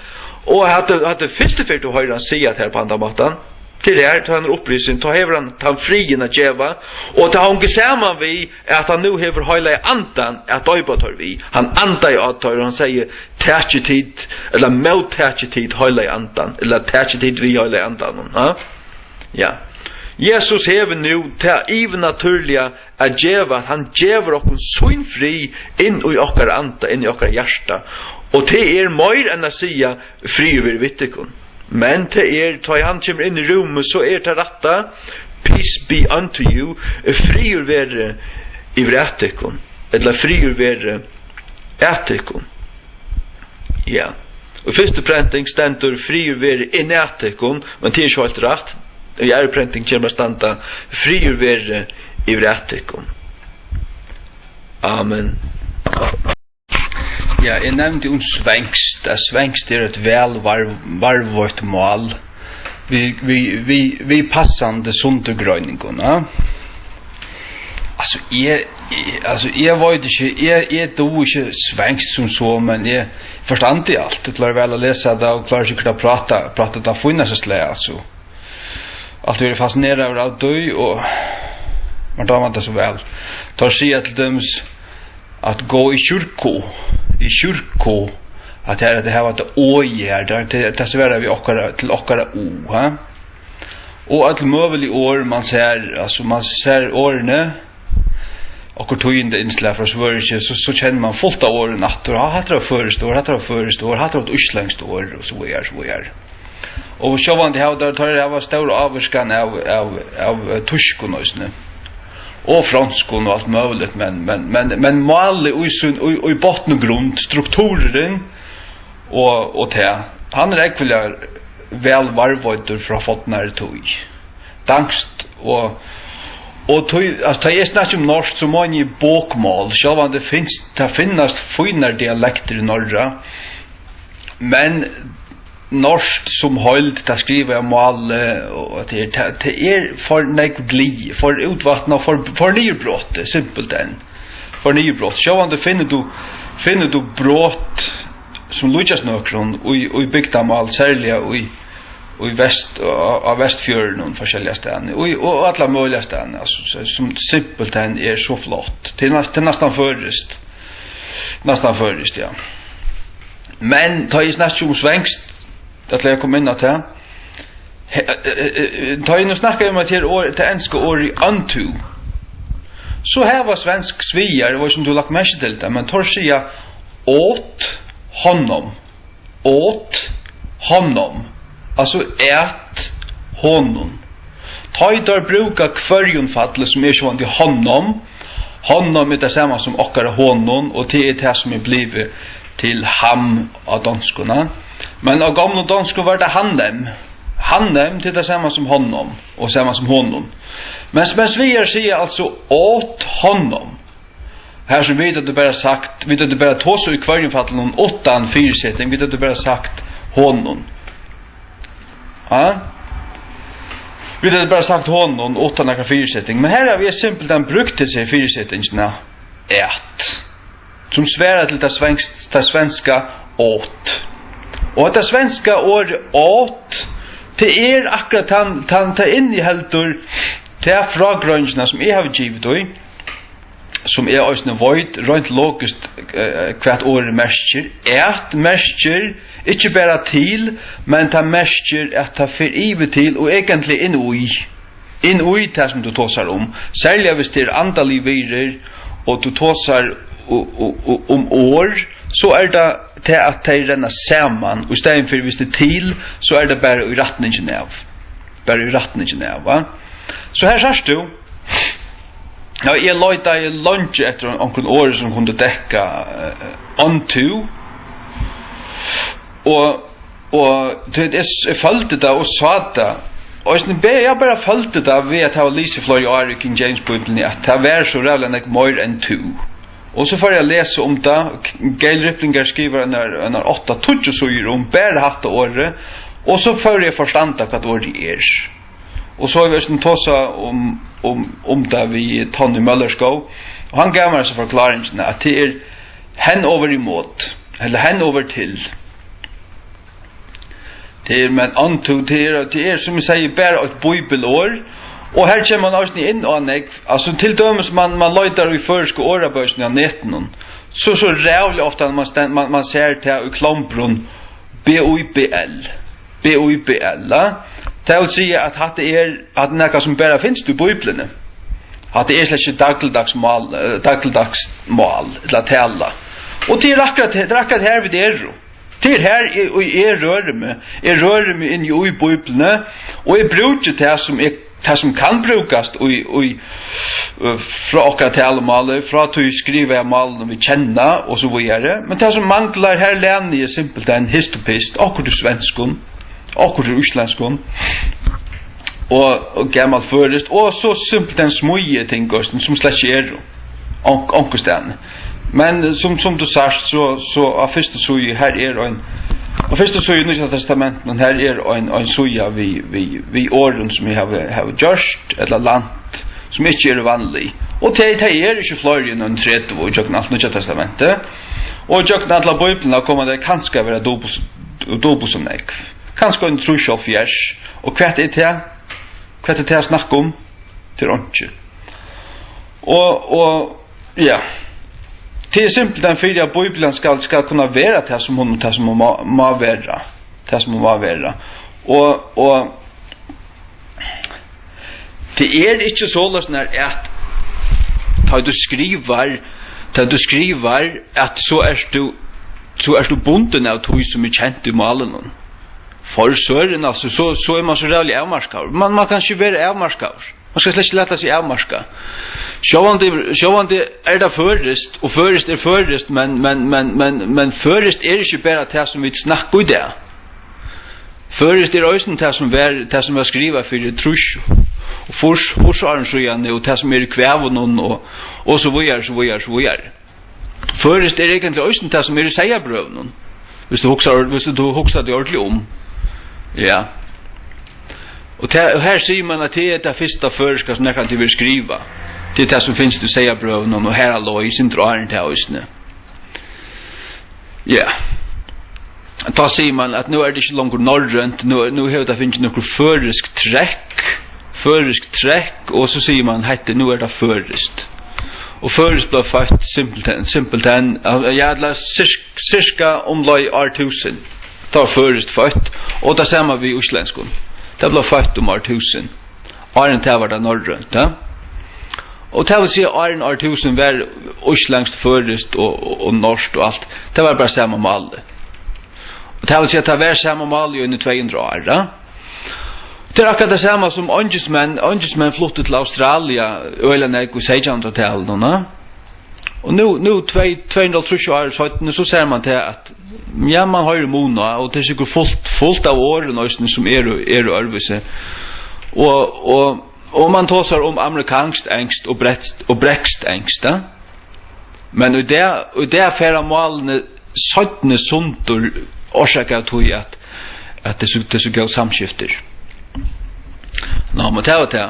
och hade första för att höra sig att här på andra mattan till det här han upplysning ta hever han frien att geva och ta han samman vi att han nu hever hela andan att öjbatar vi han andar ju att han säger tätjetid eller mot tätjetid hela andan eller tätjetid vi hela andan ja Jesus hever nu ta even naturliga att geva han gever och sån fri in i okkar anda in i okkar hjärta. Og det mer enn å sige fri over vittekon. Men det da han kommer inn i rommet, så det retta peace be unto you, fri over i vittekon. Eller fri over ettekon. Ja. Og første prenting stender fri over i nettekon, men det ikke helt rett. i æreprenting kommer standa friur vere i rættikum. Amen. Ja, jeg nevnte svengst. Svengst et vel varvårt mål. Vi passande sundergrøyninguna. Jeg vet ikke, jeg do ikke svengst som så, men jeg forstand det alt. Jeg klarer vel å lese det, og klarer ikke å prate det funnet seg slag, altså. Alt er fascinerad av døy, og man tar man det så vel. Tar sier til dem at gå i kyrko, at det her var det ågjer, det serverer vi til okkara o, ha? Og at møvelig år man ser årene, okkar tøyende innslag fra Sverige, så kjenner man fullt av årene natter, hatt det var først år, hatt det var utlengst år, og så er. Og sjåvan det var stor avvarskan av tyskon og franskon og alt muligt, men malig og i botten og grunn, strukturen og te. Han ekvelig vel varvøyder fra fotnare tøy. Dangst og det er snakk om norsk så mange i bokmål, sjåvan det finnes finere dialekter i Norra, men norsk som holdt det skriver jeg mål og det for negli, for utvattna, for nybrott, simpelthen. For nybrott. Sjåvan det finner du brott som lukas nøkron og i bygdamål, særlig og i vestfjøren og forskjellige stedene, og alle mulige stedene, altså, som simpelthen så flott. Det nesten førest, ja. Men ta i snakk om svengst, at jeg kom inn til. Ta inn og snakke om at det enske året i antu. Så her var svensk svier, det var som du lagt mest til det, men tar sier åt honom. Altså et honom. Ta i der bruka kvørjonfattle som sånn til honom. Honom det samme som okkara honom, og det det som blivet til ham av danskona. Men av gamla danskon var det hannem. Hannem til det samme som honom, og samme som honom. Men svier sier altså åt honom. Her som vet at du bare sagt, vet at du bare tås i kvørjonfattle noen 8 fyrsetting, vet at du bare sagt honom. Ja? Vet at du bare sagt honom 8 fyrsetting, men her har vi simpelthen brukt til seg fyrsettingsna et. Som sværer til det svenska åt. Og det svenska året åt, det akkurat han inneheldur til fragrønnsene som jeg har givet deg, som også void, rent logisk hvert året mersker. Et mersker, ikke bare til, men det mersker at det fer ive til, og egentlig innui det som du tåsar om. Særlig hvis det andalig virer, og du tåsar om år, så det til at de renner sammen, og i stedet for hvis det til, så det bare i retningen av. Va? Så her sørst du, ja, jeg løyta i lunch etter noen år som kunne dekka onto, og jeg følte det og sa det, og jeg bare følte det ved at jeg var lyse flere år i King James-bibelen, at det var så rævlig enn more enn 2. Og så får jeg lese om det. Gail Riplinger skriver en 8-20 suger om bare hatt året, og så får jeg forstanda hva året Og så har vi en tåsa om det vi Tony Møllerskov, og han gav meg så forklaringen at det hen over imot, eller hen over til. Men anto, det som vi sier bare et bibelår, og her kommer man også inn og anlegg, altså til dømes man løyder i førske årabøysene av neten, så rævlig ofte man ser til i klombron B-O-I-B-L, det vil si at det noe som bare finnes i Bibelen, at det slett ikke dagligdagsmål, eller tala. Og det akkurat her vi det her jeg rører meg inn i Bibelen, og jeg bruker det som kan brukast fra okra talemålet, fra til å skrive målene vi kjenner, og så videre. Men det som mangler her lærer jeg simpelthen histopist, akkurat til svenskon, akkurat til uslenskon. og gammal förest och så simpelt en smøye ting som slett ikke onkostan. Men som du sagt så av første suge her en av første suge i Nya Testamentet men her en suge vi åren som vi har gjort eller land som ikke vanlig. Og det ikke flere enn 30 år i alt Nya Testamentet. Og i alle Bibelen kommer det kanskje være dobbelt som nekv. Kanskje en trusjåfjers. Og hva det? Hva det jeg snakker om? Til åndsje. Og ja. Det simpelt den fyrir at Bibelen skal kunne være det som hun må være. Det som hun må være. Og det ikke så løsende at da du skriver at så du bunden av tog som kjent i malen. For søren, altså, så man så reallig avmarskaver. Man kan ikke være avmarskaver. Man skal slett ikke lette seg avmarska. Sjåvande det førest, og førest førest, men førest ikke bare det som vi snakker i det. Førest også det som var skrivet for trus, og forsvarensøyene, og det som i kvæven, og så videre. Førest egentlig også det som i seierbrøven, hvis du hokser det ordentlig om. Ja. Og her sier man at det det første føreska som kan vil skriva. Det det som finnes i seierbrøven, og her er i sin draren til høysene. Ja. Da sier man at nå det ikke langer norrønt, nå har det finnes noe føresk trekk, og så sier man hette, nå det førest. Og førest ble født simpelthen, ja, det cirka omlai år 1000. Det var førest født, og det ser man vi i Oslenskon. Det ble født år 1000. Åren til var det norrønt, ja. Og det vil si åren år 1000 var Oslenskt førest og norsk og alt. Det var bare samme malet. Og det vil si at det var samme malet under 200 år, ja. Det akkurat det samme som åndsmenn flyttet til Australia øyne i 1600-tallet. Og nå 230 år så ser man til at ja, man har mona, og det er sikkert fullt av årene som er ørvise. Og man tåser om amerikansk engst og brekst engst. Men i det færa målene 17 sundur årsaker tog at det er så galt samskifter. Nå, men det var det.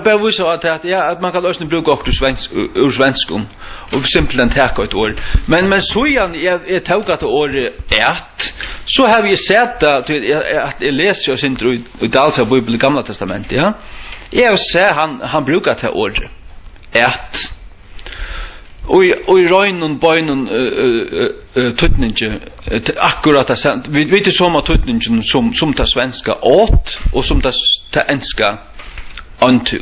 Bare vise at man kan løsne bruke ur svenskon, og simpelthen teka et år. Men så igjen, jeg tog at året så har vi sett at jeg leser jo sin i Dalsa Bibel i Gamla Testamentet, ja. Jeg har sett han bruker det året og i røgnen, bøgnen, tøtningen, akkurat det, vi vet ikke om tøtningen som det svenska åt, og som det enska antu.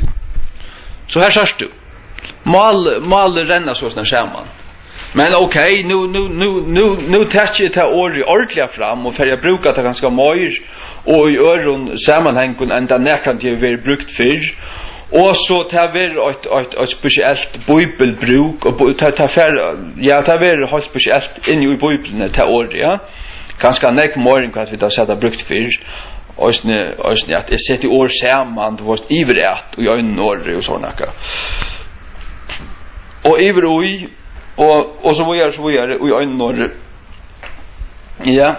Så her sørst du. Mal renner så snart sammen. Men ok, nu tar jeg det året ordentlig fram, og for jeg bruker det ganske mye, og i øren sammenhengen enda nærkant jeg vil brukt før, og så det var et spesielt bibelbruk, og det var helt spesielt inni i bibelene til året, ja. Ganske nek morgen hva vi da sett brukt før, og at jeg sett i år sammen, det var iverett, og i øynene året og sånn akka. Og iver og så videre, og i øynene året. Ja.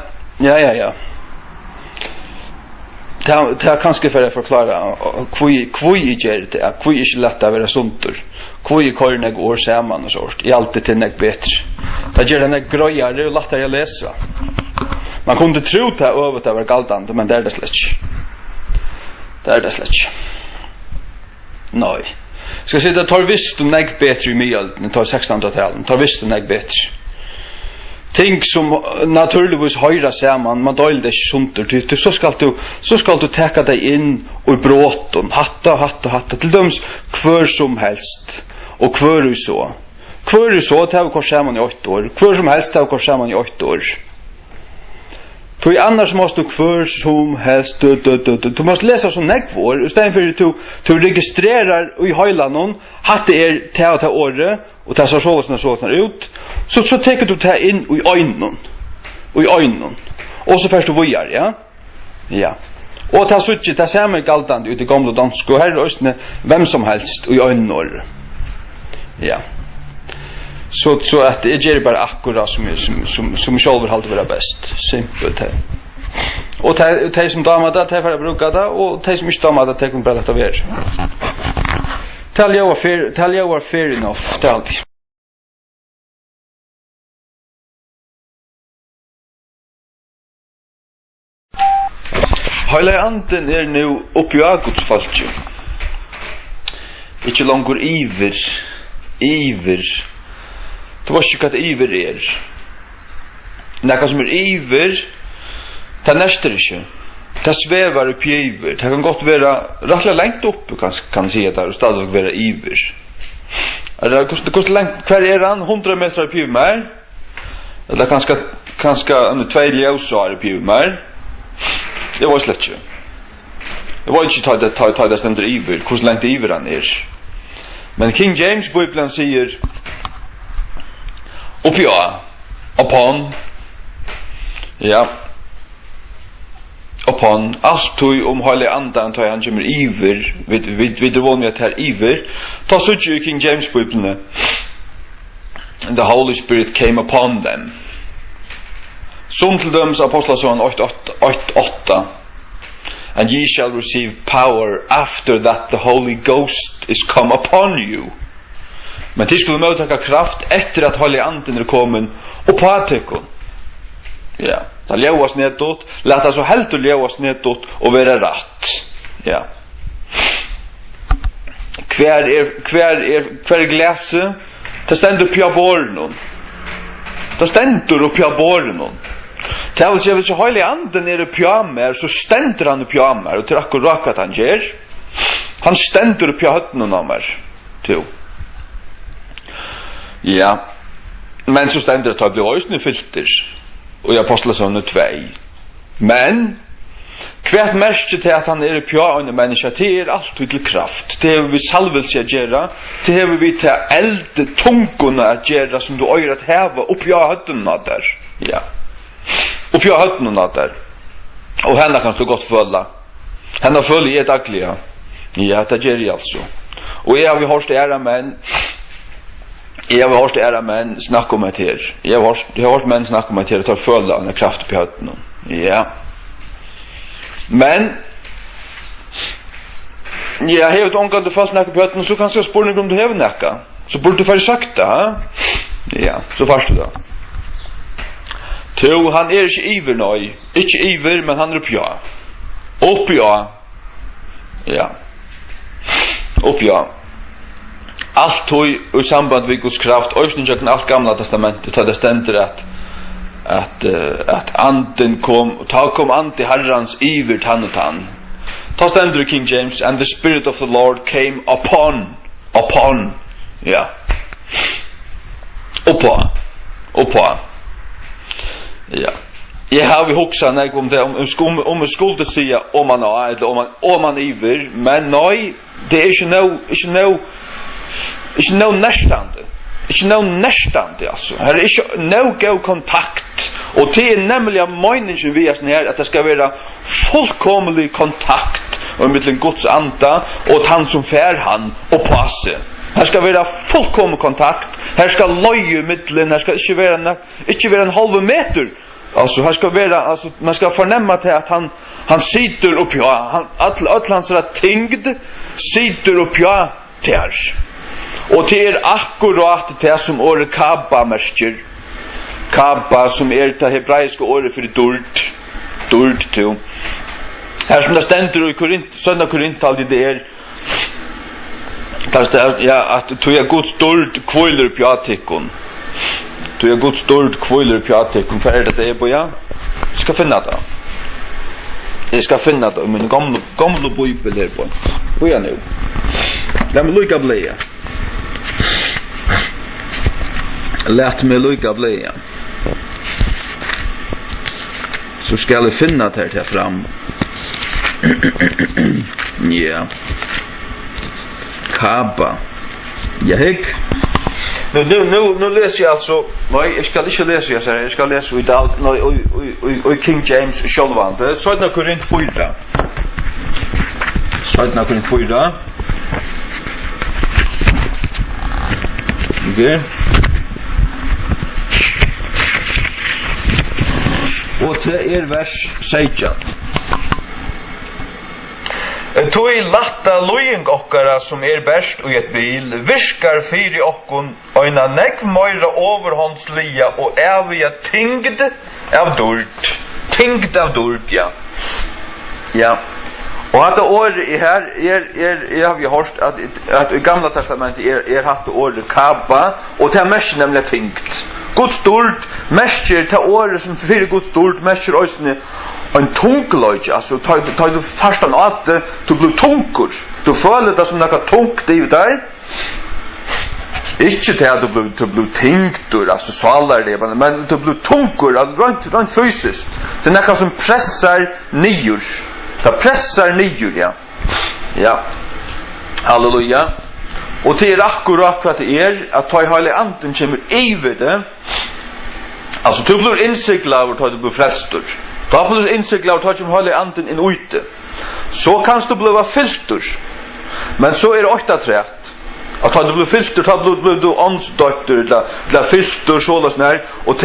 Det er kanskje for å forklare hvor jeg gjør det, hvor jeg ikke lett å være sunter, hvor jeg kører nek år sammen og sånt, jeg alltid til nek bedre. Det gjør det nek grøyere og lettere å lese. Man kunne tro det over til å være galtende, men det er det slett ikke. Nei. Skal jeg si det tar visst og nek bedre i mye, det tar 1600-tallet, tar visst og nek bedre. Ting som naturligvis høyrer sammen, man døyler det ikke sunter, så skal du teka deg inn og i bråten, hatta, til døms hver som helst, og hver du så. Hver du så, det har vi kors sammen i 8 år, hver som helst, det har vi kors sammen i 8 år. För annars måste du för som helst du måste läsa som nekvår istället för du registrerar i hela att det är ta året och ta så ut så tar du ta in i ögonen och så först du vojar ja Og ta suttje, ta samme galtande ut i gamla dansk, og her er østene hvem som helst i øynor. Ja. Så at jeg gjør bare akkurat som sjálfur halde vera best. Simpelt her. Og de som damer det, de får bruka det, og de som ikke damer det, de kan bare lette være. Tell you are fair enough, det er alltid. Heilig anden er nu oppi av Guds falskje. Ikke langur iver. Det var ikke hva iver er. Nekka som iver, det nester ikke. Det svevar oppi iver. Det kan godt være rettelig lengt oppe, kan si at det er stadig være iver. Hver er han? 100 meter oppi mer? Eller kanskje 2 ljøsar oppi mer? Det var slett ikke. Det var ikke ta det stemmer iver, hvordan lengt iver han er. Men King James Bibelen sier upon, ja, upon, alt om heilig andan, ta han kommer iver, vi det vanlige at her iver, ta suttje i King James Bibelen, the Holy Spirit came upon them. Som til døms Apostlasson 8:8, and ye shall receive power after that the Holy Ghost is come upon you. Men de skulle mottaka kraft etter at Heilig Anden er kommen og påtekon. Ja, da ljøvas nedåt, leta så helt å ljøvas nedåt og være rett. Ja. Hver glese, det stender oppi av båren. Det stender oppi av båren. Det vil si at hvis Heilig Anden er oppi av mer, så stender han oppi av mer, og til akkurat at han gjør. Han stender oppi av høtten av mer, til. Ja, men så stender det at det blir øysene filter, og i Apostlasson 2. Men, hvert merke til at han er oppi av en menneske, det er alltid til kraft. Det har vi salvelse å gjøre, det har vi til elde tungene å gjøre, som du øyer at heve oppi av høtten av der. Ja. Oppi av høtten av der. Og henne kan du godt føle. Henne føler jeg daglig. Ja, det gjør jeg altså. Og jeg har hørt ære menn snakke om et her. Jeg har hørt menn snakke om et her og tar føle av en kraft oppi høtten. Ja. Men jeg har et omgang til føle snakke oppi høtten, så kan jeg spørre om du har nekka. Så burde du ferdig sagt det, ha? Ja, så først du da. Jo, han er ikke iver nå. Ikke iver, men han er oppi av. Ja. Oppi av. Alt tog i samband med Guds kraft, øyne alt gamla testamentet, det stender at anden kom, ta kom ande herrans iver tann og tann. Ta stender i King James, and the Spirit of the Lord came upon, ja. Oppa. Ja. Jeg har vi hoksa nek om det, om jeg skulle sige om man er, eller om man iver, men nei, det er ikke noe nærstande. Ikke noe nærstande, altså. Her er ikke noe god kontakt, og det er nemlig av meningen vi er sånn her, at det skal være fullkomlig kontakt mellom Guds anda og han som fær han og passe. Her skal være fullkomlig kontakt, her skal løye middelen, her skal ikke være en halv meter. Altså, her skal være, altså, man skal fornemme til at han sitter oppi av, alt hans tingd sitter oppi av til her. Og det er akkurat det som året Kabba merker. Kabba som er det hebraiske året for dord til. Her som det stender i Søndag Korinthal, det er ja, at du er Guds dord kvøyler på atikken. Du er Guds dord kvøyler på atikken. Hva er det på, ja? Jeg skal finne det. Jeg skal finne det i min gamle bibel her på. Hvor er det nå? La meg lykke av leie. Lät mig lycka bli. Så skal jeg finne det her fram. Ja. Kabba. Ja, hekk. Nu läser jag alltså. Nej, jag ska inte läsa jag säger. Jag ska läsa i King James självande. Så är det Korint 4. Södna kunde fyra. Okej. Och det vers 16. Tui latta loying okkara som best og et bil, viskar fyri okkun, oina nekv meira overhåndslia og evige tingd av durt. Tingd av durt, ja. Ja. Og at det året her, jeg har jo hørt at i gamla testamentet hatt det året kaba, og det mest nemlig tingt. Guds durt, mestjer til året som fyrir Guds durt, mestjer òsne en tungløyge, altså, ta du først an at du blir tungur. Du føler det som noe tungt i der. Ikke til at du blir tingtur, altså svalar det, men du blir tungur, rent fysisk. Det noe som pressar nyer. Det pressar nyer, ja. Ja. Halleluja. Og det akkurat hva det at ta i heilig anden kommer over det. Altså, du blir innsikla over at du blir frelstur. Da blir du innsikla over at du heilig anden inn ute. Så kanst du bli filter. Men så det 8-3. At du blir filter, da blir du åndsdøkter, eller filter, sånn her, og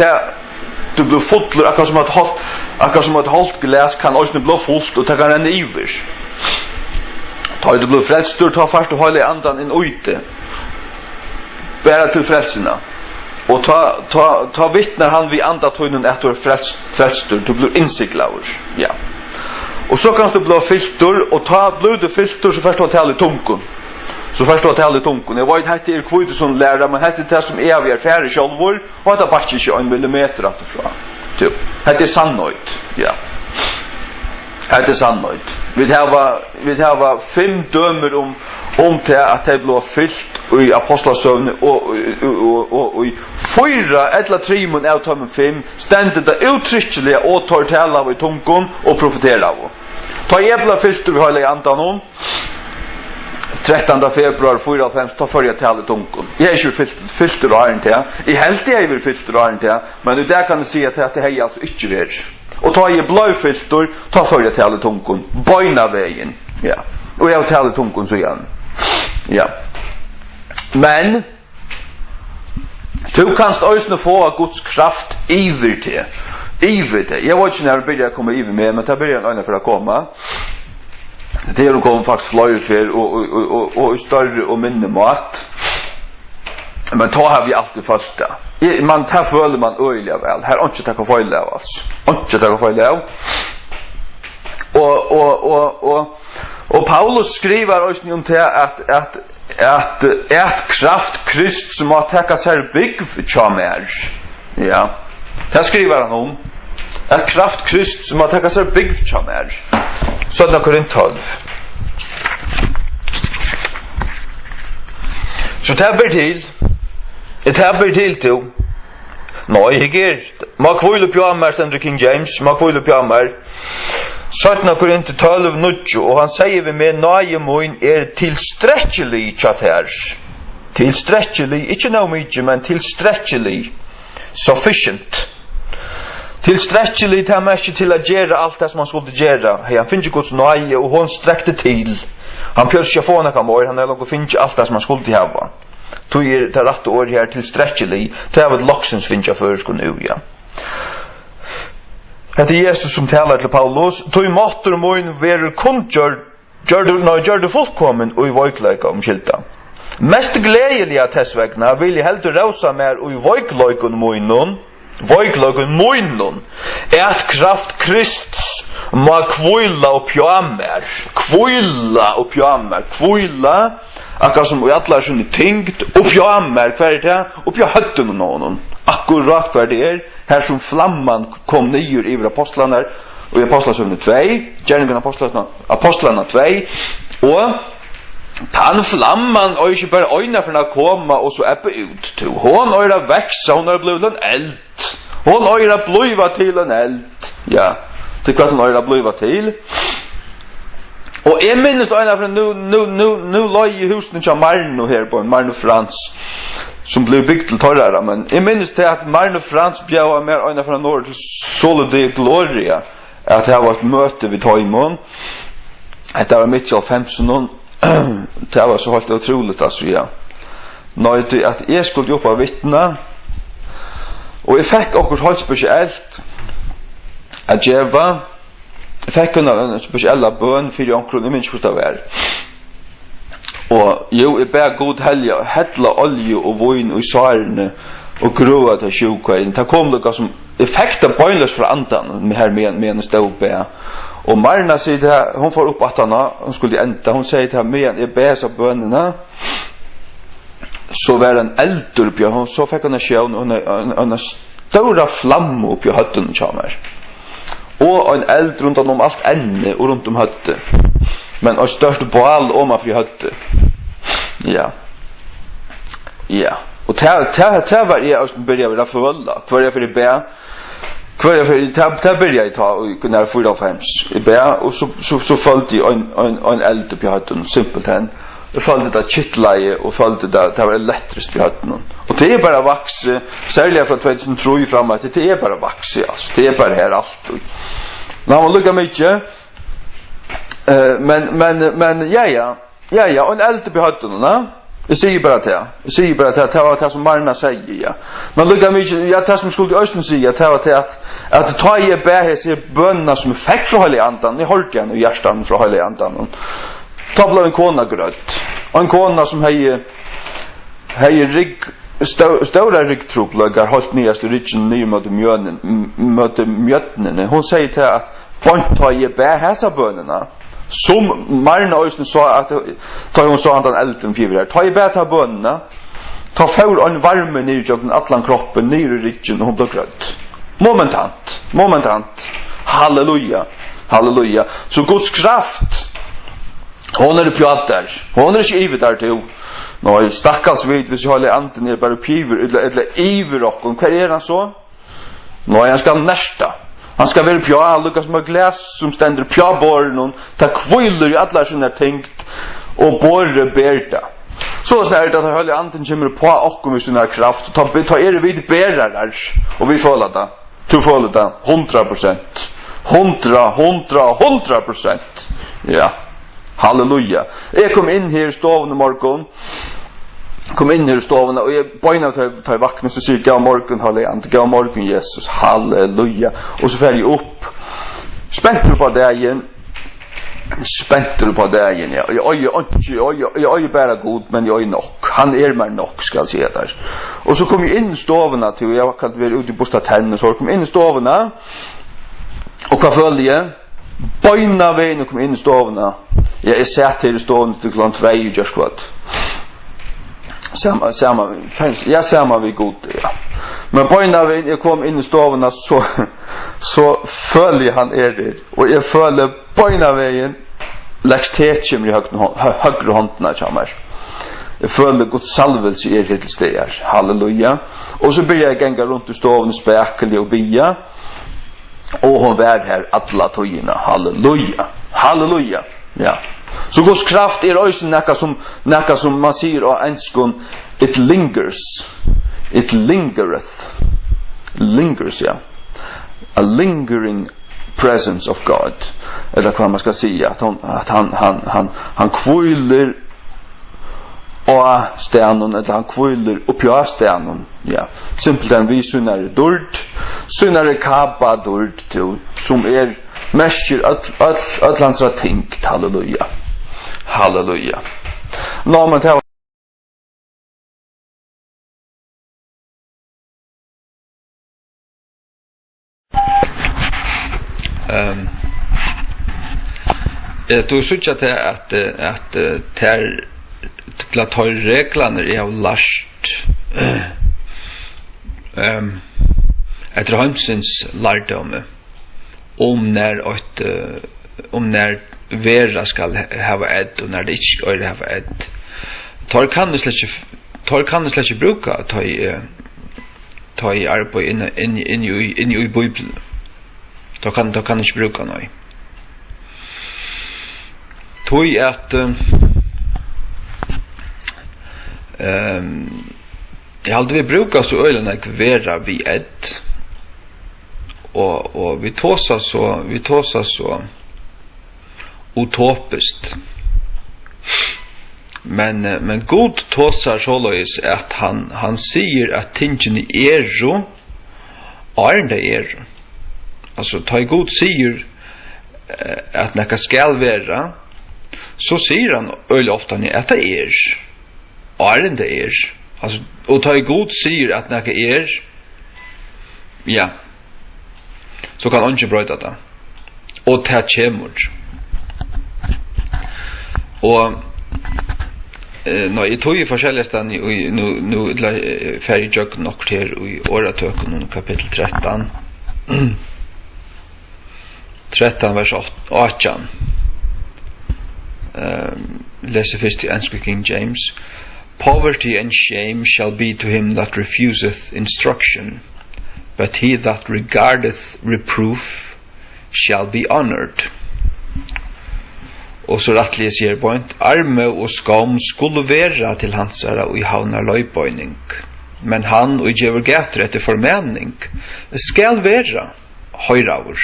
du blir fotler, akkurat som et holdt glas kan også bli fullt, og det kan renne iver. Da du blir frelstur, ta først og heilig andan inn ute. Bæra til frelsina. Og ta vittnar han vi anda tøynen etter frelstur, du blir innsiklaver. Ja. Og så kan du bli filter, og ta blir du filter, så først du tale tungun. Så først du tale tungun. Jeg vet hette kvite som lærer, men hette det som vi færre sjálvor, og hette bare ikke 1 millimeter atterfra. Hette sannøyt, ja. Hette sannøyt. Vi har 5 dømer om til at det ble fylt i apostlasøvne og i 4 eller 3 mun av tømmen 5 stendet det uttrykkelig og tar tale av i tungun og profeterer av. Ta jævla fylt vi heilig andan om 13. februar 4.5 ta fyrir tale tungun. Jeg ikke fylt og har en til. Jeg helt jeg vil fylt og har en til, men det kan jeg si at det hei altså ikke vært. Og ta i bløyfilter, ta fyrir tale tungun. Bøyna veien. Ja. Og jeg tale tungun så igjen. Ja. Men du kanst òsne få Guds kraft iver til. Iver til. Jeg vet ikke når jeg begynner å komme iver med, men det begynner en for å komme. Det er å komme faktisk fløyfer og større og mindre mat. Men ta har vi alltid følt det. Man tar føler man øyelig vel. Her er ikke takk å føle av, altså. Ikke takk å føle av. Og Paulus skriver også om til at kraft Krist som har takket seg bygg tja mer. Ja. Det skriver han om. At kraft Krist som har takket seg bygg tja mer. Sånn er Korint 12. Så det blir til. Det blir til til. Nei, jeg Ma kvile pjammer, stender King James. Ma kvile pjammer. 17 Korint 12, 9. Og han sier vi med nøye moin tilstrekkelig tjater. Tilstrekkelig, ikke noe mye, men tilstrekkelig. Sufficient. Tilstrekkelig til han ikke til å gjøre alt det som han skulle gjøre. Han finner ikke Guds nøye, og hun strekte til. Han pjør ikke få noe mer, han er nok å finne ikke alt det som han skulle gjøre. Tog det rette året her tilstrekkelig, det er et loksens finner jeg før skulle nå, ja. Det er Jesus som taler til Paulus. Tog måtte og moin være kun gjør det fullkommen og i vøykleika om skilta. Mest gledelig av tessvegna vil jeg helt rausa mer og i vøykleiken moinon, at kraft Kristus må kvila og pjammer. Kvila, akkurat som vi atler sånne tingt, og pjammer, hva det? Og pjahøtten noen. Akkurat hva det her som flamman kom nyer i apostlene, og i apostlasøvne 2, gjerningen apostlene 2, og tan flamman og ikke bare øyne for å komme og så eppe ut til. Hon øyre veksa, hon øyre blivet en eld. Hon øyre blivet til en eld. Ja, til hva hon øyre blivet til. Og jeg minnes øyne for nu løy i husene til Marno her på Marno Frans, som ble bygd til torrere, men jeg minnes til at Marno Frans bjør mer øyne fra nord til Solide Gloria, at det var et møte ved Tøymon. Det var mitt av 15 det var så helt otroligt alltså ja. När att jag skulle jobba vittna och jag fick också helt speciellt att jag fick en speciella bön för onkeln i min skjorta. Och jo, jag ber god helga, hälla olja och vin och sarne och gröa till sjuka. Det kom lika som effekter bönlös för andan med här med en stå be. Och Marna säger det, hon får upp att hon skulle ända. Hon säger till mig, jag ber så bönerna. Så var en eld upp, hon så fick hon se en stora flamme upp i hötten kommer. Och en eld runt om allt änne och runt om hötte. Men en störst bal om att vi hötte. Ja. Ja. Och det var jag började vilja förvålla. För jag för det be. För jag för det började jag ta när 4-5 i be och så följde jag en eld upp i hötten simpelt än. Jag följde det kittlaje och följde det var elektrist i hötten. Och det är bara vax särskilt för 2003 framåt. Det är bara vax alltså. Det är bara här allt. När man lukar mycket men ja och en eld upp i hötten, va? Jag säger bara det. Jag säger bara det var det som Marna säger, ja. Men lukar mycket, jag tar som skulle östen säga det var det att ta i bär sig bönna som fick från hela andan. Ni hörde igen och hjärtan från hela andan. Ta blev en kona grött. En kona som hej stora ryggtropplagar hållt nyast ryggen ner mot mjötnen. Hon säger till att bant ta i bär häsa bönerna. Som Marna Øysten sa att ta hon sa han elden fiver ta i bär ta bönerna. Ta för en varme ner i jorden atlan kroppen ner i ryggen och hon blir grött. Momentant. Halleluja. Halleluja. Så Guds kraft hon är där. Hon är inte ivet där till. Nej, stackars vet hvis jag håller anten är bara piver eller iver och vad är han så? Nej, han ska nästa. Han ska väl pja Lukas med glas som ständer pja borren ta kviller i alla såna tänkt och borre berta. Så snart att håller anten kommer på och med såna kraft ta är vid bärar där och vi får det. Du får det 100%. 100%. Ja. Halleluja. Jag kom in här i stoven i morgon. Och jag började ta i vakna så säger jag morgon halleluja. Gav morgon Jesus. Halleluja. Och så fär jag upp. Spänter du på dagen. Ja. Jag är bara god men jag är nog. Han är mer nog ska jag säga där. Och så kom jag in i stoven till jag kan inte vara ute i bostaden så kom in i stoven. Och vad följde jag? Bøyna veien og kom inn i stovene. Jeg satt her i stovene til klant 2 og gjør skvatt. Samma vi god, ja. Men bøyna veien jeg kom inn i stovene så føler jeg han der. Og jeg føler bøyna veien leks tekjem i høyre håndene kommer. Jeg føler Guds salvelse helt til steder. Halleluja. Og så blir jeg genga rundt i stovene spekelig og bia. Och hon var här alla tøyina. Halleluja. Ja. Så Guds kraft också näka som man säger och enskon it lingers, ja. A lingering presence of God. Eller vad man ska säga att han kviler och stenen eller han kviler upp på stenen. Ja. Simpelt en vi synnare kapa dord som mäster att landsra tänkt. Halleluja. Nå men det du syns att ter till att ha reglerna är av last efter Holmsens lärdom om när vera skal ha ett och när det inte ska ha ett. Tar kan det släcka bruka ta i arbete in i Bibeln. Då kan inte bruka nej. Tog att jag hade vi brukar så ölen vera vi ett och vi tåsar så utopiskt. Men god tåsar såleis at han sier at tingene er det. Altså, ta god sier at nekka skal være, så sier han øyelig ofte at det er. Altså, og ta god sier at nekka ja, så kan han ikke brøyta det. Og ta kjemur. Og jeg tog i forskjellige steder nu ferdig jøk nok her i åretøkken kapittel 13 vers 18 leser først i engelsk King James. Poverty and shame shall be to him that refuseth instruction, but he that regardeth reproof shall be honored. Og så rettelig sier point, arme og skam skulle være til hansara og i havnar løybøyning, men han og gjør gæter etter formening skal være høyravur.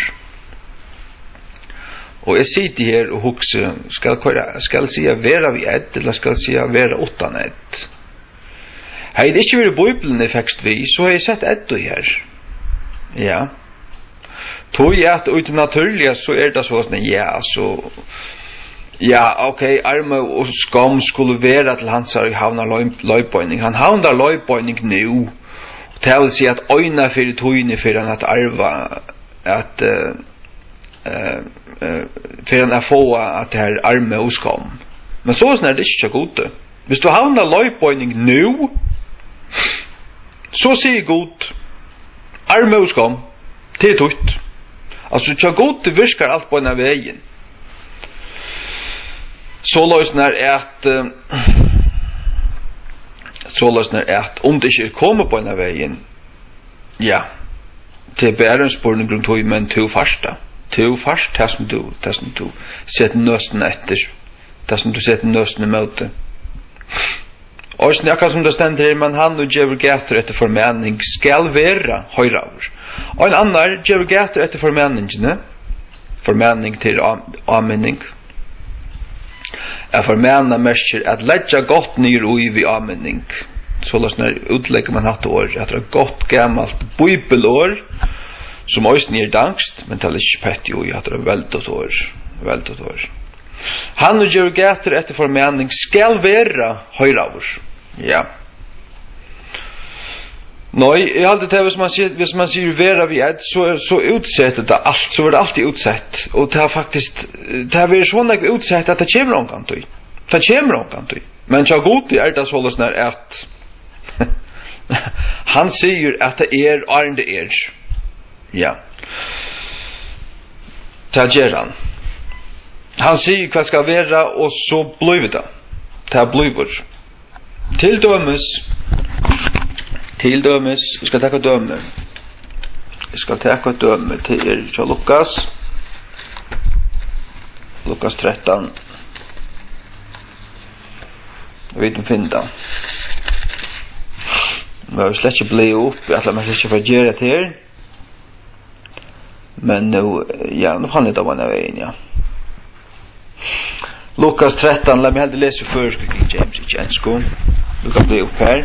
Og jeg sitter her og hukser, skal si vera vi ett, eller skal si vera utan ett. Hei det ikke vært Bibelen i fekst vi, så har jeg sett ett her. Ja. Tog jeg at ut naturlig, så det sånn, ja, så ja, okay, arme og skam skulle være til hans her i havnar løybøyning. Han havnar løybøyning nu. Det vil si at øyna fyrir tøyne fyrir han at arva, at fyrir han få at det her arme og skam. Men så det ikke godt. Hvis du havnar løybøyning nu, så sier god, arme og skam, det tøyt. Altså, tja god, det virkar alt på en av veien. Så løsner at om det ikke kommer på en av veien, ja, det er en spørning grunn tog, men to farsta. To farst, det som du setter nøsten etter, det som du setter nøsten i møte. Og snakka som det stender her, men han og djever gæter etter formening skal være høyravur. Og en annar djever gæter etter formeningene, formening til anmenning, formena merker at leggja godt nyr ui vi anmenning. Så løsner utlegger man hatt år, at det godt gammalt bibelår, som også nyr dangst, men det ikke pett jo i at det veldet år. Han og gjør gæter etter formening skal være høyravur. Ja. Nei, jeg halte det hvis man sier vera vi edd, så utsetter det alt, så det alltid utsett. Og det har faktisk, det har vært sånn utsett at det kommer omkant. Det kommer omkant. Men så god det så løsner at han sier at det det Ja. Det gjør han. Han sier hva skal være, og så blir det. Det blir. Til dømes, vi skal ta døme. Vi skal ta døme til Lukas. Lukas 13. Vi kan finne det. Vi har slett ikke blitt opp, jeg tror man ikke får gjøre det her. Men nå, ja, nå kan jeg da være veien, ja. Lukas 13, la meg heller lese før King James i kjensko. Du kan bli opp her.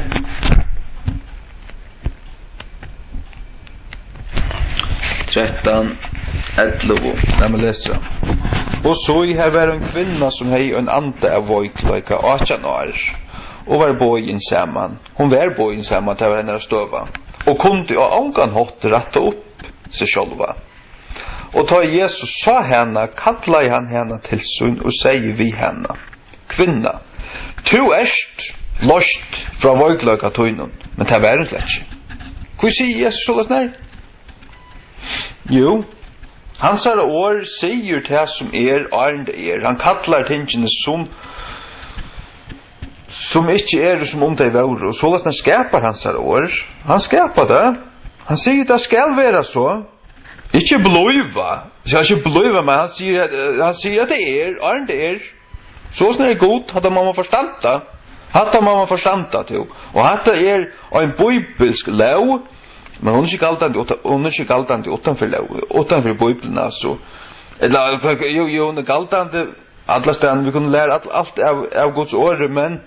La meg lese. Og så i her var en kvinna som hei en ande av voikloika 18 år, og var bojen saman. Hun var bojen saman til henne støva, og kunde av angan hatt rette opp seg sjølva. Og da Jesus sa henne, kallet han henne til sunn og sier vi henne, kvinna, tu erst lost fra voikloika tøynun, men det var hun slett ikke. Hva sier Jesus så løsner? Jo, hans år sier det som det han kallar tingene som ikke som om det var, og så løsner skapar hans år, han skapar det, han sier det skal være så, ikke bløyva, men han sier at det så løsner god, hadde man forstanda, til, og hadde en bibelsk lov, men hon är inte galtande utanför Bibeln, alltså. Eller jo det galtande alla ställen vi kunde lära allt av Guds ord men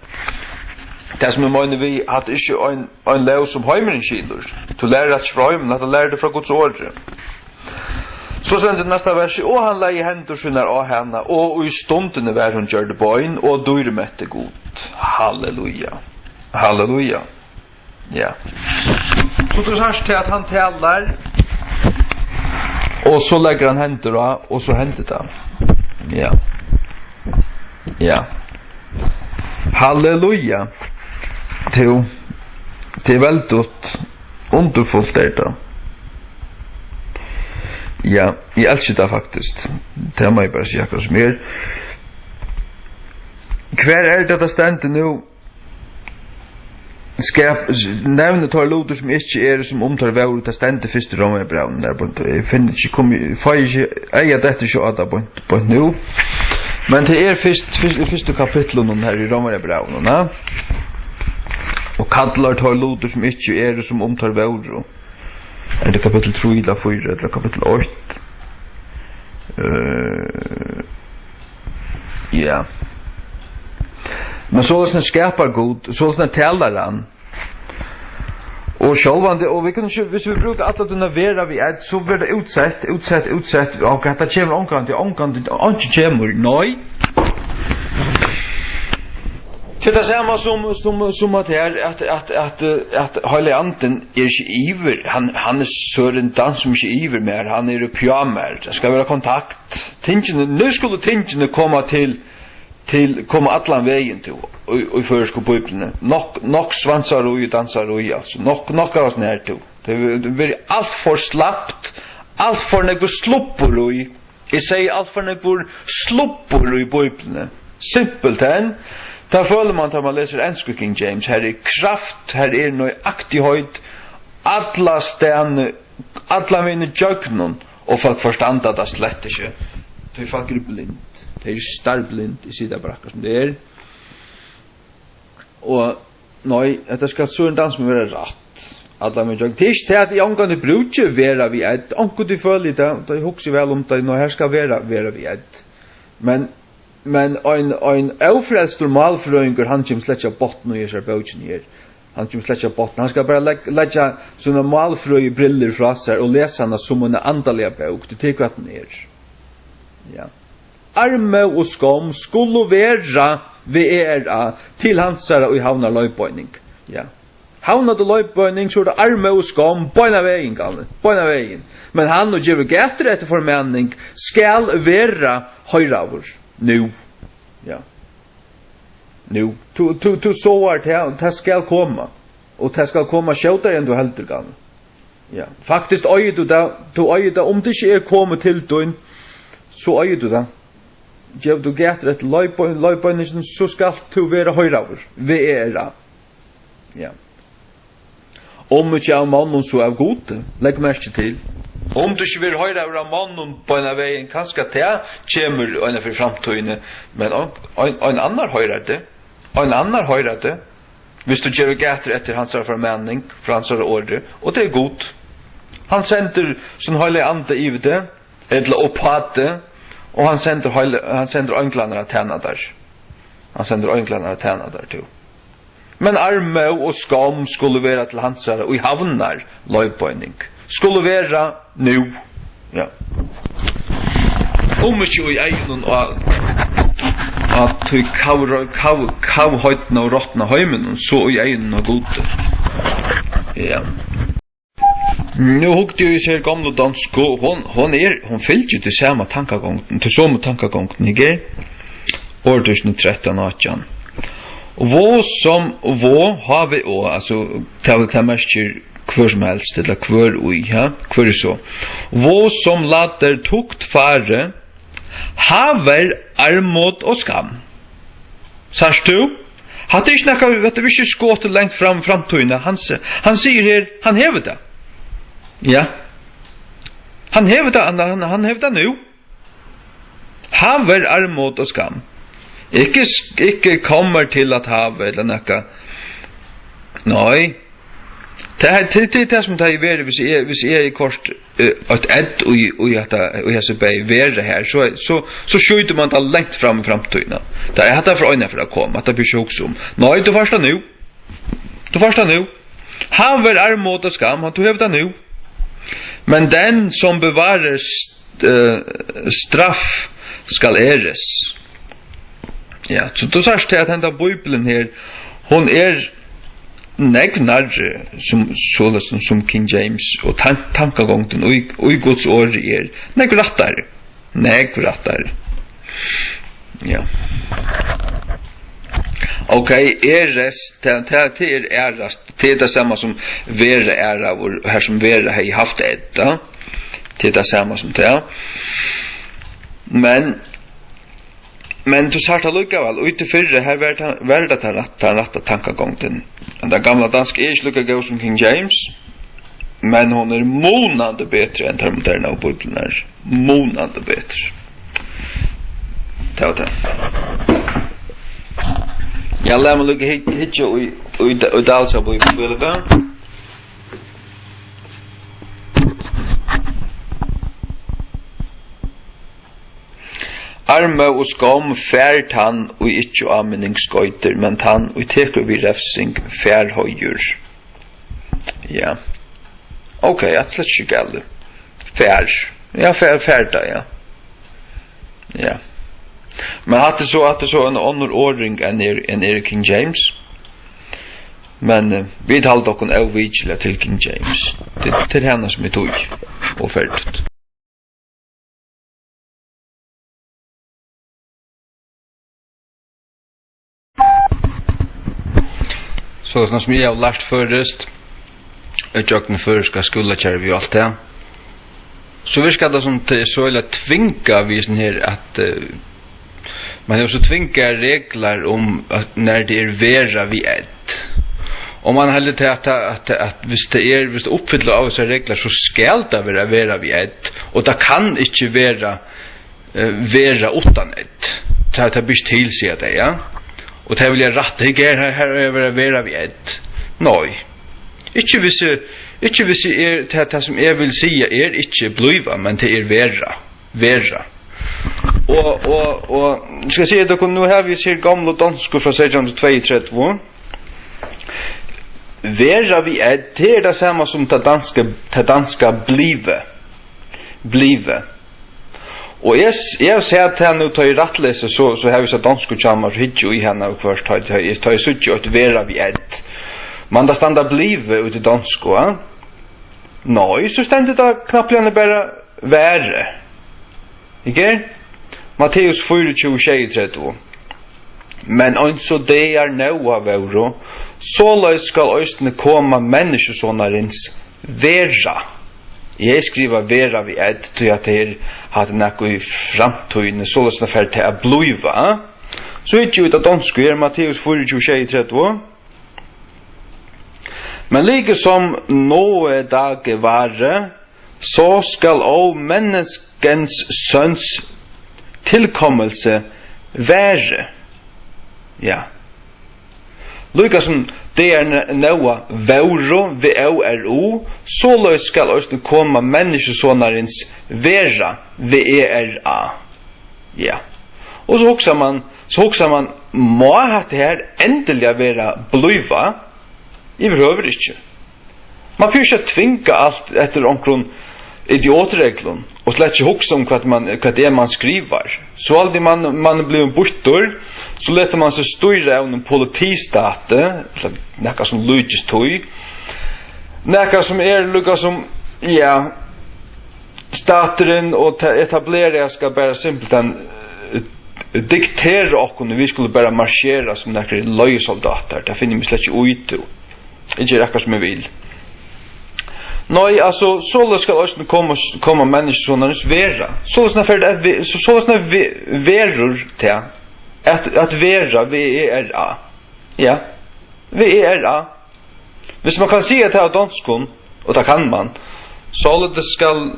det som menar vi att inte en lov som heimen skilur. Du lära att från heimen att lära det från Guds ord. Så sen det nästa vers och han la i händer sina och henne och i stunden var hon gjorde boin och då mätte god. Halleluja. Halleluja. Ja. Så det sägs till att han talar och så lägger han händer och så händer det. Ja. Ja. Halleluja. Det är väldigt underfullt då. Ja, jag älskar det faktiskt. Det må jag bara säga akkurat mer. Kvar är det ständer nu ska nämna tar låter som inte är som omtar väl det ständer första Romare Brown där på jag finner inte kommer får jag det så att på nu. Men det är första kapitlet här i Romare Brown, va? Och kallar tar låter som inte är som omtar väl. Är det kapitel 3 eller 4 eller kapitel 8? Ja. Men så är det skapar god, så är det talar han. Och självande, och vi kan ju, hvis vi brukar alla denna vera vi är, så blir det utsett, och att det kommer omkant, inte kommer, nej. Till det samma som att Heilige Anden är inte iver. Han är sån dans som inte iver mer. Han är pyjamer. Det ska vara kontakt. Nu skulle tingene komma allan vägen till i förska bibeln. Nok svansar och dansar och alltså. Nok av oss när till. Det blir allt för slappt. Allt för något sloppor och jag säger allt för något sloppor i bibeln. Simpelt än. Där följer man man läser engelska King James. Här är kraft, här är nöjaktighet. Alla stjärnor, alla mina jöknon och folk förstanda det slett inte. För folk är blind. Det är starblind i sida brackar som det är. Och nej, det ska så en dans med vara rätt. Alla mina jöknon. Det är inte att jag angående brukar vara vid ett. Angående följer det. Det är också väl om det. Nå här ska vara vid ett. Men en ofrälstor malfröingur han kommer släcka botten och gör bauchen här. Han kommer släcka botten. Han ska bara lägga såna malfröj briller fra sig och läsa henne som en andaliga bok. Det tycker att den är. Ja. Arme och skam skulle vara vi är till hansara och i havnar löjböjning. Ja. Havnar det löjböjning så är det arme och skam böjna vägen galne. Böjna vägen. Men han och giver gätter efter förmänning skall vara höjravur. Nu. Ja. Nu. Tu så är det ska komma. Och det ska komma skjutare än du helt kan. Ja. Faktiskt öjer du det om det inte är kommit till dig så öjer du det. Gev du gätter ett löjböjningen så ska du vara höjravur. Vi är det. Ja. Om inte av mannen så är god. Lägg märke till. Om du ikke vil høre av mannen på en veien, kanskje det kommer en for framtøyene, men en annan hører det. En annan hører det. Hvis du gjør gæter etter hans formenning, fra hans ordre, og det er godt. Han sender sånn heilig ande i det, eller opphatt det, og han sender øynklaner av tjena der. Han sender øynklaner av tjena der til. Men arme og skam skulle være til hans og i havnar løypøyning. Skulle være nu. Ja. Om ikke i egen at du kav høytene og råttene heimen, så i egen og gode. Ja. Nu hukte jeg ser gamle dansk, hun fyllt jo til samme tankegången, til samme tankegången, ikke? Årtusen 13-18. Og hva har vi også, altså, til mestjer kvør som helst, eller kvør ui, ja, kvør så. Hva som later tukt fare, haver armod og skam. Sars du? Hatt ikke nekka, vet du, vi ikke skått lengt framtøyne, han sier her, han hever det. Ja. Han hever det, han hever det nu. Haver armod og skam. Ikke kommer til at have, eller nekka. Nei. Det som det är värre hvis jag är kort ett och jag så bei värre här så skjuter man det långt fram i framtiden. Det är hata för ögonen för att komma att det blir också om. Nej, du förstår nu. Haver armod och skam, du har det nu. Men den som bevarar straff skall äres. Ja, så då sägs det att den där Bibeln här hon negnar som King James och tankegången och i Guds ord negrattar. Ja. Okej, äras till ärast till det samma som vara ära och här som vara har haft detta till det samma som det. Men du sa det lukkavel, utifrån här värda ta rätta tankegången. Den gamla danska är lika god som King James, men hon är månande bättre än den moderna Bibeln är. Månande bättre. Ta det. Jag lär mig lukka hitja och dalsa på Bibeln. Arme og skam fært han og ikkje anmenningsskøyter, men han og teker vi refsing fær høyur. Ja. Ok, jeg slett ikke gale. Fær. Ja, fær da, ja. Ja. Men at det så en annen åring enn King James. Men vi talte okken avvidelig til King James. Til henne som tog og ferdigt. Så som jag har lärt förrest jag med förska skola kör vi allt det. Så vi ska då som till så eller tvinga vi sån här att man har så tvinga regler om att när det är vera vi ett. Om man håller till att hvis det uppfyller av så regler så skall det vara vera vi ett och det kan inte vara utan ett. Det blir till sig det, ja. Och det vill jag rätta här över vera vi ett. Nej. Inte visse det som jag vill säga inte bliva, men det är vera. Och ska jag säga att nu har vi ser gamla danskor från 1632. Vera vi ett, det är det samma som det danska blive. Och jag ser att han nu tar i rättläse så har vi så dansko chamar hitjo i henne och först tar jag suttjo att vera vi ett. Man där standa blive ut i dansko, va? Nej, så ständigt det knappt bara värre. Ikke? Matteus 24:32. Men så det är nå av euro, så skal østene komma människosonarins vera. Jeg skriver vera vi ett til at det hadde nekko i framtøyene sålesne ferd til å bliva. Så ikke ut av dansk Matteus 24:32. Men like som noe dag vare, så skal også menneskens sønns tilkommelse være. Ja. Lika som det är noa vauro VORO så skal også komma människosonarins vera VERA. Ja. Och så huxar man må ha det här ändliga vera bliva i behöver inte. Man får inte tvinga allt efter omkring idiotreglon och slätt inte huxa om vad det är man skriver. Så aldrig man blir bortor så letar man sig styra av en politistate, näka som logist tog, näka som lukka som, ja, stateren och etablera ska bara simpelt diktera och vi skulle bara marschera som näka löjsoldater, det finner vi slett inte ut. Inte räcka som jag vill. Nej, alltså så ska också komma människor som är vera. Så veror till att vera VERA. Ja. VERA. Hvis man kan säga det här danskon och det kan man. Så det ska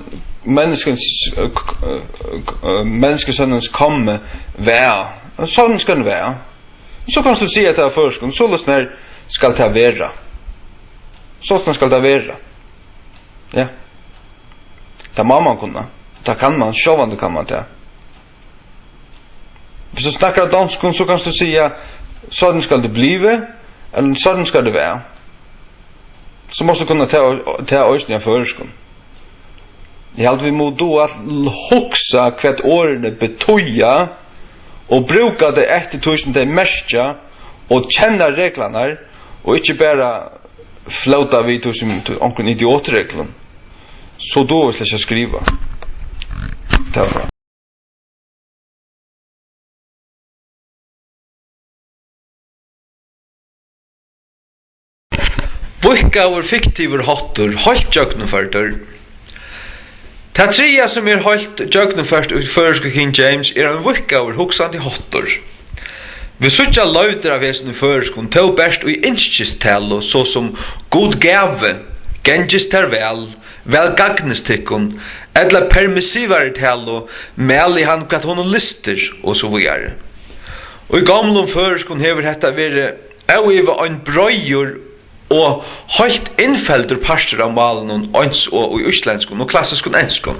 människosönnens komma vara. Så ska det vara. Så kan du säga det här förskon. Så när ska det vara. sånn skal det være. Ja. Det må man kunne. Det kan man, sjåvande kan man det. Hvis du snakker dansk, så kan du si sånn skal det blive, eller sånn skal det være. Så måste du kunna ta östliga förskon. Jag hade vi må då att huxa kvart årene betoja och bruka det efter tusen det mestja och känna reglerna och inte bara flauta vid tusen omkring idiotregler. Så då vill jag skriva. Det var bra. Vikkaur fiktiver hottur, halt jögnumfærdur. Ta tria som halt jögnumfært ut føreske King James en vikkaur hugsandi hottur. Vi suttja lauter av vesen i føreskun, tå best og i innskistelo, så som god gave, gengis ter vel gagnestikun, edla permissivare telo, mel i han kat hon lister, og så vidare. Og i gamlum føreskun hever hetta vere auiva ein brøyur og halt innfeldur pastor av malen og i uslenskun og klassiskun enskun.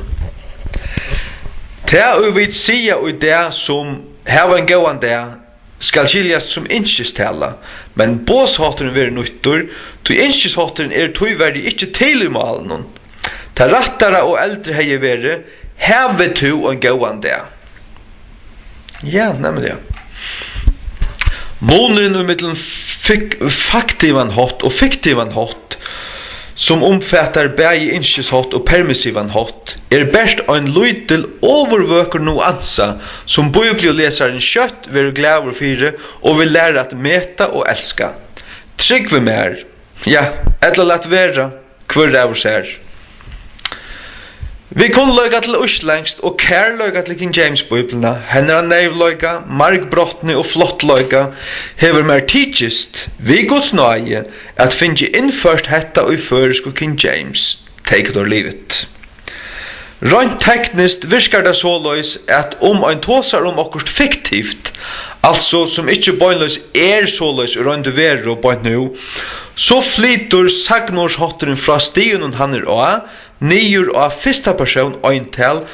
Ta og vi sia og det som hava en gåan det skal skiljast som innskistella, men båshatteren ver nyttur, to innskisthatteren tøyverdig ikkje til i malen. Ta rattara og eldre hei vere, heve to en gåan det. Ja, nemlig det. Måneren mellom faktivan hot og fiktivan hot som omfattar bægi innskishot og permissivan hot best ein lytil overvøker nuansa som bibliolesaren kjøtt vil glæver fire og vil lære at meta og elska. Trygg vi mer, ja, eller lat vera hver av oss her. Vi kunne løyga til uslengst og kærløyga til King James-bibelna, hennar neivløyga, markbrottni og flottløyga, hever mer tidsist, vi gods nøye, at finnje innførst hetta og i føresk og King James, take or leave it. Rent teknist virkar det såløys at ein tåsar okkurst fiktivt, altså som ikkje bøynløys såløys røyndu veru og bøynt nu, så flytur sagnorshotteren fra stigen han og nýur og fyrsta person eintal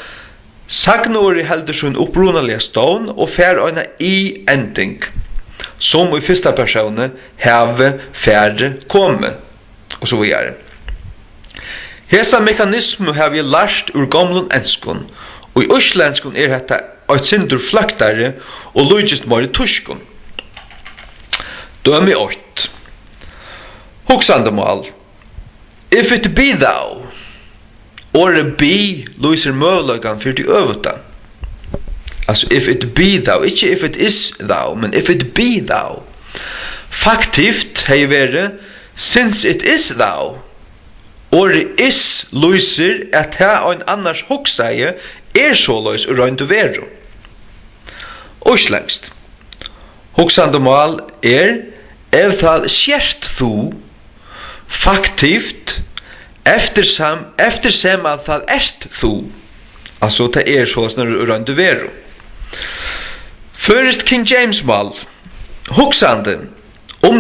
sagnori heldur sun upprunalega stón og fer eina ending som i fyrsta persone have færre komme og så vidare. Hesa mekanismu har vi lært ur gamlun enskun og i uslenskun hetta eitt sindur flaktare og logist meir tuskun. Dømi 8. Hugsandamal. If it be thou, or be Louiser møvlagan for de øveta. Altså, if it be thou, ikke if it is thou, men if it be thou. Faktivt hei vere, since it is thou, or is Louiser at ha ein annars hoksaie, såløys og røyndu veru. Uslengst. Hoksandamal ef það skjert þú, faktivt, eftersem at það þú. Altså, det så snar røyndu veru. Først King James mal, hugsande,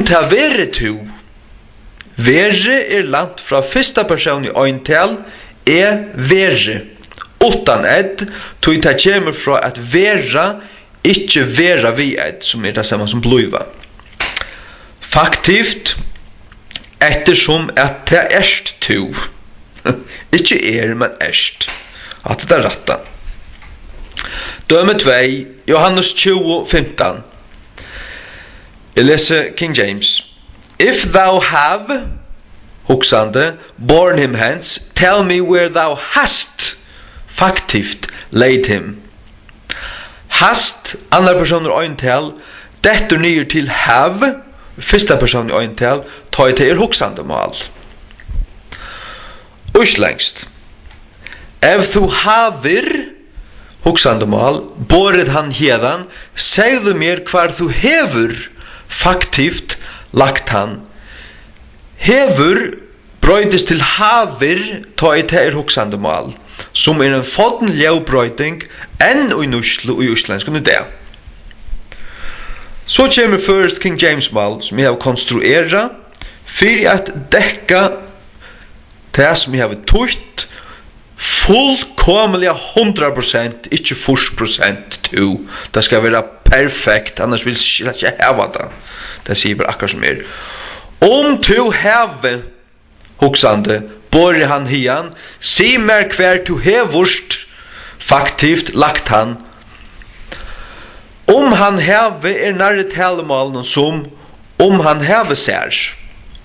ta vere tu, vere langt fra fyrsta person i eintal, vere, utan tog ta kjemur fra at vera, ikkje vera vi som det samme som bluiva. Faktivt, ettersom at det tu. Ikkje men at det ratta. Døme 2, Johannes 20:15. Jeg leser King James. If thou have, hugsande, borne him hence, tell me where thou hast, faktivt, laid him. Hast, andre personer øyntal, dettur nyer til have, fyrsta person i øyntal, ta til hugsande mal. Uslengst. Ef þú havir, hugsande mal, boret han hedan, segðu mér hvar þú hefur, faktivt, lagt han. Hefur brøydist til havir, ta til hugsande mal, som en fodden ljaubrøyding, enn ui nuslu og uslengskun i det. Så kommer først King James mal, som jeg har konstruera, för att täcka det som jag har tagit fullkomliga 100%, inte 40% to. Det ska vara perfekt, annars vill jag inte ha det. Det säger bara akkurat som Om du have huxande, bor han hian, se mer kvar du hevurst faktivt lagt han. Om han have nærre talemalen som om han have sær,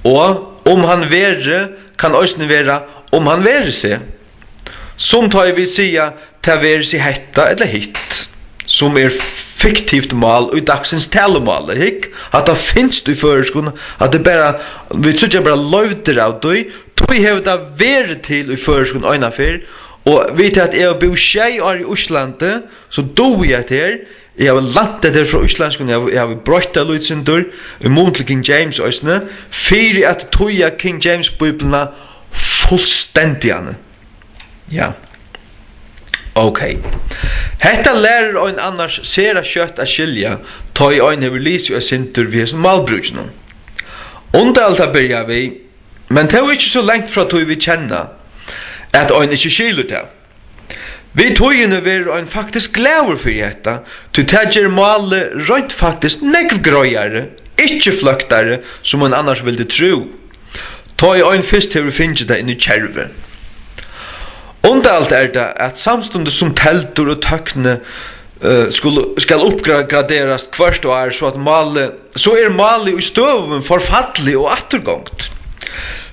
og om han være kan òsne være om han være seg. Som tar vi sia ta være seg hetta eller hitt, som fiktivt mal og dagsens talemal, hikk? At det finnes du i føreskone, at det bare, vi tror ikke bare løvder av døy, tog hever det vært til i føreskone øynafer, og vet at jeg bor 6 år i Oslandet, så dog jeg til, jeg har landet der fra Oslandskone, jeg har brøtt av Lutsindur, i måned King James øysene, for at tog jeg King James-bibelene fullstendigane. Ja. Okay. Hetta lærer ein annars sera kjøtt a skilja, ta i ein hever lys og sintur vi som malbrukene. Undalta byrja vi, men det er ikke så lengt fra tog vi kjenna, at ein ikke skilur det. Vi togene ver ein faktisk glæver for hetta, til tedjer male rønt faktisk nekv grøyare, ikke fløktare, som ein annars vilde tro. Ta i ein fyrst hever finnes det inn i kjerve. Undalt det at samstundet som teltur og tøkne skal uppgraderas kvart og så at så malet i støven forfattelig og attergångt.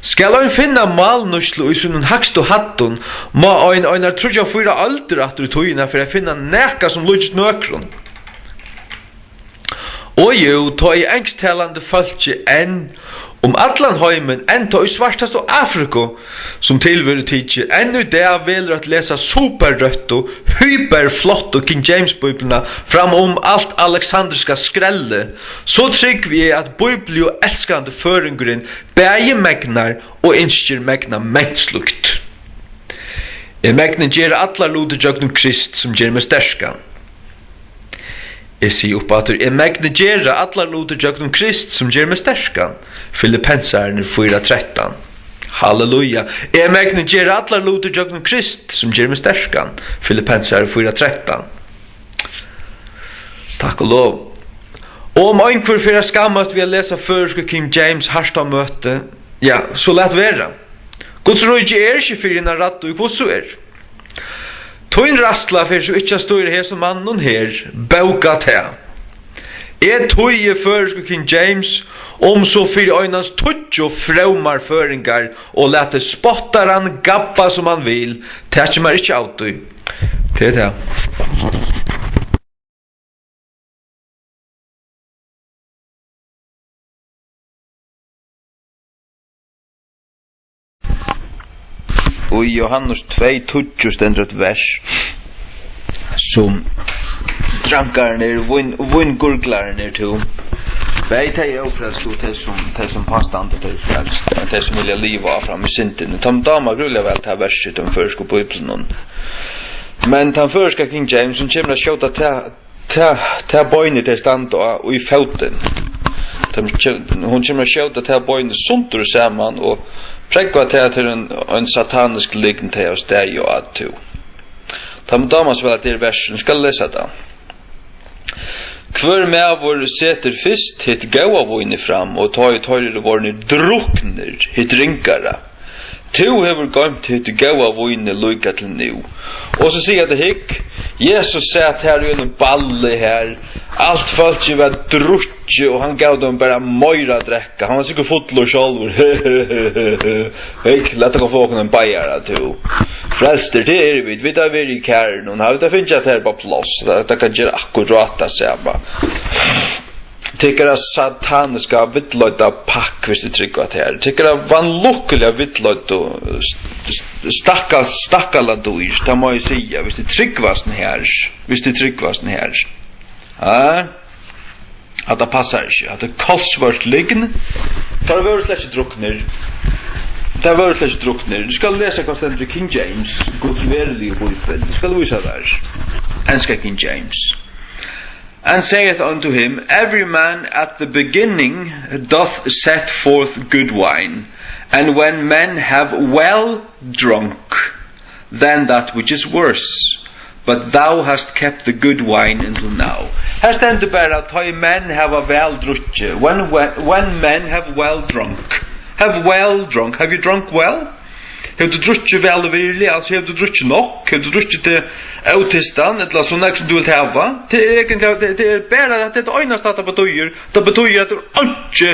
Skal ein finna malnuslu i sunnen hakst og hattun, må ein trudja 4 alder atter i tøyina for å finna neka som lujt nøkron. Og jo, ta i engsttalande fölkje enn allan heimen, enn ta i svartast og Afrika, som tilveru tidsi, enn i det veler at lesa superrøtt og hyperflott og King James-bibelna fram alt alexandriska skrelle, så trygg vi at bibli og elskande føringurinn bægi megnar og innskjer megna mentslukt. Megnen gjer allar luder jøgnum Krist som gjer meg sterskan. Jeg sier oppater, megnen gjerra allar luder jøgnum Krist som gjer meg sterskan. Filippenserne 4:13. Halleluja. Megnen gjerra allar luder jøgnum Krist som gjer meg sterskan. Filippenserne 4:13. Takk og lov. Og einhver fyrir skammast vi lesa føreske King James harsta møte, ja, så lett vera. Guds rujji ikke fyrir innan ratt og hvordan så Tøyn rastla fyrir så ikkje støyre her som mannen her, bauka til. Tøye føreske King James, så fyrir øynans tudjo fraumar føringar, og lete spottaran gappa som han vil, tætje mar ikkje autoi. Det det. Og i Johannes 2:20 stendur et vers som drankarnir, vingurglarnir to. Veit hei ofrelst og til som påstand og til som vilja liva fram i synden. Tom dama grulja vel til verset om føresko på Bibelen. Men han føreska King James som kommer å skjøta til bøyne til stand og i foten. Hun kommer å skjøta til bøyne suntur saman og prekva til en satanisk liggen til oss der jo at to. Ta med damas vel at det versen skal lesa da. Hver med vår seter fyrst hitt gaua vojne fram og ta i tøyre vårne drukner hitt ringara. To hever gømt hitt gaua vojne lukka til nu. Og så sier det hikk, Jesus satt her i en balle her, alt folk var drutje og han gav dem bara møyra drekka. Han var sikkert fotlo sjálfur. Hikk, lett å få en bajara to. Frelster, det vi da vi i kæren, og har vi da finnes at her på plass, det kan gjøre akkurat det samme. Tycker att sataniska vittlöjda pack hvis du trycker att här. Tycker att vanluckliga vittlöjda stackala dojs, det må jag säga, hvis du tryckvas den här. Ja, att det passar inte, att det kolsvart liggen, tar vi över släck drukner. Det var släck drukner. Du ska läsa vad ständer King James, Guds verliga bibel. Du ska visa där. Enska King James. and saith unto him, Every man at the beginning doth set forth good wine, and when men have well drunk, then that which is worse. But thou hast kept the good wine until now. Her stendur bara at men have a well drukje. When men have well drunk. Have well drunk. Have you drunk well? Have du drukje vel virkelig? Altså, have du drukje nok? Have du drukje til autistan? Eller så nek som du vil hava? Det er bare at det er øynast at det betyr. Det betyr at det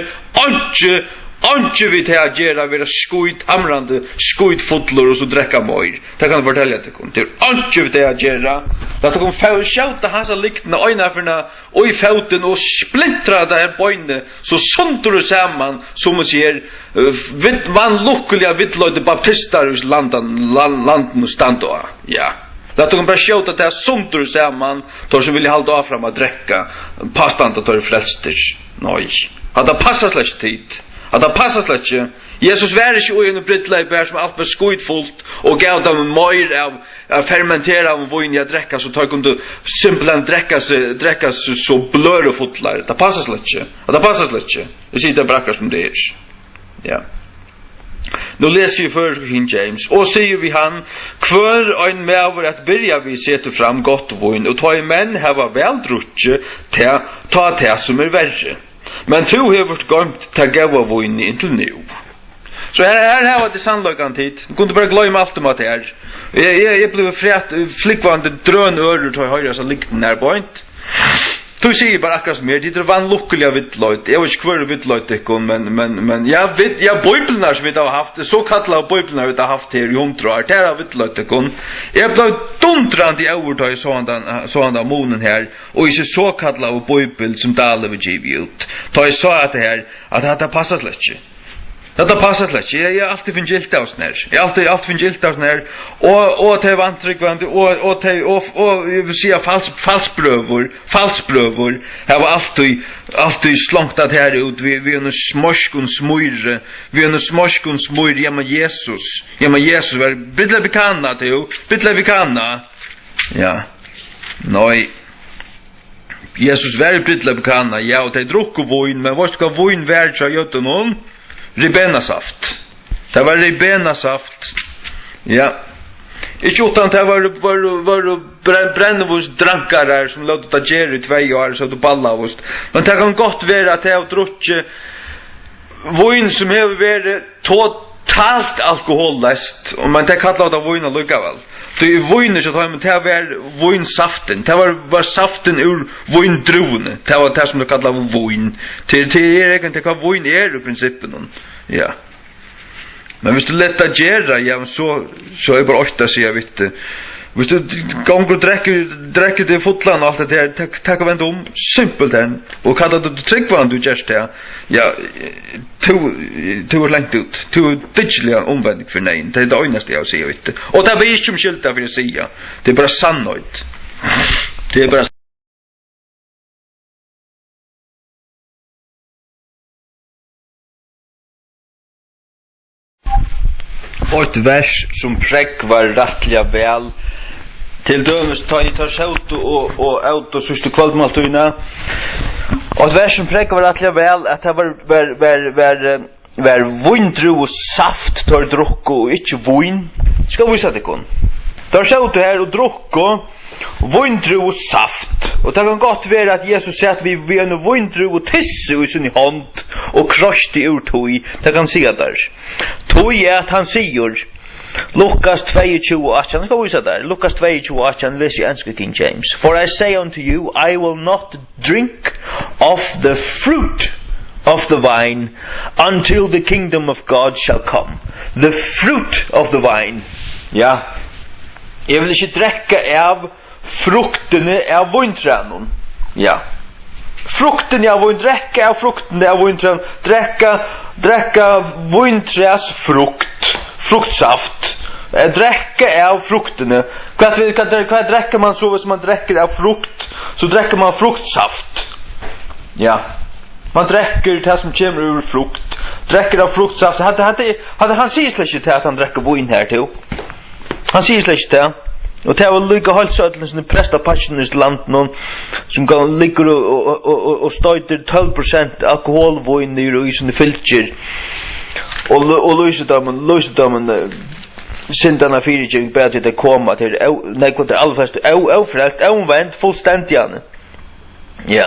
er Anke vi til å gjøre være skuit amrande, skuit fotler og så drekka møyr. Det kan jeg fortelle til kun. Det er anke vi til å gjøre. Det kan få skjauta hans liktene øynaferna og i fauten og splittra det her bøyne så sunter du saman som man sier vanlukkelige vittløyde baptistar i landen standoa. Ja. Det kan bare skjauta det her sunter du saman tor som vil halda av fram å drekka pastanda tor frelster. Nei. At det passar slett tid. At det passar slett ikke. Jesus var ikke ui en brittleipær som alt var skuitfullt og gav dem møyr av fermentera av vin jeg drekka så tar kunde simpelthen drekka så blørefotlar. Det passar slett ikke. Det passar slett ikke. Jeg sier det brakkar som det er. Ja. Nå leser vi for King James og sier vi han hver ein mever at byrja vi sette fram godt vin og ta i menn heva veldrutje ta det som verre. Men tu hevur gømt ta gava vin inntil nu. Så her var det sannløkan tid. Du kunde bare gløyma alt det her. Jeg ble flikkvande drøn ører til å høyre så likten her point. Du sier bare akkurat mer, det er vanlukkelige vittløyt. Jeg vet ikke hver vittløyt ikke, men ja, bøybelene som vi har haft, så kallet bøybelene vi har haft her i 100 år, det er vittløyt ikke. Jeg ble dundrand i overtøy sånn månen her, og ikke så kallet bøybel som Dale vil give ut. Da jeg sa at det her, at det passer slett ikke. Det passar slett ikke. Jeg alltid finner gilt av sånn her. Jeg alltid finner gilt av sånn her. Og til vantryggvande, og jeg vil si falsprøver. Jeg var alltid slangt at her ut. Vi er noe smoskun smøyre. Hjemme Jesus. Var bittla bekanna til. Ja. Nei. Jesus var bittla bekanna. Ja, og de drukku vin, men hva skal vin være til å gjøre noen? Ribenasaft. Det var ribenasaft. Ja. Ikke utan det var brennevus drankarar som låt ta gjer i 2 år så du ballavus. Men det kan godt være at det har drukke vin som har vært totalt alkohollest. Men det kallar det vin lukkavel. Det er viner så tar man det var vinsaften. Det var saften ur vindruvene. Det var det som det kallar vin. Det er egentlig hva vin er i prinsippen. Ja. Men hvis du letta gjerra, ja, så er bare 8 sier vitte. Hvis du gonger og drekker det fotland og alt det her, takk og vende simpelt hen, og kallar du tryggvann du gjerst det, ja, to er lengt ut, to er digitally omvendig for nein, det er det øyneste jeg sier, vitte. Og det er ikke skylda for å sier, det er bare sannøyd. Det er bare og et vers som prekk var rettelig vel til dømes ta i tar sjøt og out og sørste kvaldmaltøyna og et vers som prekk var rettelig vel at det var vindru og saft tar drukko og ikke vin skal vise det kun tar sjøt her og drukko vindru og saft og det kan godt være at Jesus sier at vi er noe vindru og tisse i sin hånd og krossde ur tog det kan si der tog er at han sier Lukas 22:18 skal vi se der Lukas 22:18 leser jeg enske King James For I say unto you I will not drink of the fruit of the vine until the kingdom of God shall come the fruit of the vine ja jeg vil ikke drekke av fruktene av vintrænen ja fruktene av vintræn drekke av fruktene av vintræn drekka vintræs fruktsaft drekke av fruktene hva drekker man så hvis man drekker av frukt så drekker man fruktsaft ja man drekker det som kommer ur frukt drekker av fruktsaft han sier slett ikke til at han drekker vin her til han sier slett ikke til Og det var lika halsøtlen som presta patcheners land nån som ligger og støyter 12% alkoholvin i sånne filter. Og løsedammen syndarna fyrirgjeng bedre til det koma til nekvann til allfest avfrelst, avvendt, fullstendigane. Ja.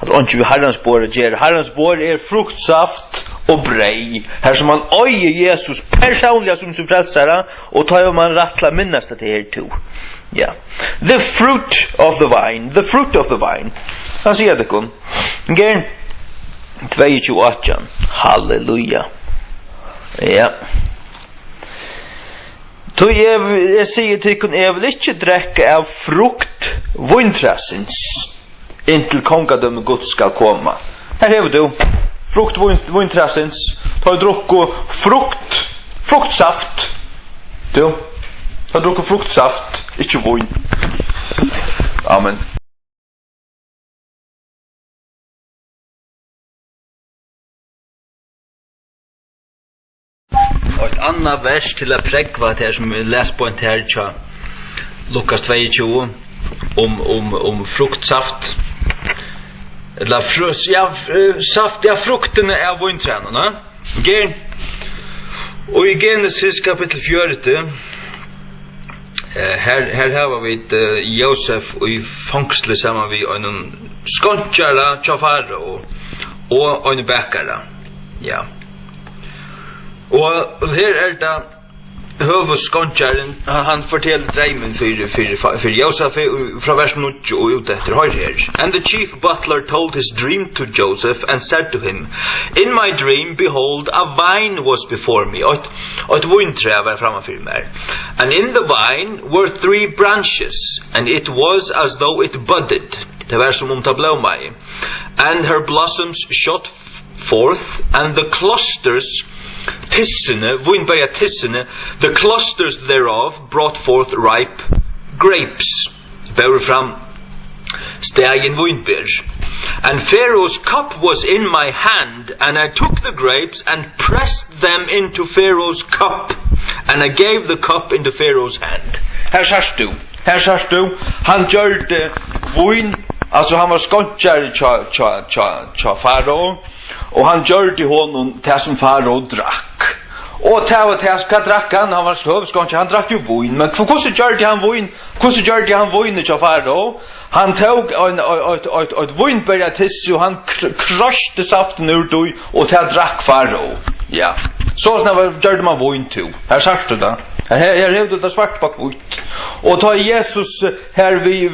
At onki vi Herrens bor gjer. Herrens bor fruktsaft og brei. Her som man øyer Jesus personliga som sin frelsara, og tar man rattla minnast at det her to. Ja. The fruit of the vine. The fruit of the vine. Han sier det kun. Gern 22. Halleluja. Ja. Så jeg sier til kun, jeg vil ikke drekke av frukt vintrassens inntil kongadømme Guds skal komme. Her hever du frukt vintrassens, ta og drukko fruktsaft. Du, ta og drukko fruktsaft, ikke vin. Amen. Og et annet vers til å pregva til som vi leser på en her tja Lukas 22 om fruktsaft eller saft, fruktene av vintræna og i Genesis kapittel 4 her har vi Josef og i fangsle sammen vi en skontjara tjafara og en bækara ja. Og her det høvudskontjaren, han forteller dreimen for Josef fra vers 9 og ut etter, hør her. And the chief butler told his dream to Joseph and said to him, in my dream, behold, a vine was before me, og et vintre var framfor meg. And in the vine were 3 branches, and it was as though it budded. Det var som ta blomma i. And her blossoms shot forth, and the clusters tissene, the clusters thereof brought forth ripe grapes. Bære fram stegen vinbær. And Pharaoh's cup was in my hand, and I took the grapes and pressed them into Pharaoh's cup, and I gave the cup into Pharaoh's hand. Her sørst du, han gjørte vin, altså han var skontjær tja Farao, og han gjørte honom det som Farao drakk. Og hva drakk han? Han var høvskåndsjær, han drakk jo vin. Men hvordan gjørte han vin? Hvordan gjørte han vin til Farao? Han tog et vinbærja tissi, og han krøste saften ur døy, og til drakk Farao. Ja. Så gjørte man vin til. Her sagt du da. Her hevde det svart bak vitt. Og ta Jesus her vi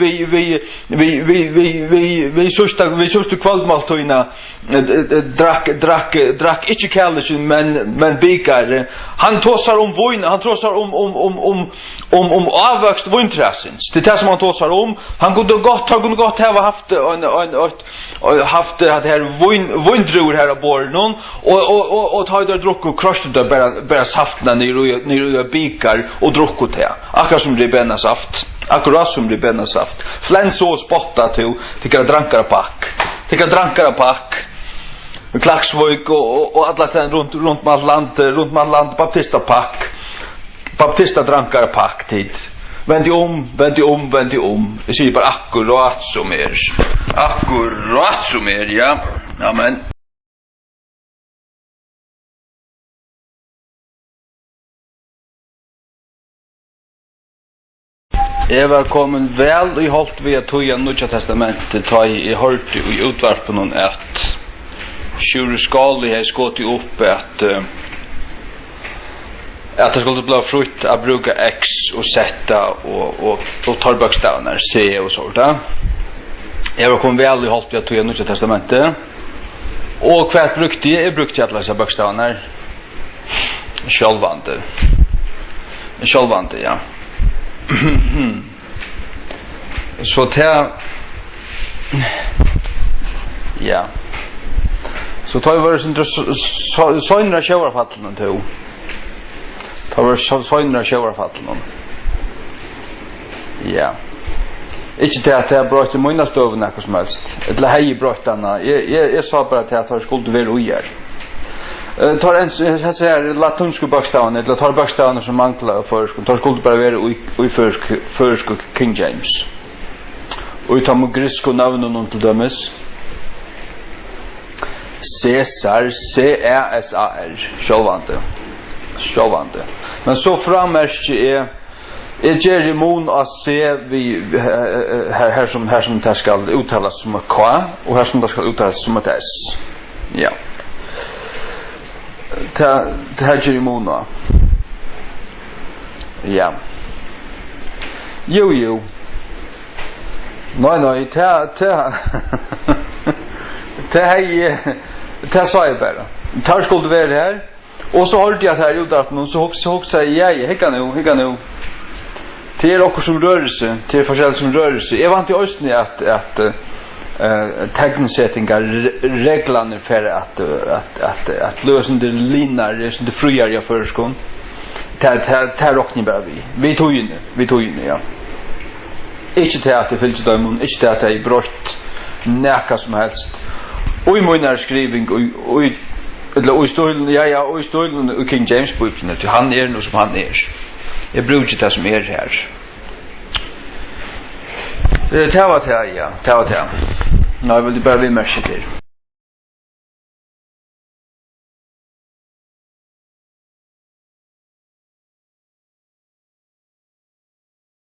søste kvaldmaltøyna drakk ikke kærlesen, men bikar. Han tåsar om vin, han tåsar om avvøkst vintrassens. Det det som han tåsar om. Han kunne godt ha haft det her vindrur her av båren, og ta det drukk og krøste det bare saftene nere i bikar og drukk og te. Akkurat som det benna saft. Akkurat som det benna saft. Flens og spotta til kan drankare pakk. Klaksvøk og alla steder rundt med land, baptista drankare pakk tid. Vendi om. Jeg sier bare akkurat som ja. Amen. Jeg var kommet vel i holdt ved at tog Nødja testamentet ta i hørte i utvarpen at Sjure Skali har skått opp at det skulle bli frukt av bruka X og Z og tarbakstavner C og sånt. Jeg var kommet vel i holdt ved at tog Nødja testamentet og hva brukte jeg? Brukte alle disse bakstavner sjølvande, ja. Så det ja. Så tar vi våre søgnere sjøverfattene til. Tar vi søgnere sjøverfattene. Ja. Ikke til at jeg brøt i munnastøven ekkur som helst. Eller hei brøt denne. Jeg sa bare til at jeg skulle være uier. tar en så här latinska bokstaven eller tar bokstaven som manglar för tar skulle bara vara i försk King James. Och tar med grekiska namn till dömes. Caesar CESAR självande. Men så framärker är Jerry Moon att se vi här som det ska uttalas som ett K och här som det ska uttalas som ett S. Ja. Det här Jerry Moon då. Ja. Jo. Nej, det sa jag bara. Tar skulle vara här. Och så hörde jag här ut att någon så också jag hicka nu. Det är också som rörelse, det är forskjellig som rörelse. Jag var inte i östen att tegnsättingar reglarna för att lösa det linar, det friar jag förskon. Det rockar bara vi tog in, ja. Ikke til at det fyllt dømen, ikke til at det er brott næka som helst. Og i munnar skriving, og i stolen i King James Bibelen, han noe som han Jeg bruker ikke det som her. Det var det, ja. Nå, jeg vil bare bli merke til.